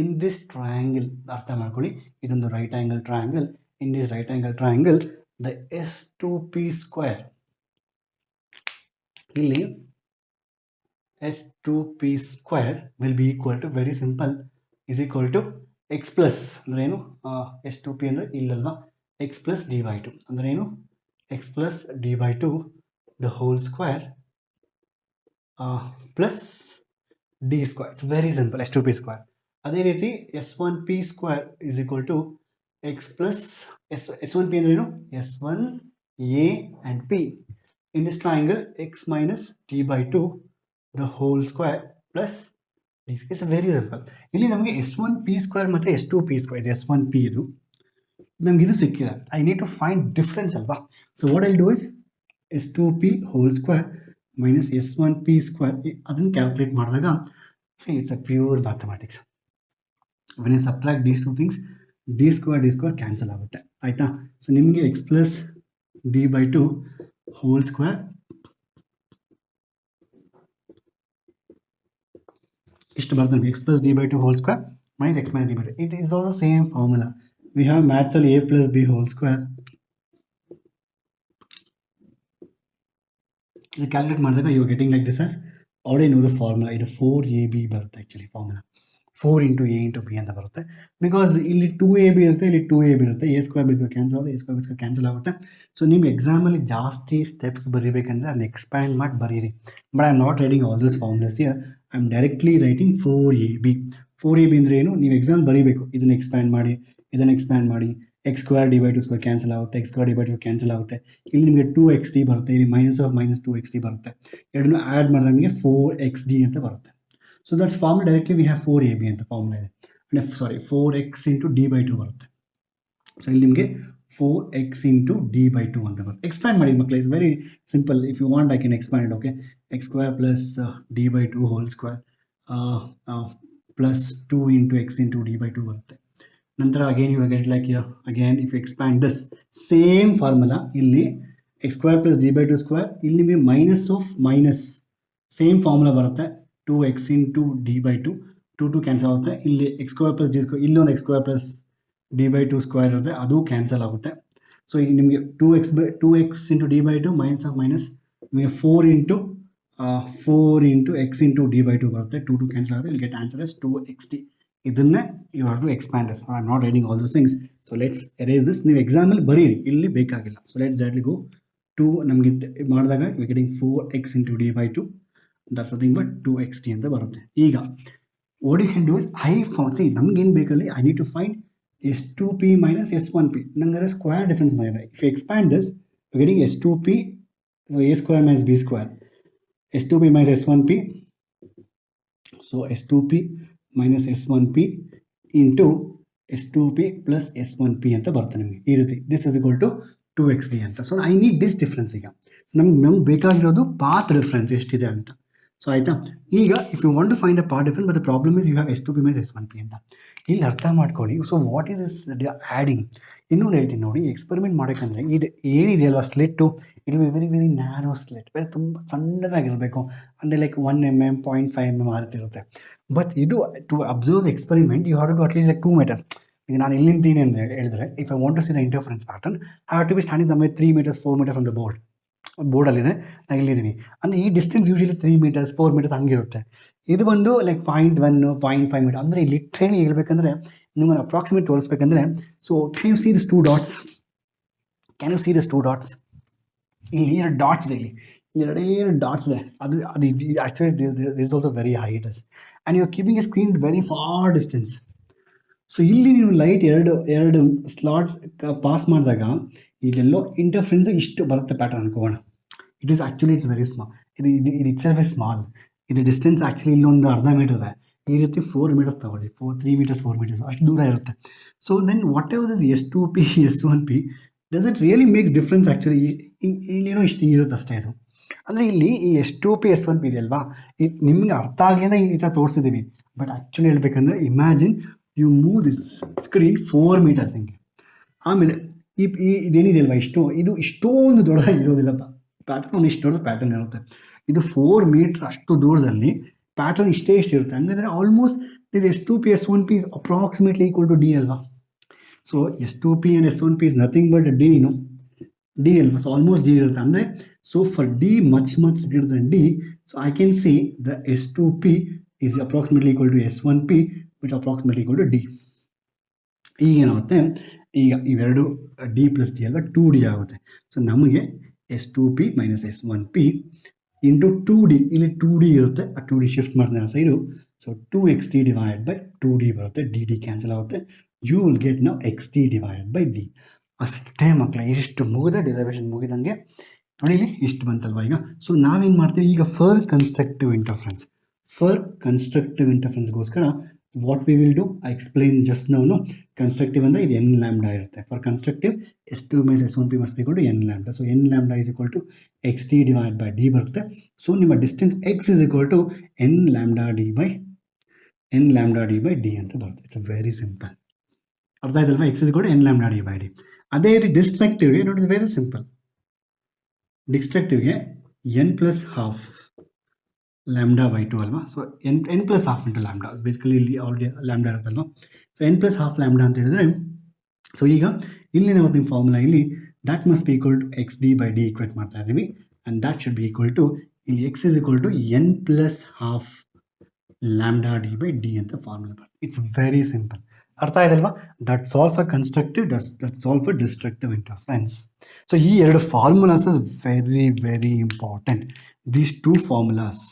in this triangle ಅರ್ಥ ಮಾಡ್ಕೊಳ್ಳಿ, ಇದೊಂದು right angle triangle. In this right angle triangle the S2P square, ಇಲ್ಲಿ S2p square will be equal to, very simple, is equal to x plus ಅಂದ್ರೆ ಏನು, S2p ಅಂದ್ರೆ ಇಲ್ಲಲ್ವಾ, x plus d by 2 ಅಂದ್ರೆ ಏನು, x plus d by 2 the whole square plus d square. It's very simple, S2p square. ಅದೇ ರೀತಿ S1p square is equal to x plus S1p ಅಂದ್ರೆ ಏನು, S1a and p in this triangle x minus d by 2 the whole square plus d. It's very simple. ಇಲ್ಲಿ ನಮಗೆ S1p square ಮತ್ತೆ S2p square ಇದೆ, S1p ಇದು ನಮಗೆ ಇದು ಸಿಕ್ಕಿದೆ. I need to find difference ಅಲ್ವಾ. So what I'll do is S2p whole square minus S1p square, ಅದನ್ನು ಕ್ಯಾಲ್ಕುಲೇಟ್ ಮಾಡಿದಾಗ, see, it's a pure mathematics. When I subtract these two things, d square cancel ಆಗುತ್ತೆ ಆಯ್ತಾ. So ನಿಮಗೆ x plus d by 2 whole square ಇಷ್ಟು ಬರ್ತದೆ, x plus d by 2 whole square minus x minus d by 2. It is also same formula. We have maths ಅಲ್ಲಿ a plus b whole square. ಇದು calculate ಮಾಡಿದಾಗ you getting like this as already know the formula. ಇದು 4ab ಬರುತ್ತೆ actually formula, 4 into a into b ಅಂತ ಬರುತ್ತೆ. Because ಇಲ್ಲಿ 2ab ಇರುತ್ತೆ, ಇಲ್ಲಿ 2ab ಇರುತ್ತೆ, a square B square cancel ಆಗುತ್ತೆ, a square B square cancel ಆಗುತ್ತೆ. ಸೊ ನಿಮ್ಮ ಎಕ್ಸಾಮಲ್ಲಿ ಜಾಸ್ತಿ ಸ್ಟೆಪ್ಸ್ ಬರೀಬೇಕಂದ್ರೆ ಅದನ್ನ ಎಕ್ಸ್ಪ್ಯಾಂಡ್ ಮಾಡಿ ಬರೀರಿ. But I am not writing all this formulas here, I am directly writing 4ab. 4ab ಅಂದರೆ ಏನು, ನೀವು ಎಕ್ಸಾಮ್ ಬರೀಬೇಕು, ಇದನ್ನು ಎಕ್ಸ್ಪ್ಯಾಂಡ್ ಮಾಡಿ, ಇದನ್ನು ಎಕ್ಸ್ಪ್ಯಾಂಡ್ ಮಾಡಿ, x square D by 2 square cancel ಆಗುತ್ತೆ, x square D by 2 cancel ಆಗುತ್ತೆ. ಇಲ್ಲಿ ನಿಮಗೆ 2xd ಬರುತ್ತೆ, ಇಲ್ಲಿ ಮೈನಸ್ ಆಫ್ ಮೈನಸ್ 2xd ಬರುತ್ತೆ. ಎರಡನ್ನೂ ಆ್ಯಡ್ ಮಾಡಿದಾಗ ನಿಮಗೆ 4xd ಅಂತ ಬರುತ್ತೆ. So that's formula directly we have 4ab ಅಂತ ಫಾರ್ಮುಲಾ ಇದೆ. ಸಾರಿ 4x ಇಂಟು ಡಿ ಬೈ 2 ಬರುತ್ತೆ. ಸೊ ಇಲ್ಲಿ ನಿಮಗೆ 4x ಇಂಟು ಡಿ ಬೈ 2 ಅಂತ ಬರುತ್ತೆ. ಎಕ್ಸ್ಪ್ಯಾಂಡ್ ಮಾಡಿ ಮಕ್ಕಳು, it's very simple. If you want I can expand it. Okay, x square plus d by 2 whole square plus 2 into x into D by 2 ಬರುತ್ತೆ. ನಂತರ again you get like again if you expand this same formula, ಇಲ್ಲಿ x square plus d by 2 square, ಇಲ್ಲಿ ನಿಮಗೆ minus of minus same formula ಬರುತ್ತೆ, 2x into D by 2, 2 cancel ಆಗುತ್ತೆ. ಇಲ್ಲಿ x square plus d square, ಇಲ್ಲೊಂದು x square plus d by 2 square ಇರುತ್ತೆ, ಅದು cancel ಆಗುತ್ತೆ. ಸೊ ಈಗ ನಿಮಗೆ 2x into D by 2 minus of minus ನಿಮಗೆ 4 into x into D by 2 ಬರುತ್ತೆ, 2 ಕ್ಯಾನ್ಸಲ್ ಆಗುತ್ತೆ. ಇಲ್ಲಿ ಗೆಟ್ ಆನ್ಸರ್ ಇಸ್ 2xt. ಇದನ್ನೇ you have to expand this. I am not writing all those things. So let's erase this. ನೀವು ಎಕ್ಸಾಮಲ್ಲಿ ಬರೀರಿ, ಇಲ್ಲಿ ಬೇಕಾಗಿಲ್ಲ. So let's directly go to, ನಮಗೆ ಮಾಡಿದಾಗ we getting 4x into D by 2, that's nothing but 2xt ಅಂತ ಬರುತ್ತೆ. ಈಗ what you can do is I found, see ನಮ್ಗೇನು ಬೇಕಲ್ಲಿ, I need to find S2p minus S1p. ನಂಗೆ ಸ್ಕ್ವೇರ್ ಡಿಫ್ರೆನ್ಸ್ ಮಾಡಿದ್ರೆ, if you expand this you getting S2p, so a square minus b square, S2p minus S1p, so S2p minus S1p into S2p plus S1p ಅಂತ ಬರುತ್ತೆ ನಿಮಗೆ ಈ ರೀತಿ. This is equal to 2xd ಅಂತ. So I need this difference. ಈಗ ನಮ್ಗೆ ಬೇಕಾಗಿರೋದು path difference ಎಷ್ಟಿದೆ ಅಂತ. ಸೊ ಆಯಿತಾ, ಈಗ if you want to find a path difference, but the problem is you have S2p minus S1p ಅಂತ. ಇಲ್ಲಿ ಅರ್ಥ ಮಾಡ್ಕೊಳ್ಳಿ. So what is this adding? ಇನ್ನೊಂದು ಹೇಳ್ತೀನಿ ನೋಡಿ, ಎಕ್ಸ್ಪೆರಿಮೆಂಟ್ ಮಾಡೋಕ್ಕಂದ್ರೆ ಇದು ಏನಿದೆಯಲ್ವ slit, it will very very narrow slit, very ತುಂಬ ಸಣ್ಣದಾಗಿರಬೇಕು, ಅಂದರೆ ಲೈಕ್ 1 mm 0.5 mm ಆ ರೀತಿ ಇರುತ್ತೆ. ಬಟ್ ಇದು to observe the experiment you have to at least like 2 meters. ಈಗ ನಾನು ಇಲ್ಲಿಂತೀನಿ ಅಂತ ಹೇಳಿದ್ರೆ, if I want to see the interference pattern, I have to be standing somewhere 3 meters 4 meters from the ಬೋರ್ಡಲ್ಲಿದೆ, ನಾನು ಇಲ್ಲಿದ್ದೀನಿ ಅಂದರೆ ಈ ಡಿಸ್ಟೆನ್ಸ್ ಯೂಶಲಿ 3 meters 4 meters ಹಂಗಿರುತ್ತೆ. ಇದು ಬಂದು ಲೈಕ್ 0.1 0.5 meter, ಅಂದರೆ ಲಿಟ್ರಲಿ ಹೇಳ್ಬೇಕಂದ್ರೆ ನಿಮಗೆ ಅಪ್ರಾಕ್ಸಿಮೇಟ್ ತೋರಿಸ್ಬೇಕಂದ್ರೆ, so can you see this 2 dots? Can you see this 2 dots? ಇಲ್ಲಿ 2 ಡಾಟ್ಸ್ ಇದೆ, ಇಲ್ಲಿ ಎರಡೇ ಡಾಟ್ಸ್ ಇದೆ. ಅದು actually this also very high it is, and you are keeping a screen very far distance. So ಇಲ್ಲಿ ನೀವು light ಎರಡು slots pass ಮಾಡಿದಾಗ ಇಲ್ಲೆಲ್ಲೋ ಇಂಟರ್ಫರೆನ್ಸ್ ಇಷ್ಟು ಬರುತ್ತೆ ಪ್ಯಾಟರ್ನ್ ಅನ್ಕೋಣ. It's very small. ಇದು ಇಟ್ ಸೆಲ್ಫ್ ಇಸ್ ಸ್ಮಾಲ್. ಇದು ಡಿಸ್ಟೆನ್ಸ್ ಆ್ಯಕ್ಚುಲಿ ಇಲ್ಲೊಂದು ಅರ್ಧ ಮೀಟರ್ ಇದೆ, ಈ ರೀತಿ 4 meters ತಗೊಳ್ಳಿ, 3 meters 4 meters ಅಷ್ಟು ದೂರ ಇರುತ್ತೆ. So then whatever this S2p S1p does it really makes difference? Actually ಇಲ್ಲೇನೋ ಇಷ್ಟು ಇರುತ್ತೆ ಅಷ್ಟೇ. ಇದು ಅಂದರೆ ಇಲ್ಲಿ ಈ S2p S1p ಇದೆಯಲ್ವಾ, ನಿಮ್ಗೆ ಅರ್ಥ ಆಗಲಿ ಅಂತ ಈ ಥರ ತೋರಿಸಿದ್ದೀವಿ. ಬಟ್ ಆ್ಯಕ್ಚುಲಿ ಹೇಳ್ಬೇಕಂದ್ರೆ imagine you move this screen 4 meters ಹಿಂಗೆ, ಆಮೇಲೆ ಇದೇನಿದೆಯಲ್ವಾ ಇದು ಇಷ್ಟೊಂದು ದೊಡ್ಡದಾಗಿರೋದಿಲ್ಲ ಪ್ಯಾಟರ್ನ್, ಇಷ್ಟು ದೊಡ್ಡ ಪ್ಯಾಟರ್ನ್ ಇರುತ್ತೆ. ಇದು 4 meter ಅಷ್ಟು ದೂರದಲ್ಲಿ ಪ್ಯಾಟರ್ನ್ ಇಷ್ಟೇ ಇರುತ್ತೆ. ಹಂಗಂದರೆ almost this S2p S1p is approximately equal to D ಅಲ್ವಾ. So S2p and S1p is nothing but D, D ಅಲ್ವಾ. ಸೊ ಆಲ್ಮೋಸ್ಟ್ ಡಿ ಇರುತ್ತೆ. ಅಂದರೆ so for D much greater than D So I can say the S2P is approximately equal to S1P, which approximately equal to D. ಈಗ ಏನಾಗುತ್ತೆ, ಈಗ ಇವೆರಡು D plus D ಅಲ್ವಾ, 2D ಆಗುತ್ತೆ. So ನಮಗೆ S2P minus S1P into 2D, ಇಲ್ಲಿ 2D ಇರುತ್ತೆ, ಆ 2D ಶಿಫ್ಟ್ ಮಾಡ್ತೀನಿ ಆ side. So 2xt divide by 2D ಬರುತ್ತೆ, ಡಿ ಕ್ಯಾನ್ಸಲ್ ಆಗುತ್ತೆ. ಯು ವಿಲ್ ಗೆಟ್ ನಾವು xt ಡಿವೈಡ್ ಬೈ ಡಿ. ಅಷ್ಟೇ ಮಕ್ಕಳ, ಇಷ್ಟು ಮುಗಿದ ಡಿರೈವೇಷನ್ ಮುಗಿದಂಗೆ. ನೋಡಿ ಇಲ್ಲಿ ಇಷ್ಟು ಬಂತಲ್ವ ಈಗ. ಸೊ ನಾವೇನು ಮಾಡ್ತೀವಿ ಈಗ, ಫರ್ ಕನ್ಸ್ಟ್ರಕ್ಟಿವ್ ಇಂಟರ್ಫರೆನ್ಸ್ಗೋಸ್ಕರ what we will do, I explain just ನಾವು. ಕನ್ಸ್ಟ್ರಕ್ಟಿವ್ ಅಂದರೆ ಇದು n ಲ್ಯಾಂಬ್ಡಾ ಇರುತ್ತೆ. For constructive S2 minus S1P must equal to n lambda. So n lambda is equal to xt divide by D ಬರುತ್ತೆ. So ನಿಮ್ಮ distance x is equal to n lambda D by D ಅಂತ ಬರುತ್ತೆ. It's very simple. ಅರ್ಥ ಆಯ್ತಲ್ವಾ? x is equal to n lambda D by D. ಅದೇ ರೀತಿ ಡಿಸ್ಟ್ರಕ್ಟಿವ್ಗೆ ನೋಡಿ, ವೆರಿ ಸಿಂಪಲ್. ಡಿಸ್ಟ್ರಕ್ಟಿವ್ಗೆ n plus half lambda by 2 ಅಲ್ವಾ. So n plus half into lambda, basically ಇಲ್ಲಿ ಆಲ್ರೆಡಿ ಲ್ಯಾಂಬ್ಡಾ ಇರುತ್ತಲ್ವ. So n plus half lambda ಅಂತ ಹೇಳಿದ್ರೆ, ಸೊ ಈಗ ಇಲ್ಲಿ ನಾವು ನಿಮ್ಮ ಫಾರ್ಮುಲಾ ಇಲ್ಲಿ that must be equal to X D by D equate ಮಾಡ್ತಾ ಇದ್ದೀವಿ. And that should be equal to ಇಲ್ಲಿ X is equal to n plus half lambda D by D ಅಂತ ಫಾರ್ಮುಲಾ ಬರುತ್ತೆ. It's very simple. ಅರ್ಥ ಆಯ್ತಲ್ವಾ? That's all for constructive, that's all for destructive interference. So ಈ ಎರಡು formulas is very very important, these two formulas.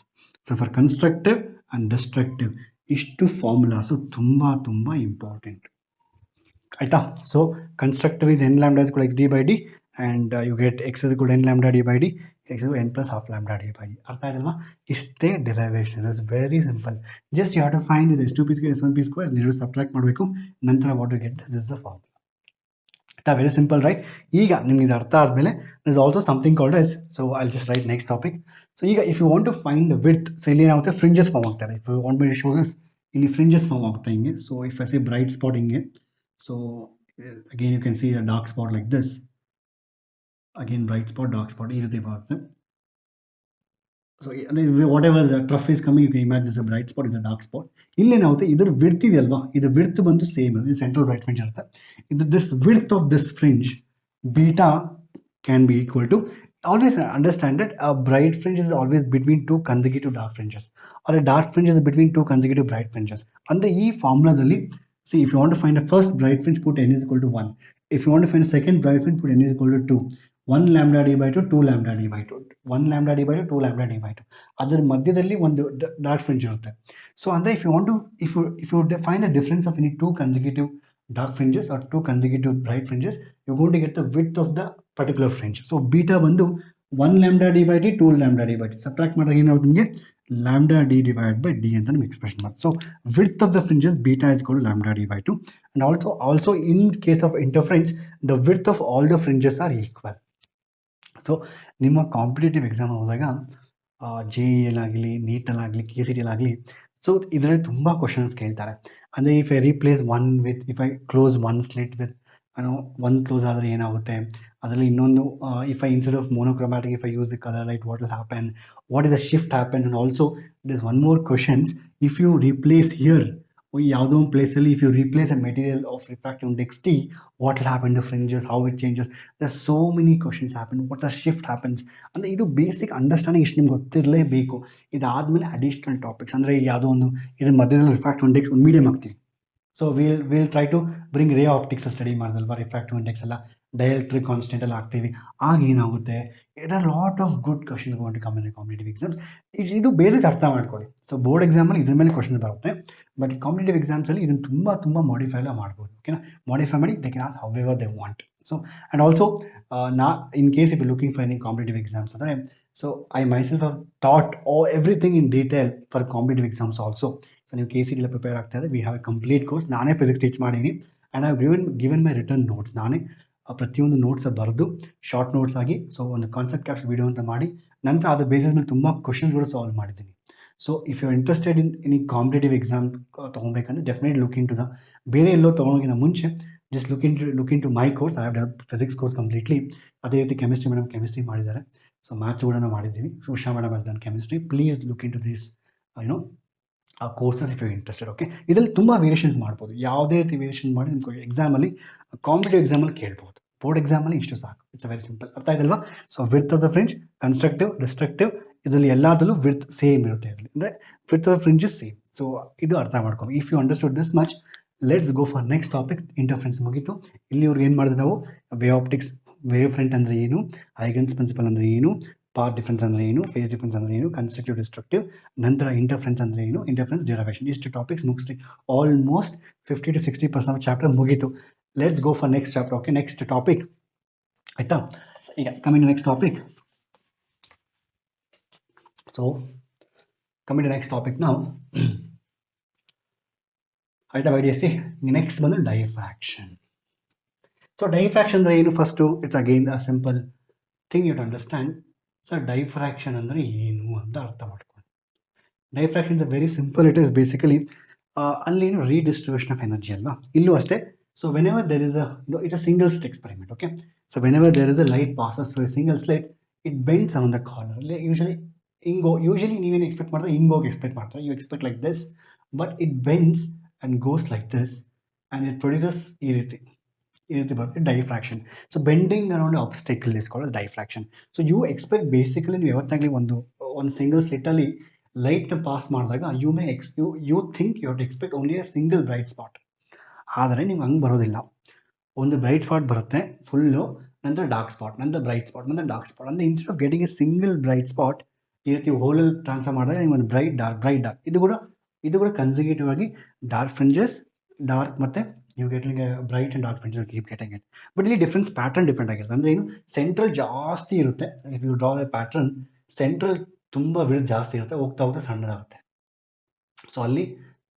So for constructive and destructive ಇಷ್ಟು formulas ತುಂಬ ತುಂಬ important, ಆಯಿತಾ? So constructive is n lambda is equal x D by d, and you get x is equal n lambda D by d, x n plus half lambda D by d. ಅರ್ಥ ಆಯ್ತಲ್ವಾ? ಇಷ್ಟೇ derivation. Is very simple. Just you have to find is S2P square S1P square, ನೀವು subtract ಮಾಡಬೇಕು. ನಂತರ what you get this the formula. ಆಯ್ತಾ? Very simple, right? ಈಗ ನಿಮ್ಗೆ ಇದು ಅರ್ಥ ಆದಮೇಲೆ is also something called S, so I just write next topic. So ಈಗ if you want to find width, so ಇಲ್ಲಿ ಏನಾಗುತ್ತೆ, ಫ್ರಿಂಜಸ್ ಫಾರ್ಮ್ ಆಗ್ತಾರೆ. If you want me to show this, ಇಲ್ಲಿ ಫ್ರಿಂಜಸ್ ಫಾರ್ಮ್ ಆಗುತ್ತೆ ಹಿಂಗೆ. So if I see bright spot ಹಿಂಗೆ, so again you can see a dark spot like this. Again bright spot, dark spot ಈ ರೀತಿ ಬರುತ್ತೆ. So whatever the trough is coming, you can imagine this a bright spot, is a dark spot. ಇಲ್ಲೇನಾಗುತ್ತೆ, ಇದ್ರ width ಇದೆಯಲ್ವಾ, ಇದು width ಬಂದು same, ಇದು central bright fringe ಇರುತ್ತೆ. ಇದು this width of this fringe beta can be equal to, always understand that a bright fringe is always between two consecutive dark fringes, or a dark fringe is between two consecutive bright fringes. And the formula dalli, see, if you want to find a first bright fringe, put n is equal to 1. If you want to find a second bright fringe, put n is equal to 2. 1 lambda d by 2, 2 lambda d by 2, 1 lambda d by 2, 2 lambda d by 2. ಅದರ ಮಧ್ಯದಲ್ಲಿ ಒಂದು dark fringe ಇರುತ್ತೆ. So ಅಂದರೆ if you want to, if you find the difference of any two consecutive dark fringes or two consecutive bright fringes, you're going to get the width of the particular fringe. So beta ಬಂದು 1 lambda d by d, 2 lambda d by d. Subtract ಮಾಡಿದಾಗ ಏನಾಗುತ್ತೆ ನಿಮಗೆ, lambda d divided by d ಅಂತ ನಿಮಗೆ expression ಮಾಡಿ. So width of the fringes beta is equal to lambda d by 2. And also in case of interference, the width of all the fringes are equal. So ನಿಮ್ಮ competitive exam ಹೋದಾಗ JEE ನೀಟಲ್ಲಾಗಲಿ KCT so ಇದರಲ್ಲಿ ತುಂಬ questions ಕೇಳ್ತಾರೆ. ಅಂದರೆ if I replace one with, if I close one slit with, one close ಆದರೆ ಏನಾಗುತ್ತೆ, ಅದರಲ್ಲಿ ಇನ್ನೊಂದು if I instead of monochromatic, if I use the colour light, what will happen, what is the shift happens. And also it is one more questions, if you replace here ಯಾವುದೋ ಒಂದು ಪ್ಲೇಸಲ್ಲಿ, if you replace a material of refractive index T, what will happen the fringes, how it changes, the so many questions happen, what the shift happens. ಅಂದರೆ ಇದು basic understanding ಇಷ್ಟು ನಿಮ್ಗೆ ಗೊತ್ತಿರಲೇಬೇಕು. ಇದಾದಮೇಲೆ additional topics, ಅಂದರೆ ಯಾವುದೋ ಒಂದು ಇದ್ರ ಮಧ್ಯದಲ್ಲಿ ರಿಫ್ರಾಕ್ಟಿವ್ ಇಂಡೆಕ್ಸ್ ಒಂದು ಮೀಡಿಯಮ್ ಆಗ್ತೀವಿ. So will try to bring ray optics study ಮಾಡಿದಲ್ವಾ, ರಿಫ್ರಾಕ್ಟಿವ್ ಇಂಡೆಕ್ಸ್ ಎಲ್ಲ ಡೈಎಲೆಕ್ಟ್ರಿಕ್ ಕಾನ್ಸ್ಟೆಂಟ್ ಎಲ್ಲ ಹಾಕ್ತೀವಿ. ಆಗ ಏನಾಗುತ್ತೆ, it are lot of good questions going to come in the competitive exams. ಇದು ಬೇಸಿಕ್ ಅರ್ಥ ಮಾಡ್ಕೊಳ್ಳಿ. ಸೊ ಬೋರ್ಡ್ ಎಕ್ಸಾಮಲ್ಲಿ ಇದ್ರ ಮೇಲೆ ಕ್ವಶನ್ ಬರುತ್ತೆ, ಬಟ್ ಕಾಂಪಿಟೇಟಿವ್ ಎಕ್ಸಾಮ್ಸಲ್ಲಿ ಇದನ್ನು ತುಂಬ ಮಾಡಿಫೈ ಎಲ್ಲ ಮಾಡ್ಬೋದು. ಓಕೆನಾ, ಮಾಡಿಫೈ ಮಾಡಿ they can ask however they want. So and also in case if you looking for any competitive exams ಅಂದರೆ, so I myself have thought everything in detail for competitive exams also. So ನೀವು KCT ಎಲ್ಲ prepare ಆಗ್ತಾ ಇದ್ದರೆ, we have a complete course. ನಾನೇ physics teach ಮಾಡೀನಿ, and I have given my return notes. ನಾನೇ ಪ್ರತಿಯೊಂದು notes ಬರೆದು ಶಾರ್ಟ್ ನೋಟ್ಸ್ ಆಗಿ, ಸೊ ಒಂದು ಕಾನ್ಸೆಪ್ಟ್ ಕ್ಲಾಸ್ ವಿಡಿಯೋ ಅಂತ ಮಾಡಿ, ನಂತರ ಅದ್ರ ಬೇಸಿಸ್ ಮೇಲೆ ತುಂಬ ಕ್ವಶನ್ಸ್ಗಳು ಸಾಲ್ವ್ ಮಾಡಿದ್ದೀನಿ. So if you are interested in any competitive exam ತೊಗೊಬೇಕಂದ್ರೆ, definitely look into the, ಬೇರೆ ಎಲ್ಲೋ ತೊಗೊಳೋಗಿನ ಮುಂಚೆ just look into my course. I have done physics course completely. ಅದೇ ರೀತಿ ಕೆಮಿಸ್ಟ್ರಿ ಮೇಡಮ್ ಕೆಮಿಸ್ಟ್ರಿ ಮಾಡಿದ್ದಾರೆ. ಸೊ ಮ್ಯಾಥ್ಸ್ ಕೂಡ ಮಾಡಿದ್ದೀವಿ. Usha madam has done chemistry. Please look into this ಆ courses if you interested. Okay, ಇದರಲ್ಲಿ ತುಂಬ ವೇರಿಯೇಷನ್ಸ್ ಮಾಡ್ಬೋದು. ಯಾವುದೇ ರೀತಿ ವೇರಿಯೇಷನ್ ಮಾಡಿ ನಿಮ್ಗೆ ಎಕ್ಸಾಮಲ್ಲಿ, ಕಾಂಪಿಟೇಟಿವ್ ಎಕ್ಸಾಮಲ್ಲಿ ಕೇಳ್ಬೋದು. ಬೋರ್ಡ್ ಎಕ್ಸಾಮಲ್ಲಿ ಇಷ್ಟು ಸಾಕು. It's very simple. ಅರ್ಥ ಆಯ್ತಲ್ವಾ? So width of the fringe, constructive, destructive, ಇದರಲ್ಲಿ ಎಲ್ಲದರಲ್ಲೂ ವಿಡ್ತ್ ಸೇಮ್ ಇರುತ್ತೆ, ಇದರಲ್ಲಿ ಅಂದರೆ width of fringes same. So ಇದು ಅರ್ಥ ಮಾಡ್ಕೊಂಡು if you understood this much, let's go for next topic. Interference ಮುಗೀತು. ಇಲ್ಲಿವ್ರಿಗೆ ಏನು ಮಾಡಿದ್ರೆ ನಾವು ವೇವ್ ಆಪ್ಟಿಕ್ಸ್, ವೇವ್ ಫ್ರಂಟ್ ಅಂದರೆ ಏನು, ಹೈಗನ್ಸ್ ಪ್ರಿನ್ಸಿಪಲ್ ಅಂದರೆ ಏನು, ಪಾತ್ ಡಿಫರೆನ್ಸ್ ಅಂದರೆ ಏನು, ಫೇಸ್ ಡಿಫರೆನ್ಸ್ ಅಂದರೆ ಏನು, ಕನ್ಸ್ಟ್ರಕ್ಟಿವ್ ಡಿಸ್ಟ್ರಕ್ಟಿವ್, ನಂತರ ಇಂಟರ್ಫರೆನ್ಸ್ ಅಂದರೆ ಏನು, ಇಂಟರ್ಫರೆನ್ಸ್ ಡೆರಿವೇಷನ್, ಇಷ್ಟು ಟಾಪಿಕ್ಸ್ ಮುಗಿಸ್ತೀವಿ. ಆಲ್ಮೋಸ್ಟ್ 50 to 60% ಆಫ್ ಚಾಪ್ಟರ್ ಮುಗೀತು. Let's go for next chapter. Okay, next topic ಆಯ್ತಾ. ಈಗ coming next topic. So coming to next topic ನಾವು ಆಯ್ತಾ YDSE. ನೆಕ್ಸ್ಟ್ ಬಂದು ಡೈಫ್ರಾಕ್ಷನ್. ಸೊ ಡೈಫ್ರಾಕ್ಷನ್ ಅಂದರೆ ಏನು? First it's again a simple thing you to understand. Sir diffraction ಅಂದರೆ ಏನು ಅಂತ ಅರ್ಥ ಮಾಡ್ಕೊಂಡು, diffraction is very simple. It is basically ಅಲ್ಲೇನು ರೀಡಿಸ್ಟ್ರಿಬ್ಯೂಷನ್ ಆಫ್ ಎನರ್ಜಿ ಅಲ್ವಾ, ಇಲ್ಲೂ ಅಷ್ಟೇ. So whenever there is it's a single slit experiment. Okay, so whenever there is a light passes through a single slit, it bends on the corner. Usually ನೀವೇನು expect ಮಾಡ್ತಾರೆ, ಹಿಂಗೋಗಿ expect ಮಾಡ್ತಾರೆ. You expect like this, but it bends and goes like this and it produces ಈ ರೀತಿ ಬರುತ್ತೆ diffraction. So bending around obstacle is called diffraction. So you expect basically ನೀವು ಯಾವತ್ತಾಗಲಿ ಒಂದು ಸಿಂಗಲ್ ಸ್ಲಿಟ್ಟಲ್ಲಿ ಲೈಟ್ನ ಪಾಸ್ ಮಾಡಿದಾಗ you think you have to expect only a single bright spot. ಆದರೆ ನಿಮ್ಗೆ ಹಂಗೆ ಬರೋದಿಲ್ಲ. ಒಂದು ಬ್ರೈಟ್ ಸ್ಪಾಟ್ ಬರುತ್ತೆ ಫುಲ್ಲು, ನಂತರ ಡಾರ್ಕ್ ಸ್ಪಾಟ್, ನಂತರ ಬ್ರೈಟ್ ಸ್ಪಾಟ್, ನಂತರ ಡಾರ್ಕ್ ಸ್ಪಾಟ್. ಅಂದರೆ instead of getting a single bright spot ಈ ರೀತಿ ಹೋಲಲ್ಲಿ ಟ್ರಾನ್ಸ್ಫರ್ ಮಾಡಿದಾಗ ನಿಮ್ಗೆ ಒಂದು ಬ್ರೈಟ್ ಡಾರ್ಕ್ ಇದು ಕೂಡ ಕನ್ಸಿಕ್ಯೂಟಿವ್ ಆಗಿ ಡಾರ್ಕ್ ಫ್ರಿಂಜಸ್, ಡಾರ್ಕ್ ಮತ್ತು ನೀವು getting bright and dark fringes keep getting it. But ಇಲ್ಲಿ ಪ್ಯಾಟರ್ನ್ ಡಿಫ್ರೆಂಟ್ ಆಗಿರುತ್ತೆ. ಅಂದರೆ ಏನು, ಸೆಂಟ್ರಲ್ ಜಾಸ್ತಿ ಇರುತ್ತೆ. If you draw a pattern, central ತುಂಬ ವಿಡ್ತ್ ಜಾಸ್ತಿ ಇರುತ್ತೆ, ಹೋಗ್ತಾ ಹೋಗ್ತಾ ಸಣ್ಣದಾಗುತ್ತೆ. ಸೊ ಅಲ್ಲಿ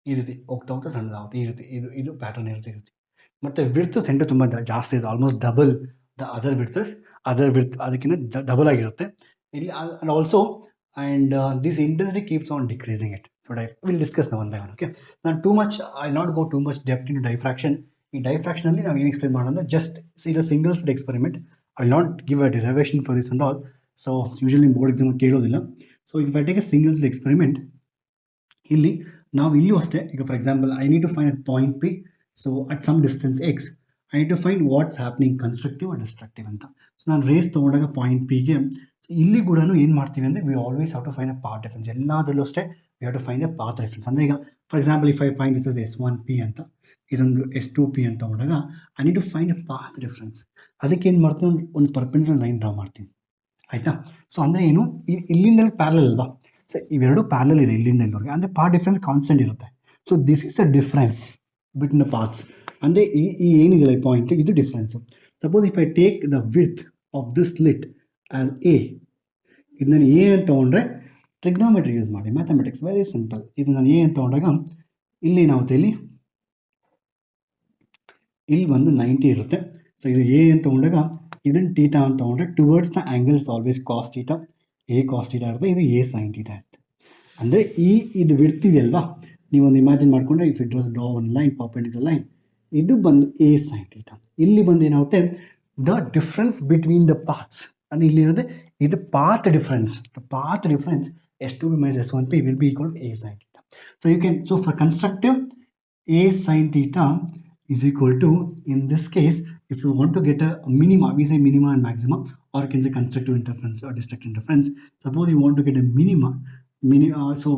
ಈ ರೀತಿ ಹೋಗ್ತಾ ಸಣ್ಣದಾಗುತ್ತೆ, ಈ ರೀತಿ ಇದು ಪ್ಯಾಟರ್ನ್ ಇರುತ್ತೆ. ಮತ್ತು ವಿಡ್ತ್ ಸೆಂಟರ್ ತುಂಬ ಜಾಸ್ತಿ ಇದೆ, almost double the other width ಅದಕ್ಕಿಂತ ಡಬಲ್ ಆಗಿರುತ್ತೆ ಇಲ್ಲಿ. And also this intensity keeps on decreasing it. So we'll discuss now one by one. Okay, now I'll not go too much depth into diffraction. In diffraction only now explain madana, just see the single slit experiment. I will not give a derivation for this and all. So usually board exam kelodilla. So if I take a single slit experiment, ಇಲ್ಲಿ ಅಷ್ಟೇ. ಈಗ for example I need to find at point P. So at some distance X I need to find what's happening constructive or destructive ಅಂತ. So ನಾನು rays ತೊಗೊಂಡಾಗ point Pಗೆ ಇಲ್ಲಿ ಕೂಡ ಏನು ಮಾಡ್ತೀವಿ ಅಂದರೆ we always have to find a path difference. ಎಲ್ಲದರಲ್ಲೂ ಅಷ್ಟೇ we have to find a path difference. ಅಂದರೆ ಈಗ for example if I find this is S1P ಅಂತ, ಇದೊಂದು S2P ಅಂತ ತಗೊಂಡಾಗ I need to find a path difference. ಅದಕ್ಕೆ ಏನು ಮಾಡ್ತೀನಿ, ಒಂದು ಪರ್ಪೆಂಡಿಕ್ಯುಲರ್ ಲೈನ್ ಡ್ರಾ ಮಾಡ್ತೀನಿ ಆಯಿತಾ. ಸೊ ಅಂದರೆ ಏನು, ಇಲ್ಲಿಂದ ಪ್ಯಾರಲಲ್ ಅಲ್ವಾ. ಸೊ ಇವೆರಡು ಪ್ಯಾರಲಲ್ ಇದೆ ಇಲ್ಲಿಂದ ಇಲ್ಲಿವರೆಗೆ, ಅಂದರೆ ಪಾತ್ ಡಿಫರೆನ್ಸ್ ಕಾನ್ಸ್ಟೆಂಟ್ ಇರುತ್ತೆ. So this is the difference between the paths. ಅಂದರೆ ಈ ಏನಿದೆ ಈ ಪಾಯಿಂಟ್, ಇದು difference. Suppose if I take the width of this slit as A, ಇದು ನಾನು A ಅಂತ ತೊಗೊಂಡ್ರೆ ಟ್ರಿಗ್ನೋಮೆಟ್ರಿ ಯೂಸ್ ಮಾಡಿ, ಮ್ಯಾಥಮೆಟಿಕ್ಸ್ ವೆರಿ ಸಿಂಪಲ್. ಇದು ನಾನು A ಅಂತ ತೊಗೊಂಡಾಗ ಇಲ್ಲಿ ಏನಾಗುತ್ತೆ, ಇಲ್ಲಿ ಬಂದು 90 ಇರುತ್ತೆ. ಸೊ ಇದು A ಅಂತ ತೊಗೊಂಡಾಗ ಇದನ್ನು ಥೀಟಾ ಅಂತ ತೊಗೊಂಡ್ರೆ towards the angle is always cos theta. A cos theta ಇರುತ್ತೆ, ಇದು A ಸೈನ್ ಥೀಟಾ ಇರುತ್ತೆ. ಅಂದರೆ ಇದು ವಿಡ್ತ್ ಇದೆ ಅಲ್ವಾ, ನೀವೊಂದು ಇಮ್ಯಾಜಿನ್ ಮಾಡಿಕೊಂಡ್ರೆ if it was draw one line perpendicular line, ಇದು ಬಂದು A ಸೈನ್ ಥೀಟಾ. ಇಲ್ಲಿ ಬಂದು ಏನಾಗುತ್ತೆ, the difference between the paths. ಅಂದರೆ ಇಲ್ಲಿರೋದೆ ಇದು path difference. S2P minus S1P will be equal to A sin theta. So for constructive, A sin theta is equal to, in this case, if you want to get a minima, we say minima and maxima, or you can say constructive interference or destructive interference. Suppose you want to get a minima, so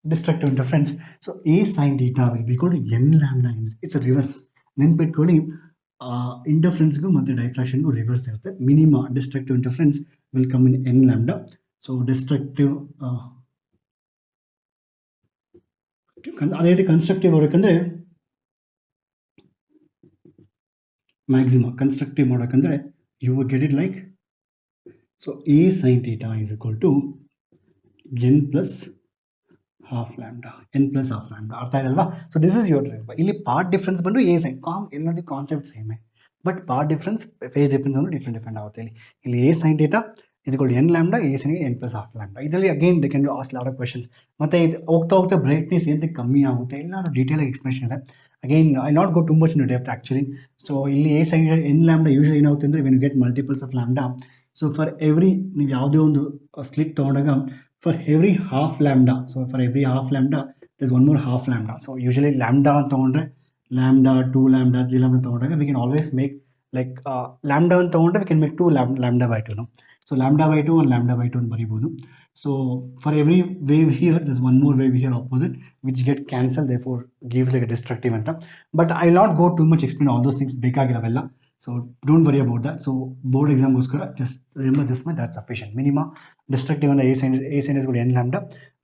destructive interference, so A sin theta will be equal to n lambda. It's a reverse. ನೆನ್ಪಿಟ್ಕೊಳ್ಳಿ, ಇಂಟರ್ಫರೆನ್ಸ್ಗೂ ಮತ್ತು ಡೈಫ್ರಾಕ್ಷನ್ಗೂ reverse ಇರುತ್ತೆ. Minima destructive interference will come in n lambda. So destructive ಅದೇ ರೀತಿ constructive ಮಾಡಬೇಕಂದ್ರೆ maximum. Constructive ಮಾಡೋಕ್ಕಂದ್ರೆ you will get it like, so A sin theta is equal to n plus half lambda. ಅರ್ಥ ಇದಲ್ವಾ? So this is your drive. ಇಲ್ಲಿ part difference ಬಂದು A sin, ಎಲ್ಲದೂ concept ಸೇಮೇ, but part difference, phase difference ಅಂದ್ರೆ different ಆಗುತ್ತೆ. ಇಲ್ಲಿ A sin theta is equal to n lambda, A sin n plus half lambda. ಇದರಲ್ಲಿ again they can ask lot of questions. ಮತ್ತು ಇದು ಹೋಗ್ತಾ ಬ್ರೈಟ್ನೆಸ್ ಎಂತ ಕಮ್ಮಿ ಆಗುತ್ತೆ, ಎಲ್ಲರೂ ಡೀಟೇಲಾಗಿ ಎಕ್ಸ್ಪ್ಲೇಷನ್ ಇದೆ. Again I not go too much in depth actually. So ಇಲ್ಲಿ A sin n lambda usually ಏನಾಗುತ್ತೆ ಅಂದರೆ when you get multiples of lambda, so for every ನೀವು ಯಾವುದೇ ಒಂದು ಸ್ಲಿಟ್ ತೊಗೊಂಡಾಗ for every half lambda, so for every half lambda there is one more half lambda. So usually lambda ಅಂತ ತೊಗೊಂಡ್ರೆ lambda 2 lambda 3 lambda ತೊಗೊಂಡಾಗ we can always make like lambda ಅಂತ ತೊಗೊಂಡ್ರೆ we can make 2 lambda by 2. So lambda by 2 and lambda by 2 ಅಂತ ಬರೀಬೋದು. So for every wave here, there's one more wave here opposite, which get cancelled, therefore gives like a destructive ಅಂತ. But I'll not go too much explain all those things, ಬೇಕಾಗಿರವೆಲ್ಲ. So don't worry about that. So board exam ಗೋಸ್ಕರ just remember this much, that's sufficient. Minima destructive ಅಂದ್ರೆ a sin is equal to n lambda,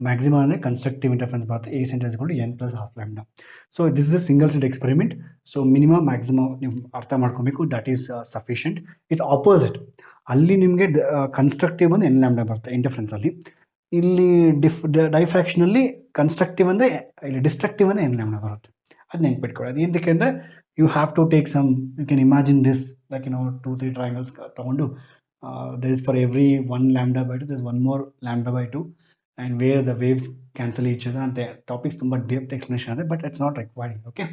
maximum ಅಂದ್ರೆ constructive interference ಬರುತ್ತೆ a sin is equal to n plus half lambda. So this is a single slit experiment. So minima maximum ನೀವು ಅರ್ಥ ಮಾಡ್ಕೊಬೇಕು, that is sufficient. It's opposite. ಅಲ್ಲಿ ನಿಮಗೆ constructive ಬಂದು N lambda ಬರುತ್ತೆ interference ಅಲ್ಲಿ. ಇಲ್ಲಿ ಡೈಫ್ರಾಕ್ಷನ್ ಅಲ್ಲಿ ಕನ್ಸ್ಟ್ರಕ್ಟಿವ್ ಅಂದ್ರೆ ಇಲ್ಲಿ ಡಿಸ್ಟ್ರಕ್ಟಿವ್ ಅಂದ್ರೆ ಎನ್ ಲ್ಯಾಂಬ್ಡಾ ಬರುತ್ತೆ. ಅದು ನೆನ್ಪಿಟ್ಕೊಳ್ಳಿ. ಅದು ಏನಕ್ಕೆ ಅಂದ್ರೆ you have to take some, you can imagine this like 2-3 triangles ತಗೊಂಡು there is for every 1 lambda by 2 there is one more lambda by 2 and where the waves cancel each other ಅಂತ topics ತುಂಬ deep explanation ಇದೆ, but it's not required. Okay,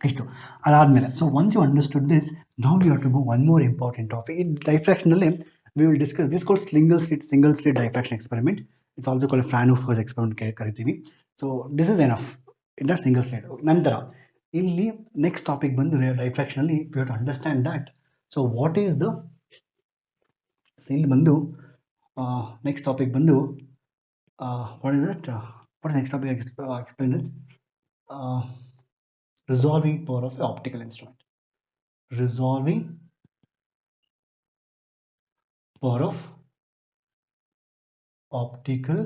ಇಷ್ಟು ಅದಾದಮೇಲೆ so once you understood this, now you have to go one more important topic. ಈ ಡೈಫ್ರಾಕ್ಷನಲ್ಲಿ we will discuss this called single slit diffraction experiment. It's also called Fraunhofer's experiment ಕರಿತೀವಿ. So this is enough in that single slit. ನಂತರ ಇಲ್ಲಿ next topic ಬಂದು ಡೈಫ್ರಾಕ್ಷನಲ್ಲಿ we have to understand that. So what is the, ಇಲ್ಲಿ ಬಂದು next topic ಬಂದು what is that, what is next topic explain it, resolving power of an optical instrument. Resolving power of optical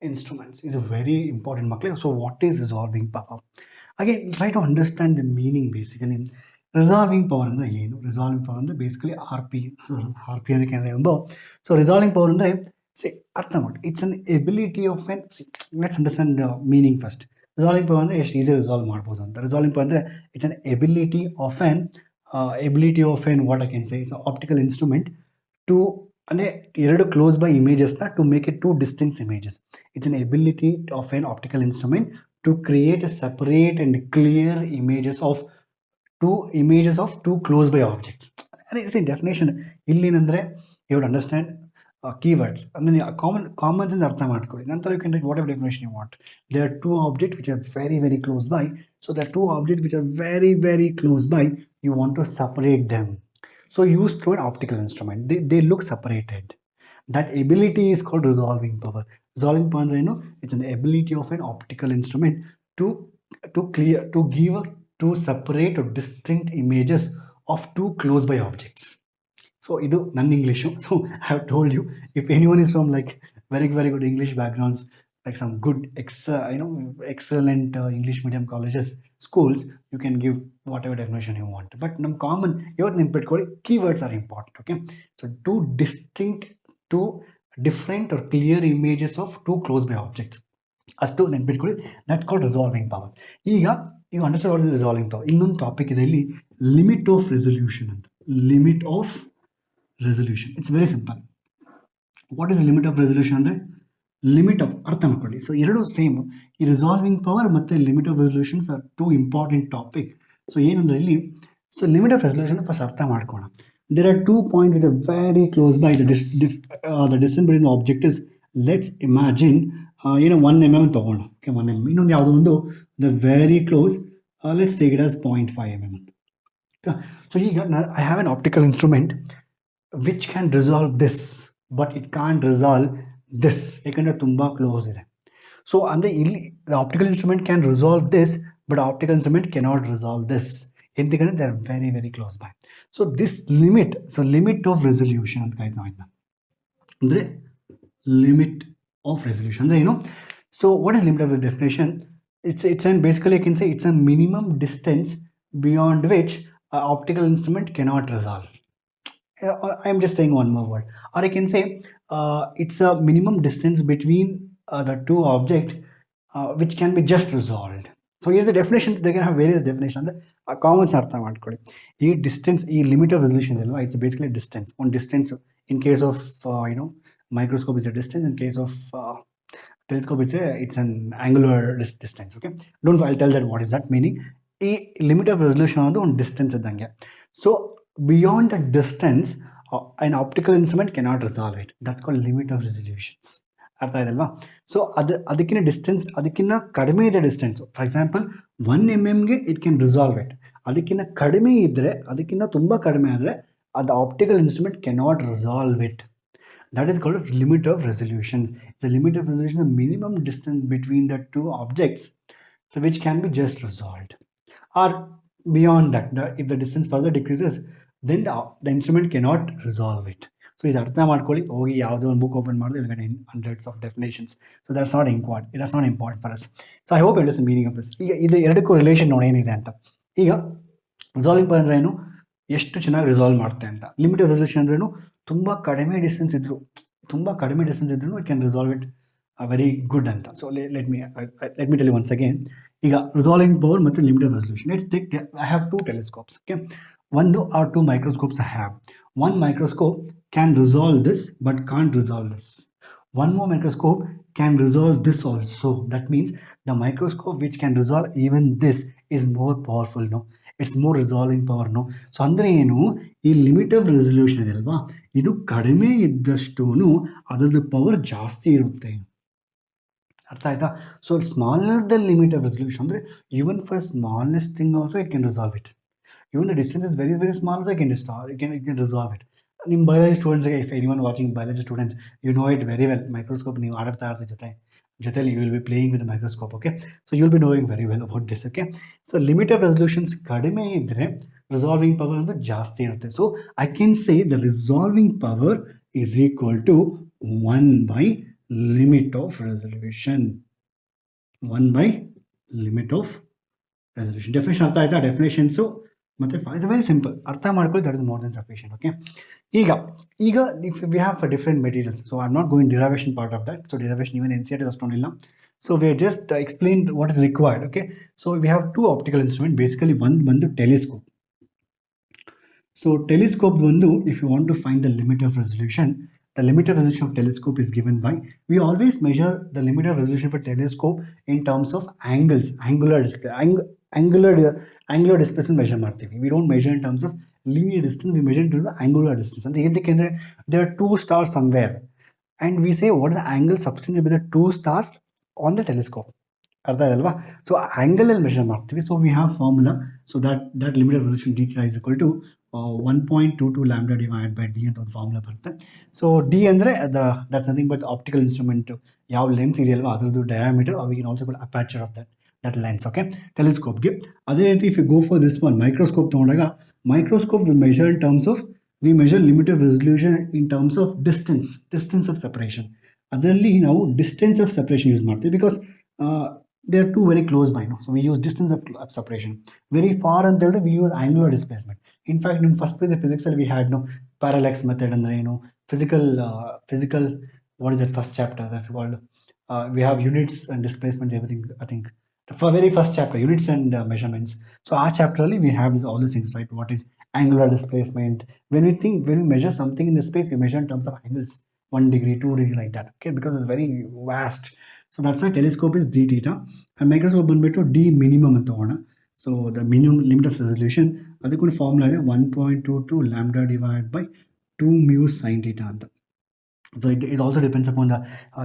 instruments is a very important makle. So what is resolving power? Again, try to understand the meaning basically. Resolving power ಅಂದ್ರೆ ಏನು? Resolving power ಅಂದ್ರೆ basically RP ಅದಕ್ಕೆ remember. So resolving power ಅಂದ್ರೆ ಅರ್ಥ ಮಾಡಿ, it's an ability of an, let's understand the meaning first. Resolving power ಅಂದರೆ ಎಷ್ಟು easy resolve ಮಾಡ್ಬೋದು ಅಂತ. ರಿಸಾಲ್ವಿಂಗ್ ಪವರ್ ಅಂದರೆ it's an ability of an what I can say, it's optical instrument to, ಅಂದರೆ ಎರಡು ಕ್ಲೋಸ್ ಬೈ ಇಮೇಜಸ್ನ to make it two distinct images. It's an ability of an optical instrument to create a separate and clear images of two close by objects. ಅದೇ C definition ಇಲ್ಲೇನಂದರೆ you would understand keywords and then common sense ಅರ್ಥ ಮಾಡ್ಕೊಳ್ಳಿ. ನಂತರ you can write whatever definition you want. There are two objects which are very very close by. So there are two objects which are very very close by. You want to separate them. So use through an optical instrument. They look separated. That ability is called resolving power. Resolving power, it's an ability of an optical instrument to give two separate or distinct images of two close by objects. So idu nan English. So I have told you, if anyone is from like very very good English backgrounds, like some good excellent English medium colleges, schools, you can give whatever definition you want. But nam common yavat neನ್ಪಿಟ್ಕೊಳ್ಳಿ, keywords are important. Okay, so two different or clear images of two close by objects, ಅಷ್ಟು ನೆನ್ಪಿಟ್ಕೊಳ್ಳಿ. that's called resolving power. ಈಗ you understand what is resolving power. ಇನ್ನೊಂದು topic ಇದೆ ಇಲ್ಲಿ, limit of resolution ಅಂತ. Limit of resolution, it's very simple. What is the limit of resolution ಅಂದ್ರೆ limit of, ಅರ್ಥ ಮಾಡ್ಕೊಳ್ಳಿ. ಸೊ ಎರಡು ಸೇಮ್, ಈ ರಿಸಾಲ್ವಿಂಗ್ ಪವರ್ ಮತ್ತು limit of resolutions are two important topic. ಸೊ ಏನಂದ್ರೆ ಇಲ್ಲಿ, so limit of resolution first ಅರ್ಥ ಮಾಡ್ಕೋಣ. There are two points which are very close by. The distance between the object is, let's imagine 1 mm ತಗೋಣ. Okay, 1 mm. ಇನ್ನೊಂದು ಯಾವುದೋ ಒಂದು the very close, let's take it as 0.5 mm. So ಈಗ I have an optical instrument which can resolve this, but it can't resolve this ಯಾಕಂದರೆ ತುಂಬ close ಇದೆ. So ಅಂದರೆ ಇಲ್ಲಿ the optical instrument can resolve this, but the optical instrument cannot resolve this. ఎందుకంటే they are very very close by. So this limit, so limit of resolution ಅಂತ ಕಾಯ್ತಾ ಇದ್ದ ಅಂದರೆ limit of resolution ಅಂದರೆ ಏನು? So what is limit of the definition? It's an basically I can say it's a minimum distance beyond which an optical instrument cannot resolve. I am just saying one more word, or I can say it's a minimum distance between the two objects which can be just resolved. So here's the definition. They can have various definitions. Common ಅರ್ಥ ಮಾಡ್ಕೊಳ್ಳಿ. ಈ distance, ಈ limit of resolution ಅಲ್ವಾ, it's basically distance. ಒಂದು distance in case of microscope is a distance, in case of telescope it's an angular distance. Okay, I'll tell that what is that meaning. ಈ limit of resolution ಅನ್ನೋದು ಒಂದು distance ಇದ್ದಂಗೆ. So beyond the distance, an optical instrument cannot resolve it. That's called limit of resolutions. ಅರ್ಥ ಇದಲ್ವಾ? So ಅದಕ್ಕಿಂತ distance, ಅದಕ್ಕಿಂತ ಕಡಿಮೆ ಇದೆ ಡಿಸ್ಟೆನ್ಸ್. ಫಾರ್ ಎಕ್ಸಾಂಪಲ್ 1 mm ಗೆ ಇಟ್ ಕ್ಯಾನ್ ರಿಸಾಲ್ವ್ ಇಟ್. ಅದಕ್ಕಿಂತ ಕಡಿಮೆ ಇದ್ದರೆ, ಅದಕ್ಕಿಂತ ತುಂಬ ಕಡಿಮೆ ಆದರೆ the optical instrument cannot resolve it. That is called a limit of resolution. The limit of resolution is the minimum distance between the two objects, so which can be just resolved. Or beyond that, if the distance further decreases, then the instrument cannot resolve it. So ಇದು ಅರ್ಥ ಮಾಡ್ಕೊಳ್ಳಿ. ಹೋಗಿ ಯಾವುದೋ ಒಂದು book open ಮಾಡಿದ್ರೆ you'll get hundreds of definitions. So that's not important for us. So I hope you understand the meaning of this. ಈಗ ಇದು ಎರಡಕ್ಕೂ ರಿಲೇಷನ್ ನೋಡಿ ಏನಿದೆ ಅಂತ. ಈಗ ರಿಸಾಲ್ವಿಂಗ್ ಪವರ್ ಅಂದ್ರೆ ಏನು, ಎಷ್ಟು ಚೆನ್ನಾಗಿ ರಿಸಾಲ್ವ್ ಮಾಡುತ್ತೆ ಅಂತ. ಲಿಮಿಟ್ ಆಫ್ ರೆಸಲ್ಯೂಷನ್ ಅಂದ್ರೇನು, ತುಂಬ ಕಡಿಮೆ ಡಿಸ್ಟೆನ್ಸ್ ಇದ್ರು it can resolve it very good ಅಂತ. So let me tell you once again. ಈಗ ರಿಸಾಲ್ವಿಂಗ್ ಪವರ್ ಮತ್ತು limit of resolution. Let's take I have 2 telescopes. Okay, ಒಂದು or 2 microscopes I have. One microscope can resolve this but can't resolve this. One more microscope can resolve this also. That means the microscope which can resolve even this is more powerful, no? It's more resolving power, no? So ಅಂದ್ರೆ ಏನು, ಈ limit of resolution ಇದೆ ಅಲ್ವಾ, ಇದು ಕಡಿಮೆ ಇದ್ದಷ್ಟು ಅದರದ್ದು power ಜಾಸ್ತಿ ಇರುತ್ತೆ. ಅರ್ಥ ಆಯ್ತಾ? So smaller the limit of resolution ಅಂದರೆ even for smallest thing also it can resolve it. Even the distance is very, very small, so it can resolve it. In biology students, if anyone watching biology students, you know it very well. Microscope ನೀವು ಆಡ್ತಾ ಜೊತೆಲಿ you will be playing with the microscope. Okay, so you will be knowing very well about this. Okay, so limit of resolutions ಕಡಿಮೆ ಇದ್ರೆ resolving power ಅಂದ್ರೆ ಜಾಸ್ತಿ ಇರುತ್ತೆ. So I can say the resolving power is equal to 1 by limit of resolution. 1 by limit of resolution. Definition ಅರ್ಥ ಆಯ್ತಾ? Definitions ಮತ್ತೆ ಇದು very simple, ಅರ್ಥ ಮಾಡ್ಕೊಳ್ಳಿ, that is more than sufficient. Okay, ಈಗ if we have four different materials, so I am not going derivation part of that. So derivation even NCERT ಅಷ್ಟೊಂದಿಲ್ಲ. So we are just explain what is required. Okay, so we have 2 optical instrument. Basically ಒಂದು ಬಂದು telescope. So telescope ಬಂದು, if you want to find the limit of resolution, the limit of resolution of telescope is given by, we always measure the limit of resolution for telescope in terms of angles, angular displacement measure ಮಾಡ್ತೀವಿ. We don't measure in terms of linear distance, we measure in terms of angular distance. ಅಂತ ಏನಕ್ಕೆ ಅಂದರೆ there are 2 stars somewhere and we say what is the angle subtended by the 2 stars on the telescope. ಅರ್ಥ ಇದಲ್ವಾ? So ಆ್ಯಂಗಲಲ್ಲಿ measure ಮಾಡ್ತೀವಿ. So we have formula. So that limit of resolution D is equal to 1.22 lambda divide by D ಅಂತ ಒಂದು formula ಬರುತ್ತೆ. So D ಅಂದರೆ that's nothing but optical instrument ಯಾವ lens ಇದೆಯಲ್ವಾ ಅದರದ್ದು diameter, we can also call aperture of that lens. Okay, ಟೆಲಿಸ್ಕೋಪ್ಗೆ. ಅದೇ ರೀತಿ if you go for this one microscope ತೊಗೊಂಡಾಗ, microscope we measure in terms of, we measure limit of resolution in terms of distance of separation. ಅದರಲ್ಲಿ ನಾವು distance of separation use ಮಾಡ್ತೀವಿ because they are two very close by, no? So we use distance of separation. Very far and there we use angular displacement. In fact, in first place of physics we had parallax method and physical what is that first chapter that's called, we have units and displacement, everything. I think the very first chapter, units and measurements. So our chapter we have all these things, right? What is angular displacement? When we measure something in the space, we measure in terms of angles, 1 degree, 2 degree, like that. Okay, because it's very vast. So that's why telescope is d theta and microscope ಬಂದ್ಬಿಟ್ಟು d minimum ಅಂತ ತಗೋಣ. So the minimum limit of resolution ಅದಕ್ಕೊಂದು formula ಇದೆ 1.22 lambda divided by 2 mu sin theta ಅಂತ. So it also depends upon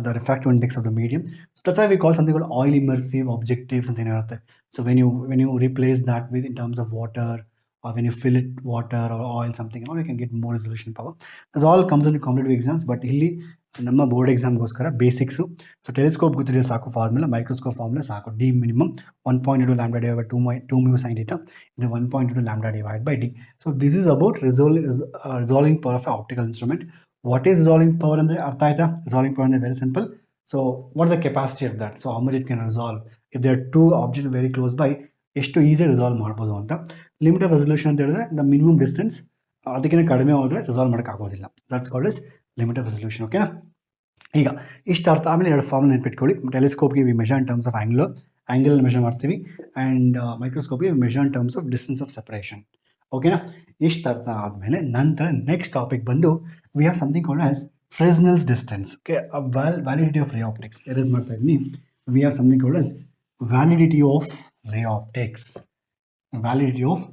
the refractive index of the medium. So that's why we call something called oil immersive objectives ಅಂತ ಇರುತ್ತೆ. So when you replace that with in terms of water, or when you fill it water or oil something, you can get more resolution power. This all comes in competitive exams, but ಇಲ್ಲಿ ನಮ್ಮ board ಎಕ್ಸಾಮ್ಗೋಸ್ಕರ basics. So telescope ಗೊತ್ತಿದೆ ಸಾಕು formula, microscope formula ಸಾಕು. D minimum 1.22 lambda divide by 2 mu sin theta, ಇದು 1.22 lambda divide by d. So this is about resolving power of optical instrument. What is resolving power ಅಂದರೆ ಅರ್ಥ ಆಯ್ತಾ? Resolving power ಅಂದರೆ very simple. So what is the capacity of that? So how much it can resolve if there 2 object very close by, ಎಷ್ಟು ಈಸಿಯಾಗಿ resolve ಮಾಡ್ಬೋದು ಅಂತ. Limit of resolution ಅಂತ ಹೇಳಿದ್ರೆ ದ ಮಿನಿಮಮ್ ಡಿಸ್ಟೆನ್ಸ್, ಅದಕ್ಕಿಂತ ಕಡಿಮೆ ಹೋದರೆ ರಿಸಾಲ್ವ್ ಮಾಡೋಕ್ಕಾಗೋದಿಲ್ಲ. That's called is limit of resolution. ಓಕೆನಾ? ಈಗ ಇಷ್ಟು ಅರ್ಥ. ಆಮೇಲೆ 2 ಫಾರ್ಮುಲಾ ನೆನ್ಪಿಟ್ಕೊಳ್ಳಿ. ಟೆಲಿಸ್ಕೋಪ್ಗೆ we measure in terms of angle measure ಮಾಡ್ತೀವಿ, ಆ್ಯಂಡ್ ಮೈಕ್ರೋಸ್ಕೋಪ್ಗೆ we measure in terms of distance of separation. ಓಕೆನಾ? ಇಷ್ಟು ಅರ್ಥ ಆದಮೇಲೆ ನಂತರ ನೆಕ್ಸ್ಟ್ ಟಾಪಿಕ್ ಬಂದು we have something called as Fresnel's distance. Okay, validity of ray optics erase ಮಾಡ್ತಾ ಇದ್ದೀನಿ. We have something called as validity of ray optics. Validity of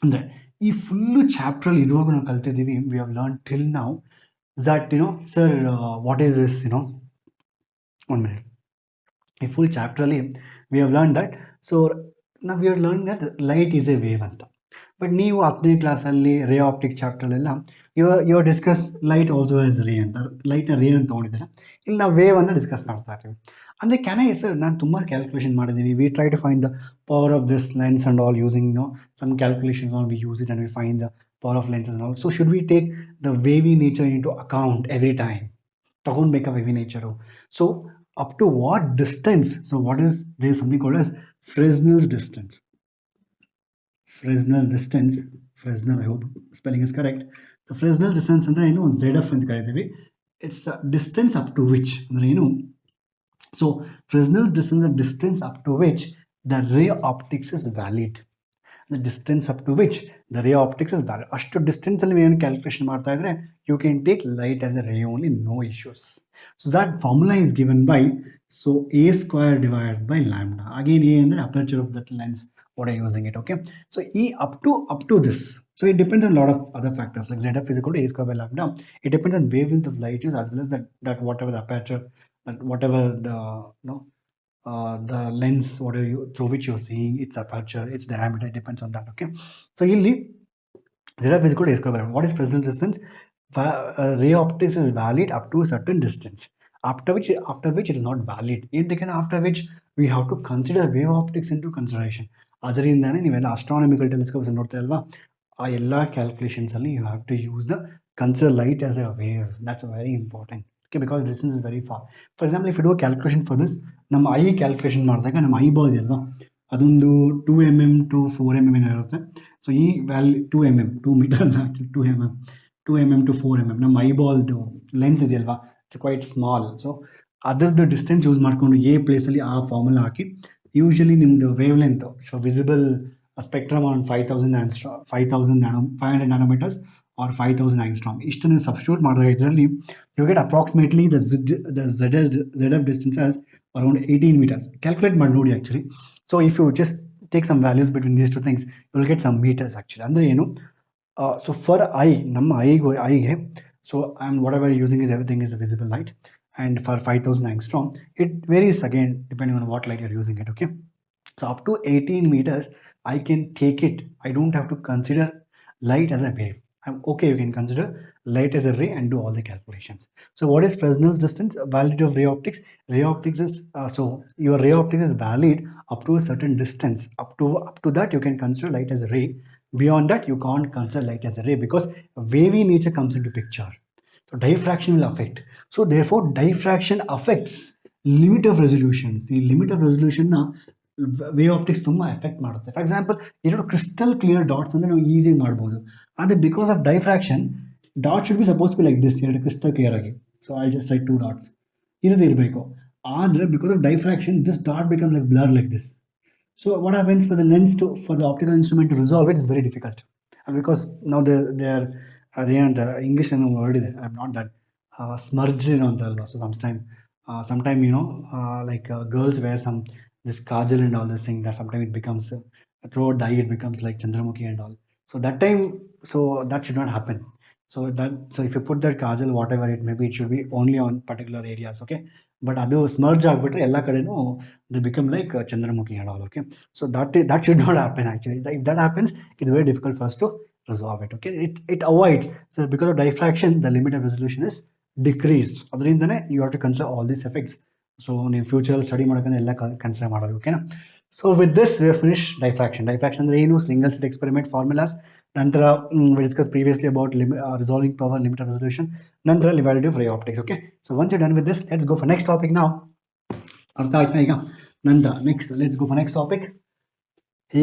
ಅಂದರೆ ಈ ಫುಲ್ಲು ಚಾಪ್ಟ್ರಲ್ಲಿ ಇದುವರೆಗೂ ನಾವು ಕಲ್ತಿದ್ದೀವಿ. We have learn till now that, sir, what is this, 1 minute. A full chapter we have learned that. So now we have learned that light is a wave anta. But ನೀವು 10ನೇ ಕ್ಲಾಸಲ್ಲಿ ರೇ optic ಚಾಪ್ಟರ್ಲೆಲ್ಲ ಇವಾಗ discuss light also as ರೇ ಅಂತ, ಲೈಟ್ನ ರೇ ಅಂತ ತೊಗೊಂಡಿದ್ದಾರೆ. ಇಲ್ಲಿ ನಾವು ವೇವ್ ಅಂತ ಡಿಸ್ಕಸ್ ಮಾಡ್ತಾ ಇರ್ತೀವಿ. ಅಂದರೆ ಕ್ಯಾನ್ ಐ ಸರ್, ನಾನು ತುಂಬ ಕ್ಯಾಲ್ಕುಲೇಷನ್ ಮಾಡಿದ್ದೀವಿ. We try to find the power of this lens and all using some calculation on we use it and we find the power of lenses and all. So should we take the wavy nature into account every time? ತಗೊಂಡ್ಬೇಕಾ wavy nature? So up to what distance? So what is, there is something called as Fresnel's distance. Fresnel distance, Fresnel, I hope spelling is correct. The Fresnel distance ಅಂದ್ರೆ ಏನು, ZF ಅಂತ ಕರೀತೀವಿ. It's the distance up to which, ಅಂದ್ರೆ ಏನು, so Fresnel's distance, the distance up to which the ray optics is valid. The distance up to which the ray optics is valid. ಅಷ್ಟು distance ಅಲ್ಲಿ ಏನು calculation ಮಾಡ್ತಾ ಇದ್ರೆ you can take light as a ray only, no issues. So that formula is given by, so a square divided by lambda. Again, a and the aperture of that lens, what are using it, okay? So e up to this. So it depends on a lot of other factors like ZF is equal to a square by lambda. It depends on wavelength of light used as well as that whatever the aperture, that whatever the the lens, whatever you through which you're seeing, its aperture, its diameter, it depends on that, okay? So ಇಲ್ಲಿ ZF is equal to a square by lambda. What is Fresnel distance? Ray optics is valid up to a certain distance, after which it is not valid. After which we have to consider wave optics into consideration. ಅದರಿಂದಾನೆ ನೀವೆಲ್ಲ astronomical telescopes ನೋಡ್ತಾ ಇಲ್ವಾ, ಆ ಎಲ್ಲ calculations ಅಲ್ಲಿ you have to use the consider light as a wave. That's very important, okay, because distance is very far. For example, if you do a calculation for this, ನಮ್ಮ I calculation ಮಾಡಿದಾಗ ನಮ್ಮ eyeball ಇದೆಯಲ್ವಾ, ಅದೊಂದು 2 mm to 4 mm ಇರುತ್ತೆ. So ಈ value 2 mm 2 meter 2 mm 2 mm to 4 mm. ನಮ್ಮ ಐಬಾಲ್ದು lens ಇದೆಯಲ್ವಾ, ಇಟ್ಸ್ ಕ್ವೈಟ್ ಸ್ಮಾಲ್. ಸೊ ಅದರದ್ದು ಡಿಸ್ಟೆನ್ಸ್ ಯೂಸ್ ಮಾಡಿಕೊಂಡು ಎ ಪ್ಲೇಸಲ್ಲಿ ಆ ಫಾರ್ಮುಲಾ ಹಾಕಿ, ಯೂಶಲಿ ನಿಮ್ಮದು wavelength, so visible spectrum on 5,500 nanometers or 5,000 angstrom, ಇಷ್ಟನ್ನು ಸಬ್ಸ್ಟಿಟ್ಯೂಟ್ ಮಾಡಿದಾಗ ಇದರಲ್ಲಿ you get approximately the ZF distance as around 18 meters. Calculate ಮಾಡಿ ನೋಡಿ actually. So if you just take some values between these two things, you will get some meters actually. ಅಂದರೆ ಏನು, so for ನಮ್ಮ ಐಗೆ, so and whatever using is everything is visible light, and for 5,000 angstrom it varies again depending on what light you're using it, okay? So up to 18 meters I can take it. I don't have to consider light as a wave. I'm okay, you can consider light as a ray and do all the calculations. So what is Fresnel's distance? Validity of ray optics. Ray optics is so your ray optics is valid up to a certain distance. Up to that you can consider light as a ray. Beyond that you can't consider light as a ray because wavy nature comes into picture. So diffraction will affect. So therefore diffraction affects limit of resolution. The limit of resolution na wave optics ತುಂಬಾ effect ಮಾಡುತ್ತೆ. For example, ಎರಡು crystal clear dots ಅಂದರೆ ನಾವು ಈಸಿಯಾಗಿ ಮಾಡ್ಬೋದು. ಆದರೆ because of diffraction dot should be suppose be like this, ಎರಡು crystal clear ಆಗಿ. So I just like 2 dots ಇರಬೇಕು. ಆದರೆ because of diffraction this dot becomes like blur like this. So what happens for the lens for the optical instrument to resolve it is very difficult, and because now they are English and word ಇದೆ, I'm not that smudge ಅಂತಲ್ವಾ. So sometime like girls wear some this kajal and all this thing, that sometimes it becomes throughout the eye it becomes like Chandramukhi and all. So that time, so that should not happen. So if you put that kajal, whatever it may be, it should be only on particular areas, okay? But ಅದು smudge ಆಗಿಬಿಟ್ರೆ ಎಲ್ಲ ಕಡೆನೂ they become like Chandramukhi and all, okay? So that should not happen actually. If that happens, it's very difficult for us to resolve it, okay? It avoids. So because of diffraction, the limit of resolution is decreased. ಅದರಿಂದನೇ you have to consider all these effects. So ನೀವು ಫ್ಯೂಚರಲ್ಲಿ study ಮಾಡೋಕ್ಕಂದ್ರೆ ಎಲ್ಲ consider ಮಾಡೋದು, ಓಕೆನಾ? So with this we have finish diffraction. Diffraction ಅಂದರೆ ಏನು, single slit experiment formulas, ನಂತರ we discussed previously about resolving power, limit of resolution, ನಂತರ validity of ray optics, okay? So once you're done with this, let's go for next topic now. ಅರ್ಥ ಆಯ್ತಾ ಈಗ? ನಂತರ next, let's go for next topic.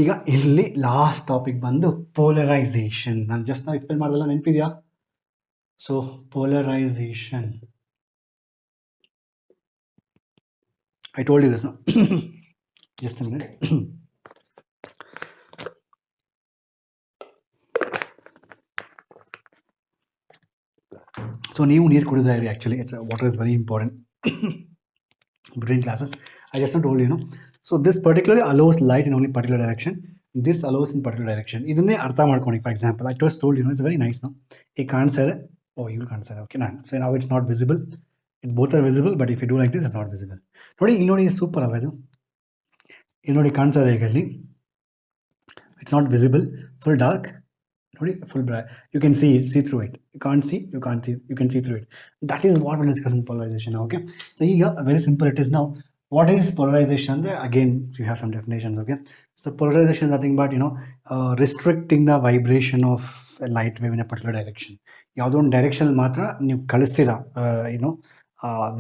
ಈಗ ಇಲ್ಲಿ last topic ಬಂದು polarisation. ನಾನು just ನಾವು ಎಕ್ಸ್ಪ್ಲೇನ್ ಮಾಡೋದಲ್ಲ, ನೆನಪಿದೆಯಾ? So polarisation, I told you this now. Just a minute. So ನೀವು ನೀರು ಕುಡಿದ್ರೆ actually water is very important between classes. I just told you, so this particularly allows light in only particular direction. This allows in particular direction. ಇದನ್ನೇ ಅರ್ಥ ಮಾಡ್ಕೊಂಡು, for example, I just told you, it's very nice, no? ಈಗ ಕಾಣಿಸ್ತಾ ಇದೆ, Oh, you can't say that. Okay, so now it's not visible. Both are visible, but if you do like this, it's not visible. Nodi, super alva idu. Nodi ಕಾಣಿಸೋದು ಹೇಗೆ ಅಲ್ಲಿ? It's not visible, full dark. Full bright. You can see through it. You can't see, you can see through it. That is what we're discussing polarization. Okay, so here very simple it is now. What is polarization? Again, you have some definitions. Okay, so polarization is nothing but restricting the vibration of a light wave in a particular direction. ಯಾವುದೋ ಒಂದು direction ಮಾತ್ರ ನೀವು ಕಳಿಸ್ತೀರಾ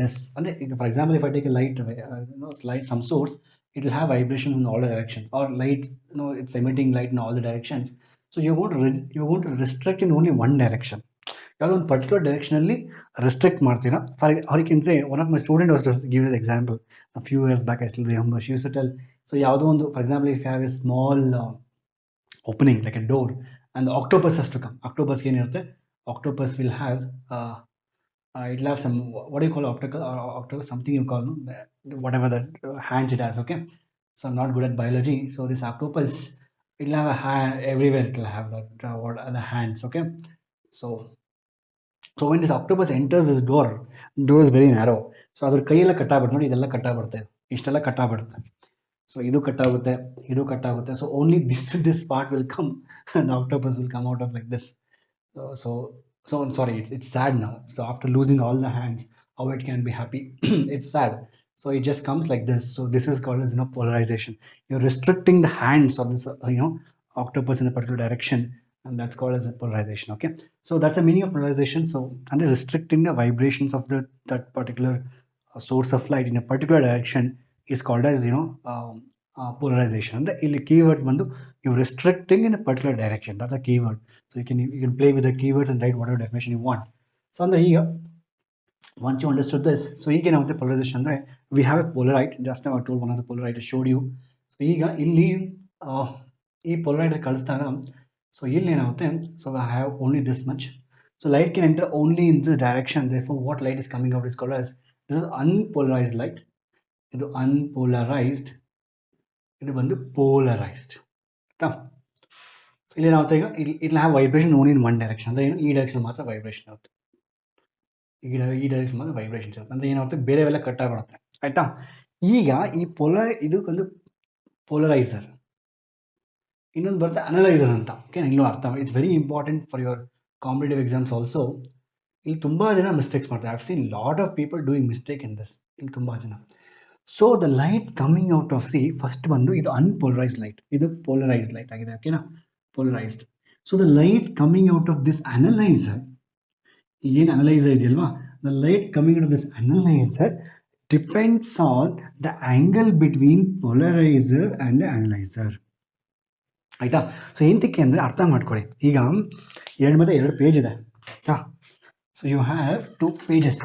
this. And for example, if I take a light light some source, it will have vibrations in all the directions, or light it's emitting light in all the directions. So you're going to restrict in only one direction. ಯಾವುದೋ ಒಂದು particular ಡೈರೆಕ್ಷನಲ್ಲಿ restrict ಮಾಡ್ತೀರಾ. Or you can say, one of my student was to give this example a few years back. I still remember, she used to tell, so ಯಾವುದೋ ಒಂದು, for example, if you have a small opening like a door, and the octopus has to come. Octopus ಏನಿರುತ್ತೆ, octopus will have it'll have some, what do you call octopus, something you call whatever the hands it has. Okay, so I'm not good at biology, so this octopus, it'll have a hand everywhere, it'll have that what are the hands. Okay, so when this octopus enters this door is very narrow, so ಅದ್ರ ಕೈಯೆಲ್ಲ ಕಟ್ಟಾಗ್ಬಿಡುತ್ತೆ ನೋಡಿ, ಇದೆಲ್ಲ ಕಟ್ಟಾಗ್ಬಿಡುತ್ತೆ, ಇಷ್ಟೆಲ್ಲ ಕಟ್ಟಾಗ್ಬಿಡುತ್ತೆ. So ಇದು ಕಟ್ಟಾಗುತ್ತೆ, so only this part will come and the octopus will come out of like this. So I'm sorry, it's sad now. So after losing all the hands, how it can be happy? It's sad. So it just comes like this. So this is called as polarization. You're restricting the hands of this octopus in a particular direction, and that's called as a polarization. Okay, so that's the meaning of polarization. So, and the restricting the vibrations of that particular source of light in a particular direction is called as polarization. And the keywords bandu, you're restricting in a particular direction. That's a keyword. So you can play with the keywords and write whatever definition you want. So on the here, once you understood this, so ಈಗ ಏನಾಗುತ್ತೆ polarization ಅಂದ್ರೆ, we have a polarite. Just now I told one of the polarite I showed you. So ಈಗ ಇಲ್ಲಿ ಈ polarite ಕಳಿಸಿದಾಗ, so ಇಲ್ಲಿ ಏನಾಗುತ್ತೆ, so I have only this much. So light can enter only in this direction. Therefore, what light is coming out is called as, this is unpolarized light. ಇದು unpolarized, ಇದು ಬಂದು polarized. So ಇಲ್ಲಿ ಏನಾಗುತ್ತೆ, ಈಗ it'll have vibration only in one direction. ಅಂದ್ರೆ ಏನು, ಈ direction ಮಾತ್ರ ವೈಬ್ರೇಷನ್ ಆಗುತ್ತೆ, ಈ ಡೈರೆಕ್ಷನ್ ಮಾತ್ರ ವೈಬ್ರೇಷನ್ಸ್ ಇರುತ್ತೆ. ಅಂದ್ರೆ ಏನಾಗುತ್ತೆ, ಬೇರೆವೆಲ್ಲ ಕಟ್ ಆಗಿಬಿಡುತ್ತೆ. ಆಯ್ತಾ? ಈಗ ಈ ಇದಕ್ಕೊಂದು ಪೋಲರೈಸರ್, ಇನ್ನೊಂದು ಬರುತ್ತೆ ಅನಲೈಸರ್ ಅಂತ. ಓಕೆ, ಇನ್ನೂ ಅರ್ಥ, it's very important for your competitive exams also. ಇಲ್ಲಿ ತುಂಬಾ ಜನ ಮಿಸ್ಟೇಕ್ಸ್ ಮಾಡ್ತಾರೆ. I have seen lot of people doing mistake in this, ಇಲ್ಲಿ ತುಂಬಾ ಜನ. So the light coming out of first ಬಂದು ಇದು ಅನ್ಪೋಲರೈಸ್ಡ್ ಲೈಟ್, ಇದು ಪೋಲರೈಸ್ಡ್ ಲೈಟ್ ಆಗಿದೆ. ಓಕೆನಾ, polarized. So the light coming out of this analyzer, ಏನು ಅನಲೈಸರ್ ಇದೆಯಲ್ವಾ, the light coming out of this analyzer depends on the angle between polarizer and the analyzer. ಆಯ್ತಾ? So ಎಂತಕ್ಕೆ ಅಂದರೆ ಅರ್ಥ ಮಾಡ್ಕೊಳ್ಳಿ. ಈಗ 2 ಪೇಜ್ ಇದೆ ಆಯ್ತಾ? So you have 2 pages.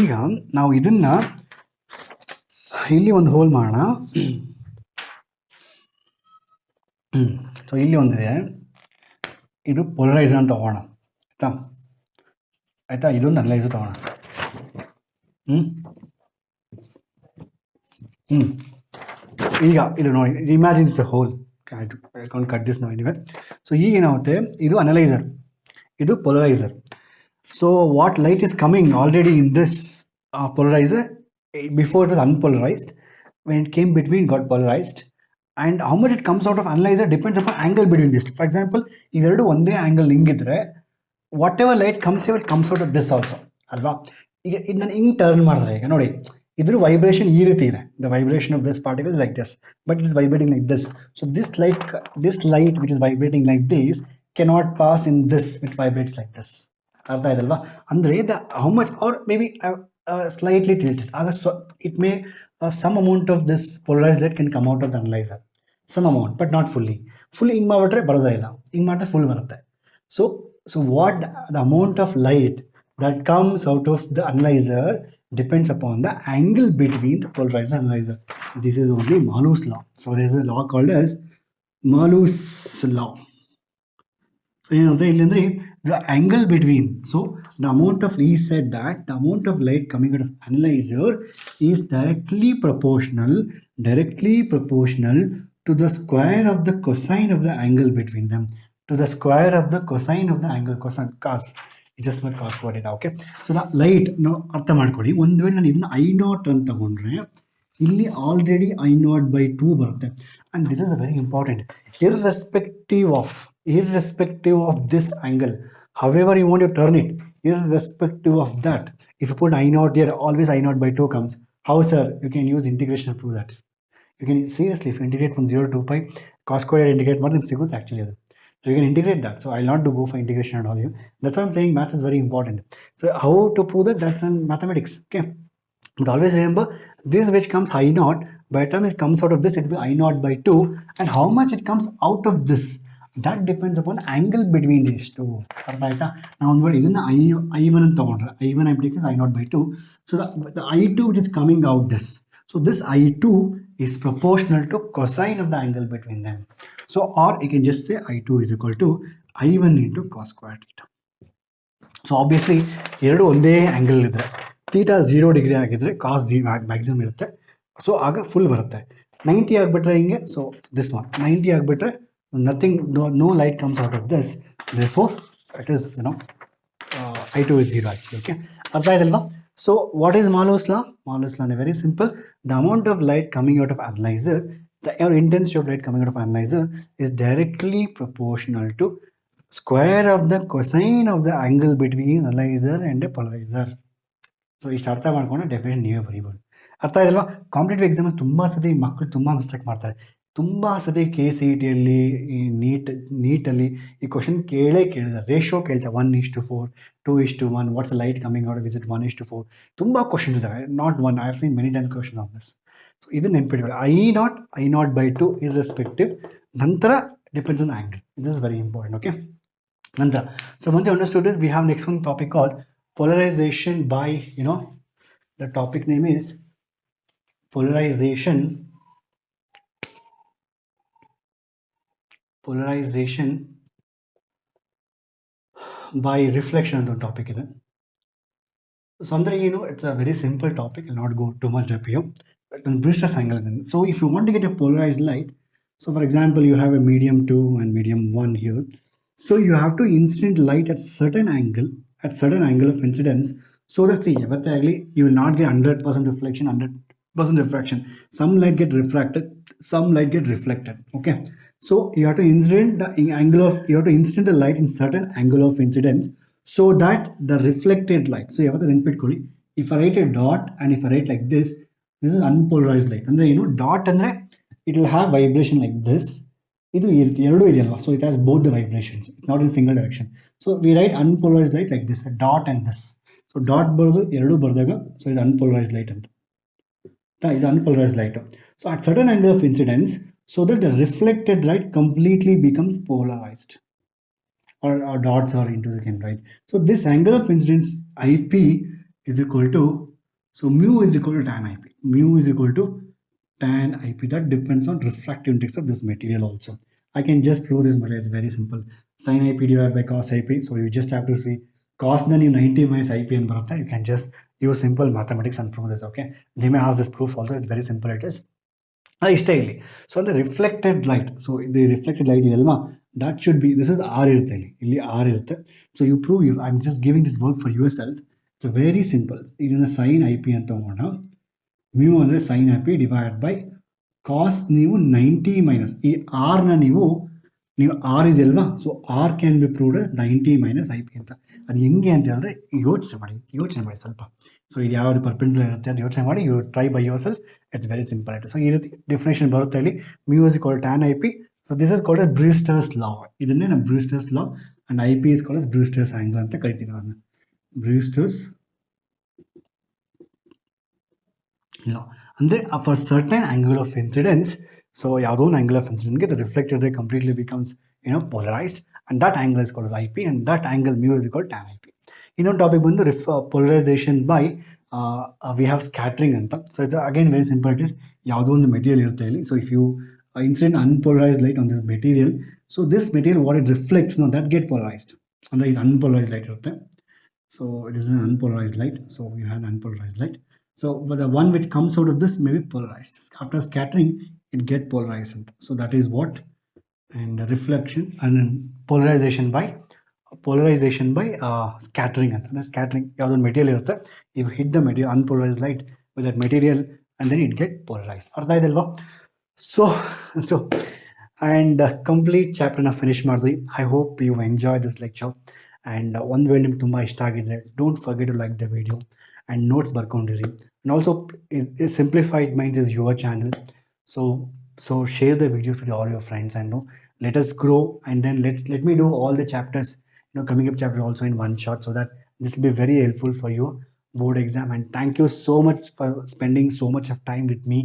ಈಗ ನಾವು ಇದನ್ನ ಇಲ್ಲಿ ಒಂದು ಹೋಲ್ ಮಾಡೋಣ. ಸೊ ಇಲ್ಲಿ ಒಂದಿದೆ, ಇದು ಪೊಲರೈಸರ್ ಅಂತ ತಗೋಣ ಆಯ್ತಾ, ಇದೊಂದು ಅನಲೈಸರ್ ತಗೋಣ. ಈಗ ಇದು ನೋಡಿ, imagine it's a hole. I can't cut this now anyway. So ಈಗ ಏನಾಗುತ್ತೆ, ಇದು ಅನಲೈಸರ್, ಇದು polariser. So what light is coming already in this polarizer, before it was unpolarized, when it came between got polarized, and how much it comes out of analyzer depends upon angle between this. For example, if you do one day angle hingidre, whatever light comes here, it comes out of this also alva. ಈಗ ನಾನು ಹಿಂಗೆ turn ಮಾಡಿದ್ರೆ, ಈಗ ನೋಡಿ ಇದ್ರ vibration ಈ ರೀತಿ ಇದೆ. The vibration of this particle is like this, but it is vibrating like this. So this light which is vibrating like this cannot pass in this, which vibrates like this. ಅರ್ಥ ಆಯ್ತಲ್ವಾ? ಅಂದರೆ how much, or maybe slightly tilted, it may some amount of this polarized light can come out of the analyzer, some amount, but not fully ಹಿಂಗೆ ಮಾಡಿಬಿಟ್ರೆ ಬರೋದೇ ಇಲ್ಲ, ಹಿಂಗೆ ಮಾಡಿದ್ರೆ full ಬರುತ್ತೆ. So what the amount of light that comes out of the analyzer depends upon the angle between the polarizer and analyzer. This is only Malus law. So there is a law called as Malus law. So the angle between, so the amount of, he said that the amount of light coming out of analyzer is directly proportional to the square of the cosine of the angle between them. to the square of the cosine of the angle cosine cos. It's just not cos squared theta. Okay, so the light no ಅರ್ಥ ಮಾಡ್ಕೊಳ್ಳಿ. ಒಂದು ವೇಳೆ ನಾನು ಇದನ್ನ I naught ಅಂತ ತಗೊಂಡ್ರೆ ಇಲ್ಲಿ already I naught by 2 ಬರುತ್ತೆ. And this is very important. Irrespective of this angle, however you want to turn it, irrespective of that, if you put I naught here, always I naught by 2 comes. How, sir? You can use integration to prove that. You can seriously, if you integrate from 0 to 2 pi, cos squared integrate more than ಸಿಗುತ್ತೆ actually ಅದು. So you can integrate that. So I'll not do go for integration and all you. That's why I'm saying maths is very important. So how to prove that? That's in mathematics. Okay. But always remember, this which comes I naught, by the time it comes out of this, it will be I naught by 2. And how much it comes out of this, that depends upon angle between these two. Now ಇದನ್ನ I1 ಅಂತ ತಗೊಂಡ್ರೆ I1 I take I naught by 2. So the I2 which is coming out this. So this I2 is proportional to cosine of the angle between them. So or you can just say I2 is equal to I1 into cos squared theta. So obviously ಎರಡು ಒಂದೇ angle ಇದ್ರೆ theta 0 degree ಆಗಿದ್ರೆ cos maximum ಇರುತ್ತೆ. So ಆಗ full ಬರುತ್ತೆ. 90 ಆಗಿಬಿಟ್ರೆ ಹಿಂಗೆ, so this one 90 ಆಗಿಬಿಟ್ರೆ nothing, no light comes out of this, therefore it is I2 is 0 actually. Okay, ಅರ್ಥ ಆಯ್ತಲ್ವಾ? So what is Malus law? Malus law is very simple. The amount of light coming out of analyzer, the intensity of light coming out of analyzer is directly proportional to square of the cosine of the angle between analyzer and a polarizer. So ಇಷ್ಟು ಅರ್ಥ ಮಾಡ್ಕೊಂಡು definition ನೀವೇ ಬರೀಬೋದು. ಅರ್ಥ ಆಯ್ತಲ್ವಾ? Competitive ಎಕ್ಸಾಮಲ್ಲಿ ತುಂಬ ಸತಿ ಮಕ್ಕಳು ತುಂಬ ಮಿಸ್ಟೇಕ್ ಮಾಡ್ತಾರೆ. ತುಂಬ ಸತಿ KCET-ಯಲ್ಲಿ ಈ ನೀಟಲ್ಲಿ ಈ ಕ್ವಶನ್ ಕೇಳಿದ್ದಾರೆ. ರೇಷಿಯೋ ಕೇಳ್ತಾರೆ 1:4, 2:1, what's light coming out, is it 1:4. ತುಂಬ ಕ್ವಶನ್ಸ್ ಇದ್ದಾವೆ. Not one, I have seen many times question of this. So ಇದು ನೆನ್ಪಿಟ್ಕೊಳ್ಳಿ. I naught by 2 irrespective. ನಂತರ depends on angle. This is very important. Okay, ನಂತರ so once you understood this, we have next one topic called polarization by, the topic name is polarization by reflection ಅಂತ topic ಇದೆ. So ಅಂದರೆ it's a very simple topic. I'll not go too much up here. Bresters angle. So if you want to get a polarized light, so for example you have a medium 2 and medium 1 here. So you have to incident light at certain angle of incidence, so that you will not get 100% reflection, 100% refraction. Some light get refracted, some light get reflected. Okay, so you have to incident the light in certain angle of incidence, so that the reflected light, so you have to input koli. If I write a dot and if I write like this is unpolarized light. Andre dot andre it will have vibration like this. ಇದು ಎರಡು ಇದೆಯಲ್ವಾ, so it has both the vibrations, not in single direction. So we right unpolarised light like this, dot and this. So dot ಬರೋದು ಎರಡು ಬರೆದಾಗ, so ಇದು unpolarised light ಅಂತ, ಇದು unpolarised light. So at certain angle of incidence, so that the reflected light completely becomes polarized, or dots are into the right. So this angle of incidence IP is equal to, so mu is equal to tan IP. Mu is equal to tan IP. That depends on refractive index of this material also. I can just prove this, but it's very simple. Sin IP divided by cos IP. So you just have to see cos, then you 90 minus IP and barata. You can just use simple mathematics and prove this. Okay, they may ask this proof also. It's very simple. It is. ಇಷ್ಟೇ ಇಲ್ಲಿ. So the reflected light, so the reflected light ಇದೆಲ್ವಾ, that should be, this is R ಇರುತ್ತೆ, ಇಲ್ಲಿ R ಇರುತ್ತೆ. So you prove, I'm just giving this work for yourself. It's very simple. ಇದನ್ನ sin IP ಅಂತ ತಗೋಣ. mu ಅಂದರೆ sin IP divided by cos, ನೀವು 90 minus ಈ R ನ ನೀವು R ಇದೆಯಲ್ವಾ, so R can be proved as 90 minus IP ಅಂತ. ಅದು ಹೆಂಗೆ ಅಂತ ಹೇಳಿದ್ರೆ ಯೋಚನೆ ಮಾಡಿ ಸ್ವಲ್ಪ. ಸೊ ಇದು ಯಾವ್ದು ಪರ್ಪೆಂಡಿಕ್ಯುಲರ್ ಇರುತ್ತೆ ಅಂತ ಯೋಚನೆ ಮಾಡಿ, you try by yourself. It's very simple ಆಯಿತು. ಸೊ ಈ ರೀತಿ ಡೆಫಿನೇಷನ್ ಬರುತ್ತೆ ಇಲ್ಲಿ. mu is equal to tan IP. So this is called as Bresters law. ಇದನ್ನೇ ನಾವು Bresters law and IP is called as Bresters angle ಅಂತ ಕರಿತೀವಿ ಅದನ್ನ. Bresters law ಅಂದರೆ for certain angle of incidence, so ಯಾವುದೋ ಒಂದು ಆಂಗಲ್ ಆಫ್ ಇನ್ಸಿಡೆನ್ಸ್ಗೆ the reflected ray completely becomes polarized, and that angle is called IP, and that angle mu is equal to tan IP. ಇನ್ನೊಂದು topic ಬಂದು polarization by we have scattering ಅಂತ. So ಇದು again very simple. It is ಯಾವುದೋ ಒಂದು material ಇರುತ್ತೆ ಇಲ್ಲಿ. So if you incident unpolarized light on this material, so this material what it reflects, that get polarized, ಅಂದರೆ ಇದು unpolarized light ಇರುತ್ತೆ. So it is an unpolarized light. So you have an unpolarized light. So but the one which comes out of this may be polarized. After scattering, it get polarized. So that is what and reflection and polarization by scattering. And scattering ಯಾವುದೊಂದು material ಇರುತ್ತೆ, ಇವು hit the material unpolarised light with that material and then it get polarised. ಅರ್ಥ ಆಯ್ತಲ್ವಾ? So so and complete ಚಾಪ್ಟರ್ನ finish ಮಾಡಿದ್ವಿ. I hope you enjoy this lecture. And ಒಂದು ವೇಳೆ ನಿಮ್ಗೆ ತುಂಬ ಇಷ್ಟ ಆಗಿದ್ರೆ don't forget to like the video and notes ಬರ್ಕೊಂಡಿರಿ. And also Simplified Minds is your channel. So share the videos with all your friends and let us grow, and then let me do all the chapters, coming up chapter also in one shot, so that this will be very helpful for your board exam. And thank you so much for spending so much of time with me,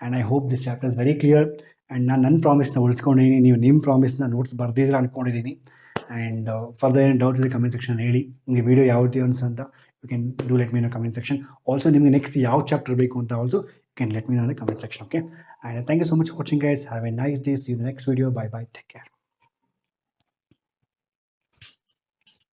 and I hope this chapter is very clear. And ನಾನು ನನ್ನ ಪ್ರಾಮಿಸ್ನ ಉಳಿಸ್ಕೊಂಡಿದ್ದೀನಿ, ನೀವು ನಿಮ್ಮ ಪ್ರಾಮಿಸ್ನ notes ಬರ್ದಿದ್ರೆ ಅಂದ್ಕೊಂಡಿದ್ದೀನಿ. And further ಏನು doubts ಇದೆ comment section ಹೇಳಿ. ನಿಮಗೆ ವಿಡಿಯೋ ಯಾವ ರೀತಿ ಅನ್ಸಂತ you can do let me in comment section. Also ನಿಮಗೆ ನೆಕ್ಸ್ಟ್ ಯಾವ ಚಾಪ್ಟರ್ ಬೇಕು ಅಂತ also you can let me know in the comment section. Okay, and thank you so much for watching, guys. Have a nice day. See you in the next video. Bye bye, take care.